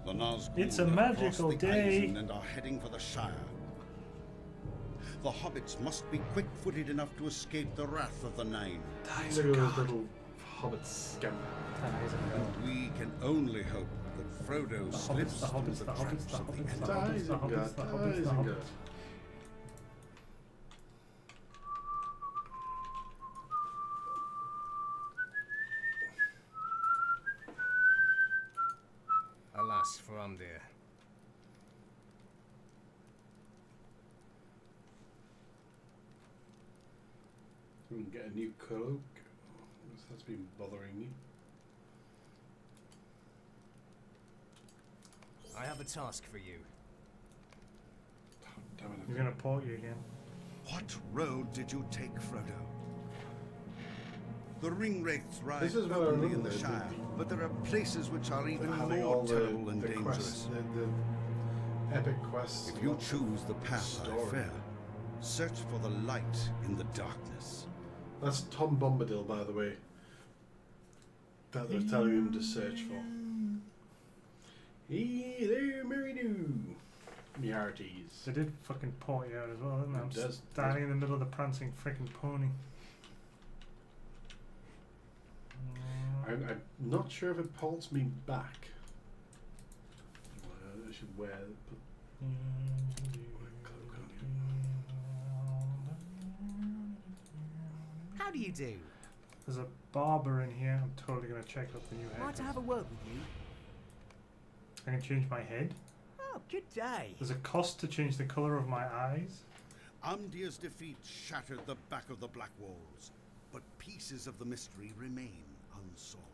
The Nazgul It's a have magical crossed the day. Eisen and are heading for the Shire. The hobbits must be quick-footed enough to escape the wrath of the Nine. Look at those little hobbit scamp. And we can only hope that Frodo slips through the traps of the enemy. Isengard. Alas for Umdir. We can get a new cloak. That's been bothering me. I have a task for you. Oh, damn it. You're gonna port you again. What road did you take, Frodo? The ring wraiths ride This is not what I only in remember the Shire, the- but there are places which are even having more all terrible and the quests, dangerous. the epic quests. If you choose the path story. I fell, search for the light in the darkness. That's Tom Bombadil, by the way. That they're telling him to search for. Hey there, Mary Do. Me hearties. They did fucking port you out as well, didn't they? I'm It does. standing in the middle of the prancing freaking pony. I'm not sure if it pulls me back. I should wear. How do you do? There's a barber in here. I'm totally gonna check out the new Like haircut. to have a word with you? I can change my head. Oh, good day. There's a cost to change the colour of my eyes. Amdir's defeat shattered the back of the Black Walls, but pieces of the mystery remain unsolved.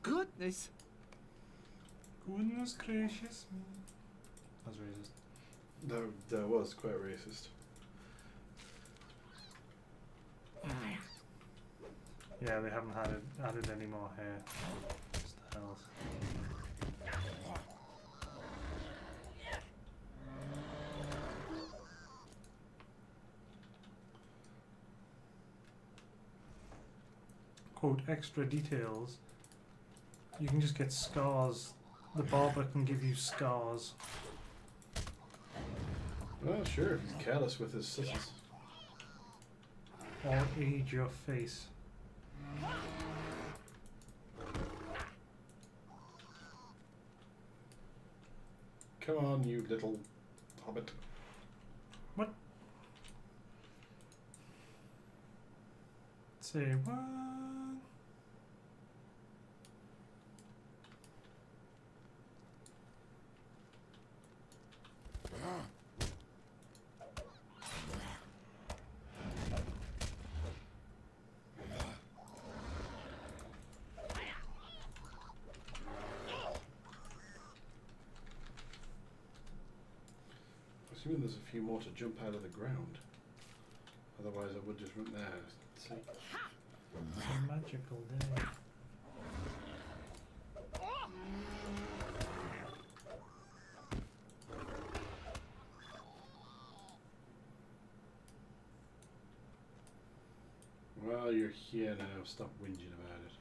Goodness. Goodness gracious me. That's racist. That was quite racist. Yeah, they haven't added any more hair. Just the hells. Quote, extra details. You can just get scars. The barber can give you scars. Well, sure, if he's careless with his scissors. Or age your face. Come on, you little hobbit. What? Say what? Assuming there's a few more to jump out of the ground. Otherwise I would just run there. See? It's a magical day. Well, you're here now. Stop whinging about it.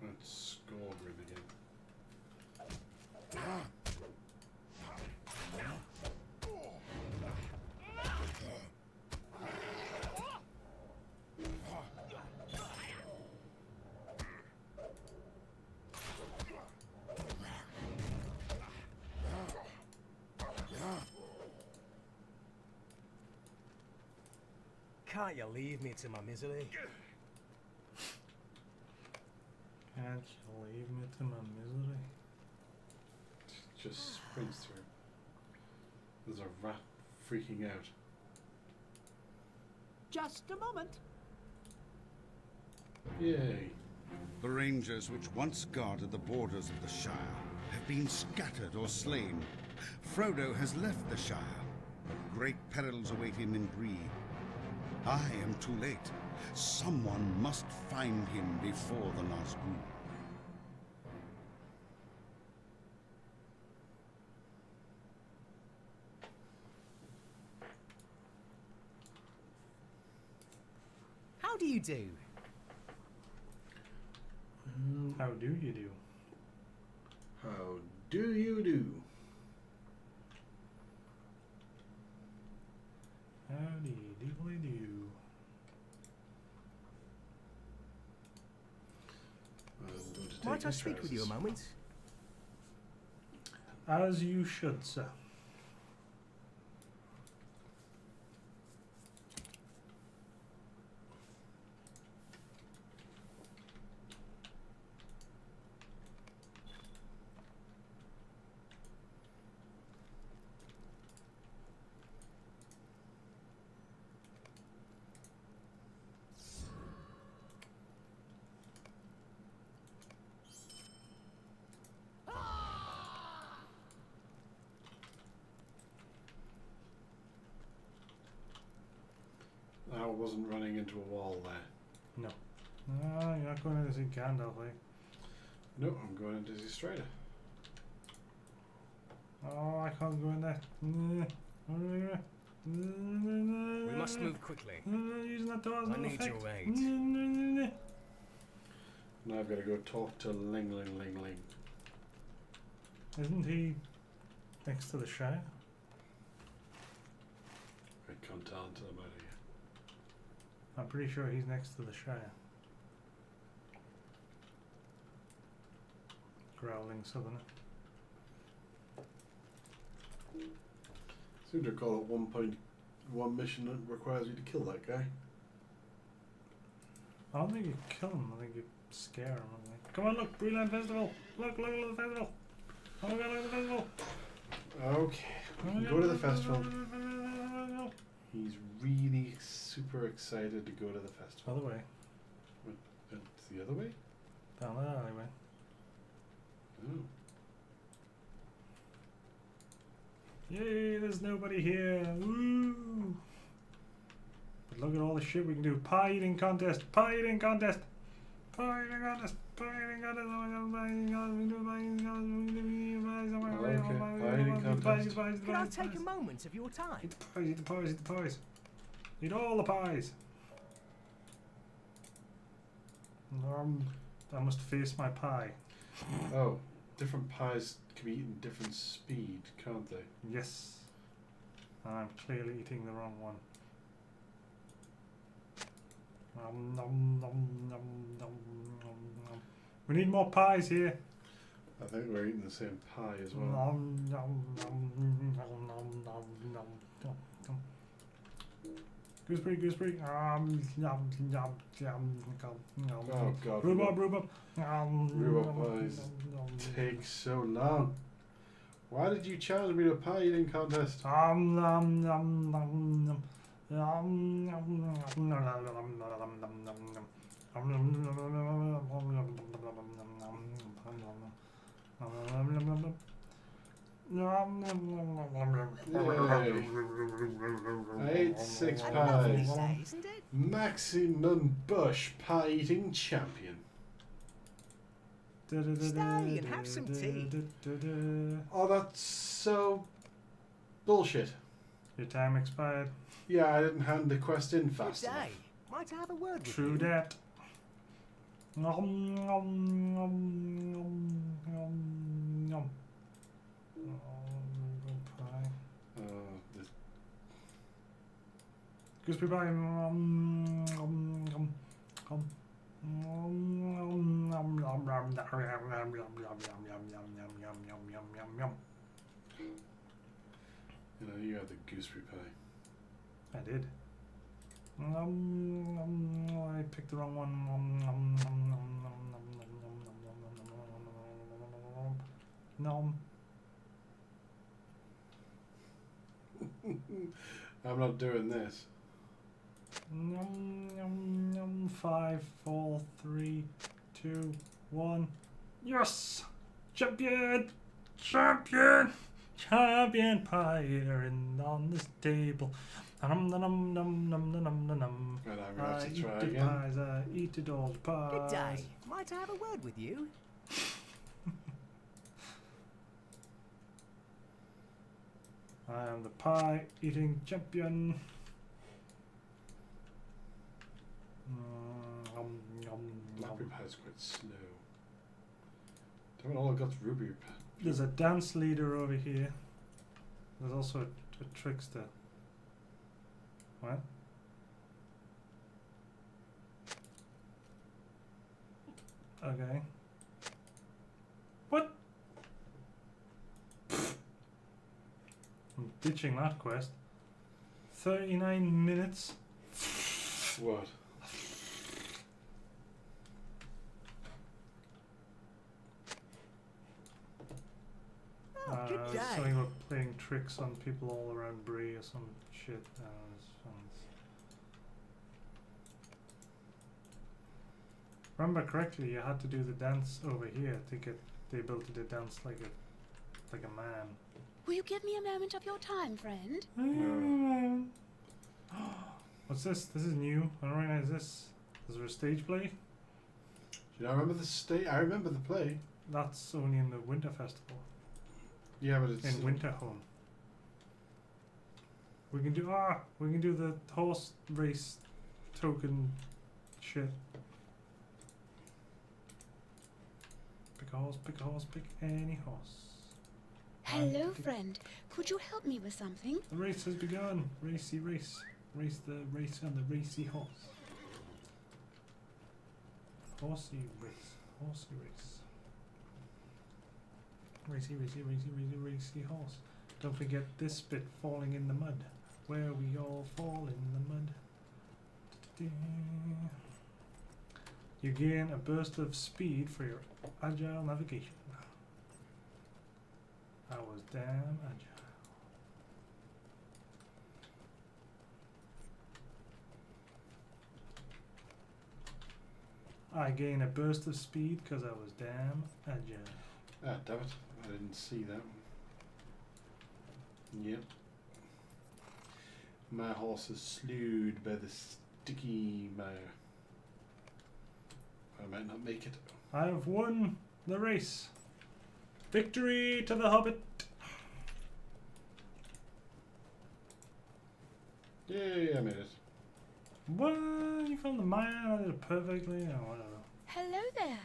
Let's Scorgrim again. Can't you leave me to my misery? Can't you leave me to my misery? Just sprints through. There's a rat freaking out. Just a moment. Yay. The rangers which once guarded the borders of the Shire have been scattered or slain. Frodo has left the Shire, but great perils await him in Bree. I am too late. Someone must find him before the last group. How do you do? How do you do? How do you do? Howdy diddly do. I'm going to take Might I his speak with you a trousers. moment? As you should, sir. I wasn't running into a wall there. No. No, you're not going in to see Gandalf, like. No, I'm going into the Strider. Oh, I can't go in there. We must move quickly. Using that door as I an need effect. your aid. Now I've got to go talk to Ling Ling Ling Ling. Isn't he next to the Shire? I can't tell until I'm out of here. I'm pretty sure he's next to the Shire. Growling southerner. Seem to recall at one point, one mission that requires you to kill that guy. I don't think you kill him, I think you scare him. I think. Come on, look, Breland Festival! Look at the festival! Oh my god, look at the festival! Okay, we can go to the festival. He's really super excited to go to the festival. Other way. It's the other way? Down that alleyway. Oh. Yay, there's nobody here! Woo! But look at all the shit we can do. Pie eating contest! Pie eating contest! Pie eating contest! Pie eating contest! Oh my god, pie eating contest! Can I take a moment of your time? Eat the pies, eat the pies, eat the pies. Eat all the pies. I must face my pie. Oh, different pies can be eaten different speed, can't they? Yes. I'm clearly eating the wrong one. Nom, nom, nom, nom, nom, nom, nom. We need more pies here. I think we're eating the same pie as well. Nom, nom, nom, nom, nom, nom, nom, nom, nom. Gooseberry, gooseberry. Nom, nom, nom, nom, nom. Oh god. Rhubarb, rhubarb. Rhubarb pies take so long. Why did you challenge me to a pie eating contest? Nom, nom, nom, nom, nom. I ate 6 pies. Isn't it? Maximum bush pie eating champion. Stay and have some tea. Oh, that's so bullshit. Your time expired. Yeah, I didn't hand the quest in Good fast enough. day. Might I have a word with True you? that. Nom, nom, nom, nom, nom, nom. Pie. This Gooseberry pie. Nom, nom, nom, nom. Nom, nom, nom, nom, nom, nom, nom, nom, nom, nom, nom, nom, nom. You know, you had the gooseberry pie. I did. I picked the wrong one. Nom. I'm not doing this. Nom. 5, 4, 3, 2, 1. Yes! Champion! Champion! Champion pie eater in on this table. Num num num num num num num. Right, I'm gonna have to eat try the again. pies, I eat the doll's pies. Good day. Might I have a word with you? I am the pie eating champion. Blackberry pie is quite slow. Damn it, all I got's ruby pie. There's a dance leader over here. There's also a trickster. What? Okay. What? I'm ditching that quest. 39 minutes. What? Good day. Something about playing tricks on people all around Bree or some shit. Remember correctly, you had to do the dance over here to get the ability to dance like a man. Will you give me a moment of your time, friend? What's this? This is new. I don't recognize this. Is there a stage play? Do you not remember the state? I remember the play. That's only in the Winter Festival. Yeah, but it's In Winter Home. We can do the horse race token shit. Pick a horse, pick a horse, pick any horse. Hello, friend. Could you help me with something? The race has begun. Racy race. Race the race on the racy horse. Horsey race. Horsey race. Racy, racy, racy, racy, racy horse. Don't forget this bit, falling in the mud. Where we all fall in the mud. You gain a burst of speed for your agile navigation. I was damn agile. I gain a burst of speed because I was damn agile. Ah, damn it. I didn't see that one. Yep. My horse is slewed by the sticky mire. I might not make it. I have won the race. Victory to the Hobbit. Yay, I made it. What? You found the mire? I did it perfectly? Oh, whatever. Hello there.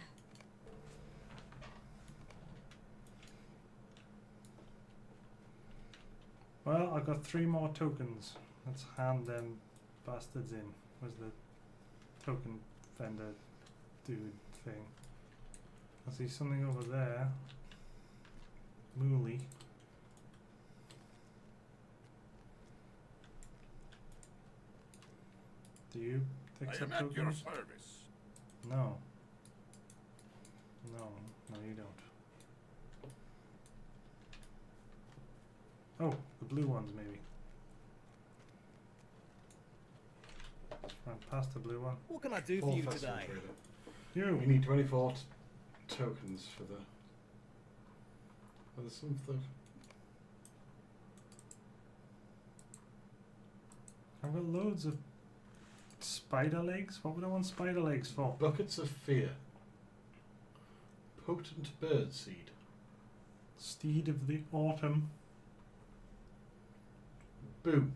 Well, I got 3 more tokens. Let's hand them bastards in. Where's the token vendor dude thing? I see something over there. Mooly. Do you accept I am at your tokens? service. No. No, no you don't. Oh, the blue ones maybe. Right, past the blue one. What can I do for Full you festival today? trader. You! We need 24 tokens for the... There's something. I've got loads of spider legs. What would I want spider legs for? Buckets of fear. Potent bird seed. Steed of the autumn. Boom.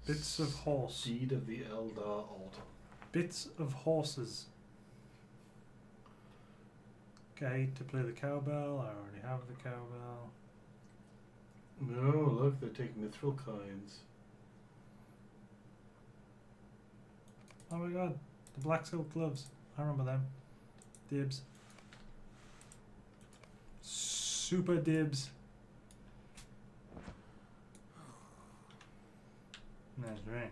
Bits of horse. Seed of the Eldar Autumn. Bits of horses. Guide to play the cowbell. I already have the cowbell. No, look, they're taking mithril coins. Oh my god, the black silk gloves. I remember them. Dibs. Super dibs. That's right.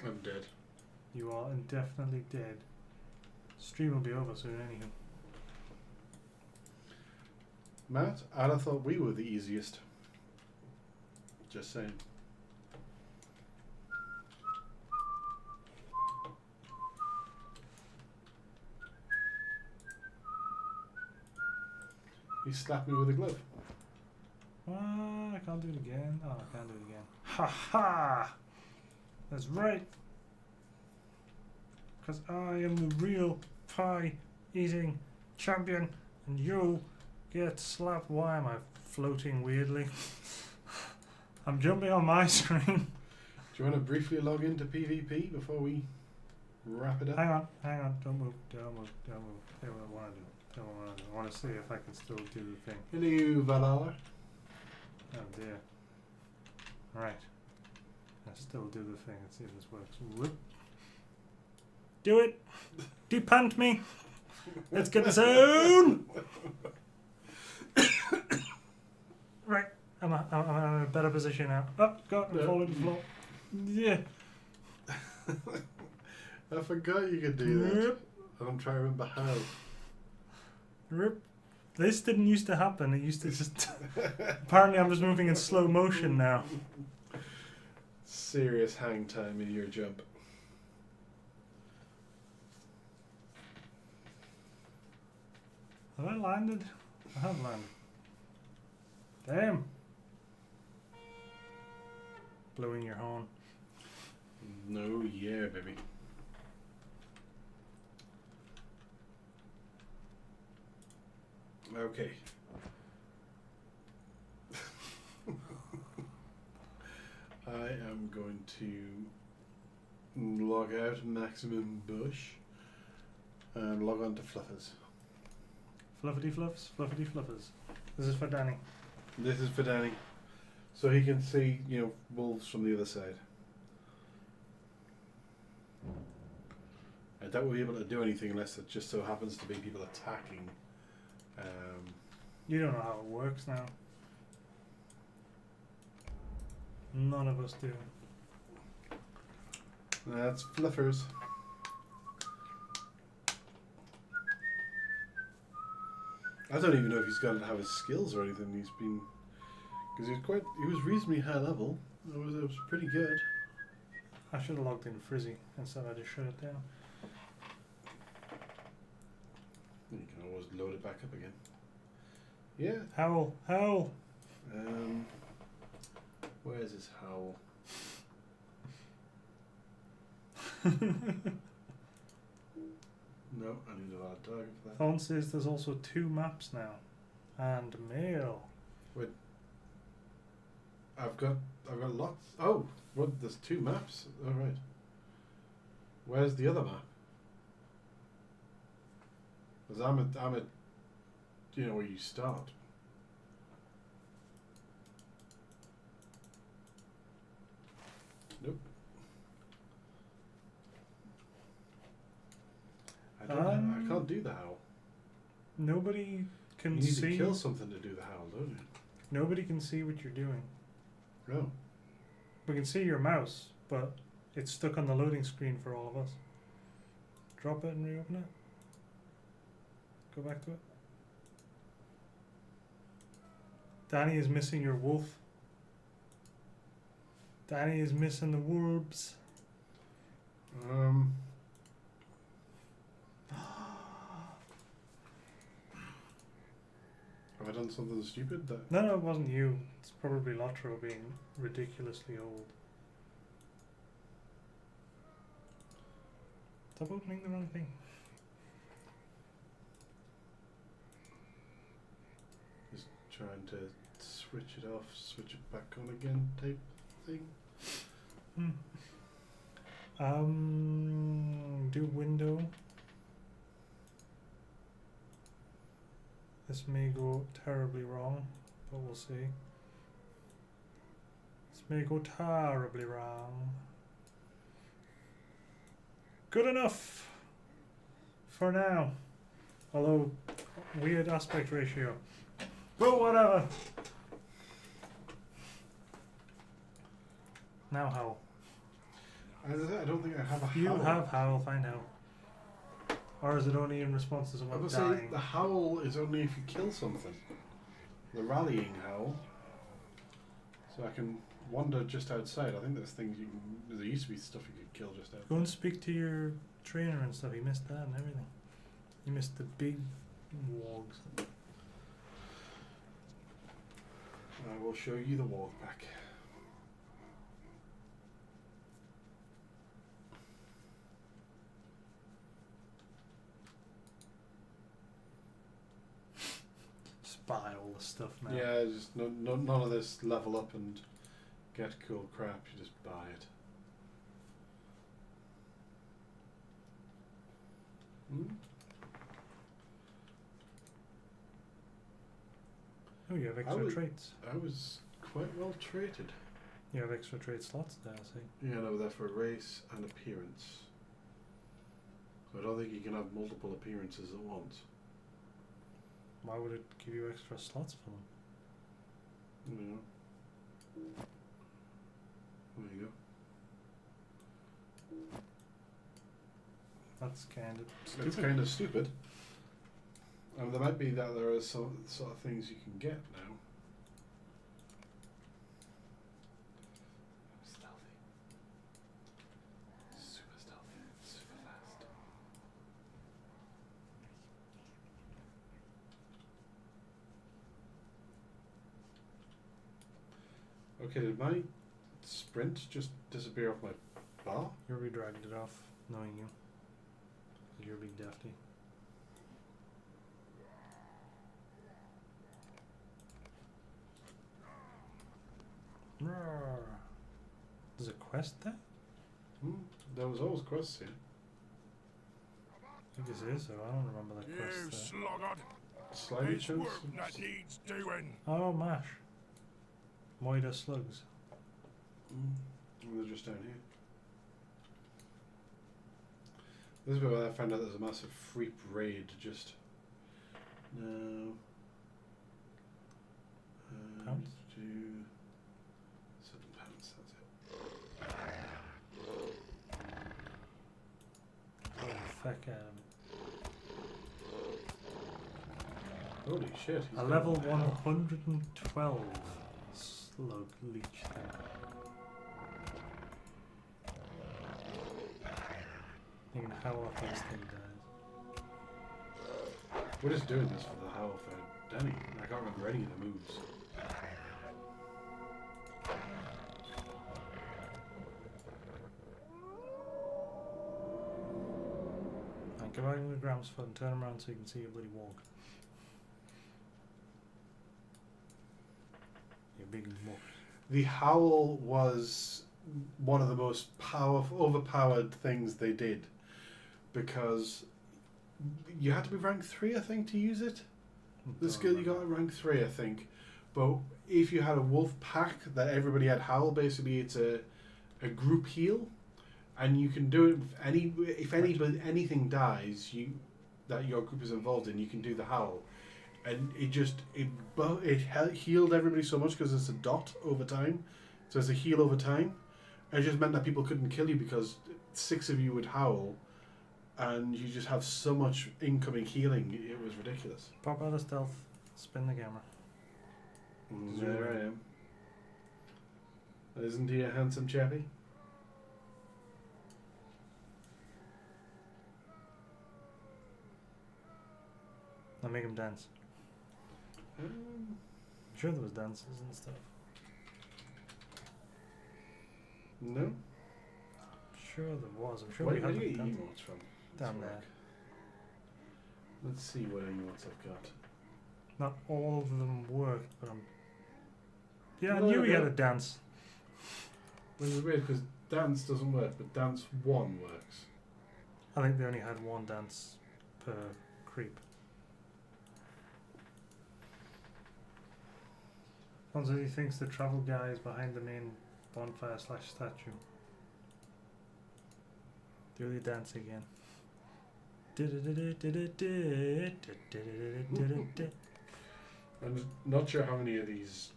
I'm dead. You are indefinitely dead. Stream will be over soon, anywho. Matt, I'd have thought we were the easiest. Just saying. He slapped me with a glove. I can't do it again. Oh, I can't do it again. Ha ha! That's right. Because I am the real pie eating champion, and you get slapped. Why am I floating weirdly? I'm jumping on my screen. Do you want to briefly log into PvP before we wrap it up? Hang on. Don't move. Tell me what I want to do. I want to see if I can still do the thing. Hello, Valhalla. Oh dear. Right. I still do the thing. Let's see if this works. Whoop. Do it! Depunt me! Let's get this on! Right. I'm in a better position now. Oh, God, I'm falling to the floor. Yeah. I forgot you could do that. And I'm trying to remember how. Rip. This didn't used to happen. It used to just... Apparently I'm just moving in slow motion now. Serious hang time in your jump. Have I landed? I have landed. Damn. Blowing your horn. No, yeah, baby. Okay. I am going to log out Maximum Bush and log on to Fluffers. Fluffity fluffs, fluffity fluffers. This is for Danny. This is for Danny. So he can see, wolves from the other side. I doubt we'll be able to do anything unless it just so happens to be people attacking. You don't know how it works now. None of us do. That's Fluffers. I don't even know if he's going to have his skills or anything. He's been... Because he was reasonably high level. It was pretty good. I should have logged in Frizzy instead. I just shut it down. You can always load it back up again. Yeah. Howl. Where's his howl? No, I need a lot of target for that. Phone says there's also 2 maps now. And mail. Wait. I've got lots. Oh, what? There's 2 maps. All right. Where's the other map? Because I'm at, where you start. Nope. I can't do the howl. Nobody can You need see. to kill something to do the howl, don't you? Nobody can see what you're doing. No. We can see your mouse, but it's stuck on the loading screen for all of us. Drop it and reopen it. Go back to it. Danny is missing your wolf. Danny is missing the wolves. Have I done something stupid? No, it wasn't you. It's probably LOTRO being ridiculously old. Stop opening the wrong thing. Just trying to switch it off, switch it back on again type thing. Do window. This may go terribly wrong, but we'll see. This may go terribly wrong. Good enough for now. Although, weird aspect ratio. But whatever. Now Howl. As I said, I don't think I have a howl. You have Howl, find Howl. Or is it only in response to I someone would say dying? the howl is only if you kill something. The rallying howl. So I can wander just outside. I think there's things you can... There used to be stuff you could kill just outside. Go and speak to your trainer and stuff. You missed that and everything. You missed the big wogs. I will show you the walk back. Just buy all the stuff now. Yeah, just none of this level up and get cool crap. You just buy it. Oh, you have extra traits. I was quite well traded. You have extra trait slots there, I see. Yeah, no, they're for race and appearance. So I don't think you can have multiple appearances at once. Why would it give you extra slots for them? Yeah. There you go. That's kind of stupid. It's kind of stupid. There might be that there are some sort of things you can get now. Stealthy. Super stealthy. Super fast. Okay, did my sprint just disappear off my bar? You already dragged it off, knowing you. You're big dafty. Roar. There's a quest there? There was always quests here. I think this is, so I don't remember that You quest there. sluggard! Slimy It's chance. work that needs doing. Oh, mash. Moida slugs. They're just down here. This is where I found out there's a massive freak raid just. No. Pounds? To £7, that's it. Oh, the feck out of it. Holy shit. he's A got level hell. 112 slug leech thing. You can howl if this thing dies. We're just doing this for the howl for Danny. I can't remember any of the moves. And go out with Graham's foot and turn him around so you can see your bloody walk. Your big muck. The howl was one of the most powerful, overpowered things they did, because you had to be rank 3, I think, to use it. The skill you got at rank 3, I think. But if you had a wolf pack that everybody had howl, basically it's a group heal, and you can do it if anything dies that your group is involved in, you can do the howl, and it healed everybody so much because it's a dot over time, so it's a heal over time. It just meant that people couldn't kill you because 6 of you would howl, and you just have so much incoming healing. It was ridiculous. Pop out of stealth, spin the camera. There I am. Isn't he a handsome chappy? Now make him dance. I'm sure there was dances and stuff. No? Sure there was. I'm sure Where we do had you them get dancing. emotes from? Down Let's there. look. Let's see what emotes I've got. Not all of them worked, but I'm... Yeah, I No, knew he no. had a dance. Which is weird because dance doesn't work, but dance 1 works. I think they only had one dance per creep. Fonzie, he thinks the travel guy is behind the main bonfire / statue. Do the dance again. I'm not sure how many of these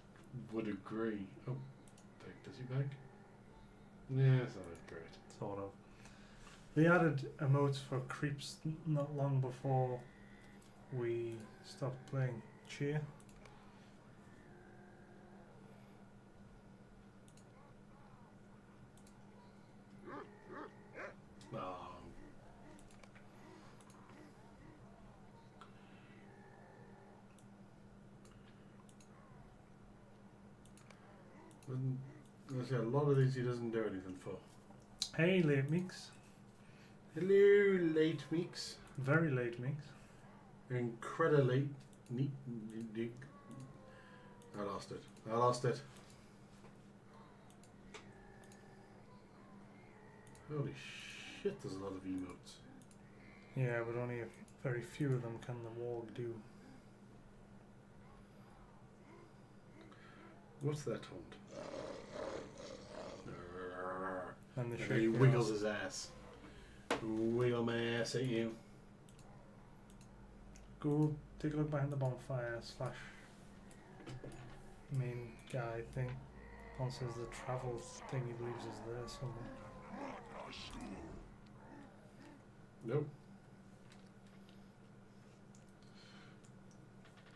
would agree. Oh, does he beg? Yeah, it's not great. Sort of. They added emotes for creeps not long before we stopped playing Cheer. Oh. There's a lot of these he doesn't do anything for. Hey, late Meeks. Hello, late Meeks. Very late Meeks. Incredibly neat. I lost it. Holy shit, there's a lot of emotes. Yeah, but only very few of them can the warg do. What's that taunt? And the He wiggles his ass. Wiggle my ass at you. Go take a look behind the bonfire / main guy thing. Paul says the travel thing he believes is there somewhere. Nope.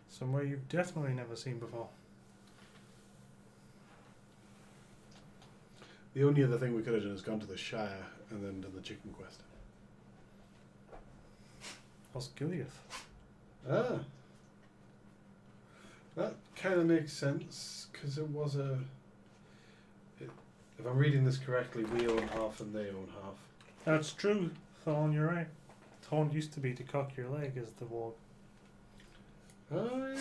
Somewhere you've definitely never seen before. The only other thing we could have done is gone to the Shire and then done the chicken quest. Osgiliath. Ah. That kind of makes sense, because it was a... if I'm reading this correctly, we own half and they own half. That's true, Thorn, you're right. Thorn used to be to cock your leg as the warg. Oh, yeah.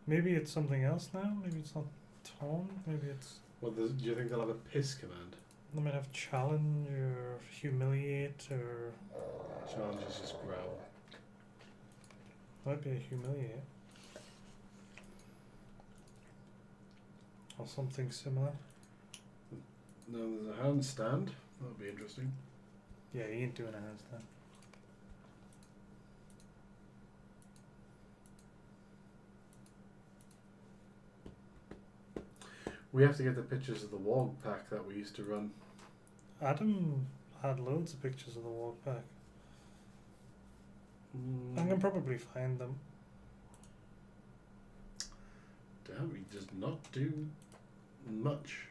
Maybe it's something else now? Maybe it's not Thorn? Maybe it's... Well, do you think they'll have a piss command? They might have challenge or humiliate or... Challenge is just growl. Might be a humiliate. Or something similar. No, there's a handstand. That'll be interesting. Yeah, he ain't doing a handstand. We have to get the pictures of the warg pack that we used to run. Adam had loads of pictures of the warg pack. I can probably find them. Damn, he does not do much.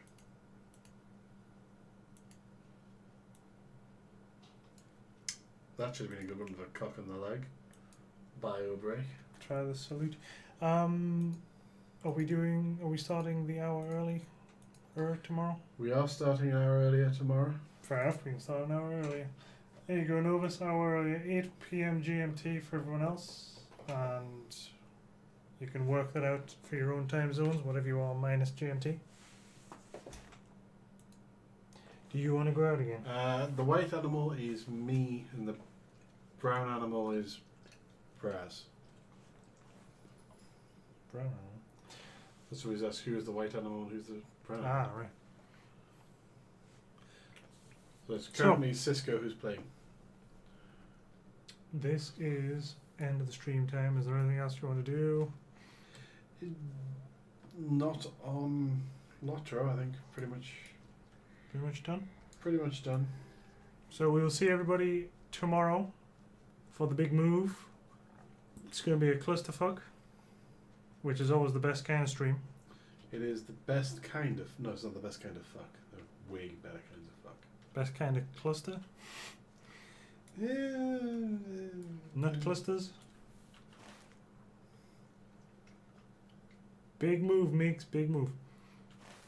That should have been a good one for cock in the leg. Bio break. Try the salute. Are we starting the hour early? Tomorrow? We are starting an hour earlier tomorrow. Fair enough, we can start an hour earlier. There you go, Novus, hour earlier, 8 PM GMT for everyone else. And you can work that out for your own time zones, whatever you are, minus GMT. Do you want to go out again? The white animal is me, and the brown animal is Braz. Brown animal. That's what he's asked, who is the white animal and who's the brown Ah, animal. right. So it's currently Sisco who's playing. This is end of the stream time. Is there anything else you want to do? Not on LOTRO, I think. Pretty much done? Pretty much done. So we will see everybody tomorrow for the big move. It's going to be a clusterfuck, which is always the best kind of stream. It is the best kind of... No, it's not the best kind of fuck. There are way better kinds of fuck. Best kind of cluster? Yeah. Nut clusters? Big move, Meeks, big move.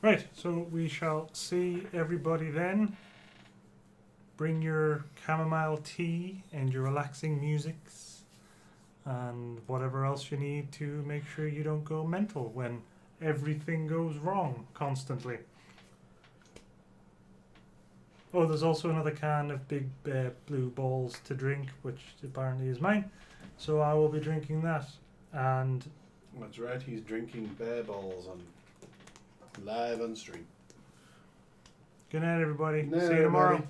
Right, so we shall see everybody then. Bring your chamomile tea and your relaxing musics and whatever else you need to make sure you don't go mental when everything goes wrong constantly. Oh, there's also another can of big blue balls to drink, which apparently is mine. So I will be drinking that. And that's right, he's drinking bear balls on live on stream. good night, everybody. Night, See you tomorrow. everybody.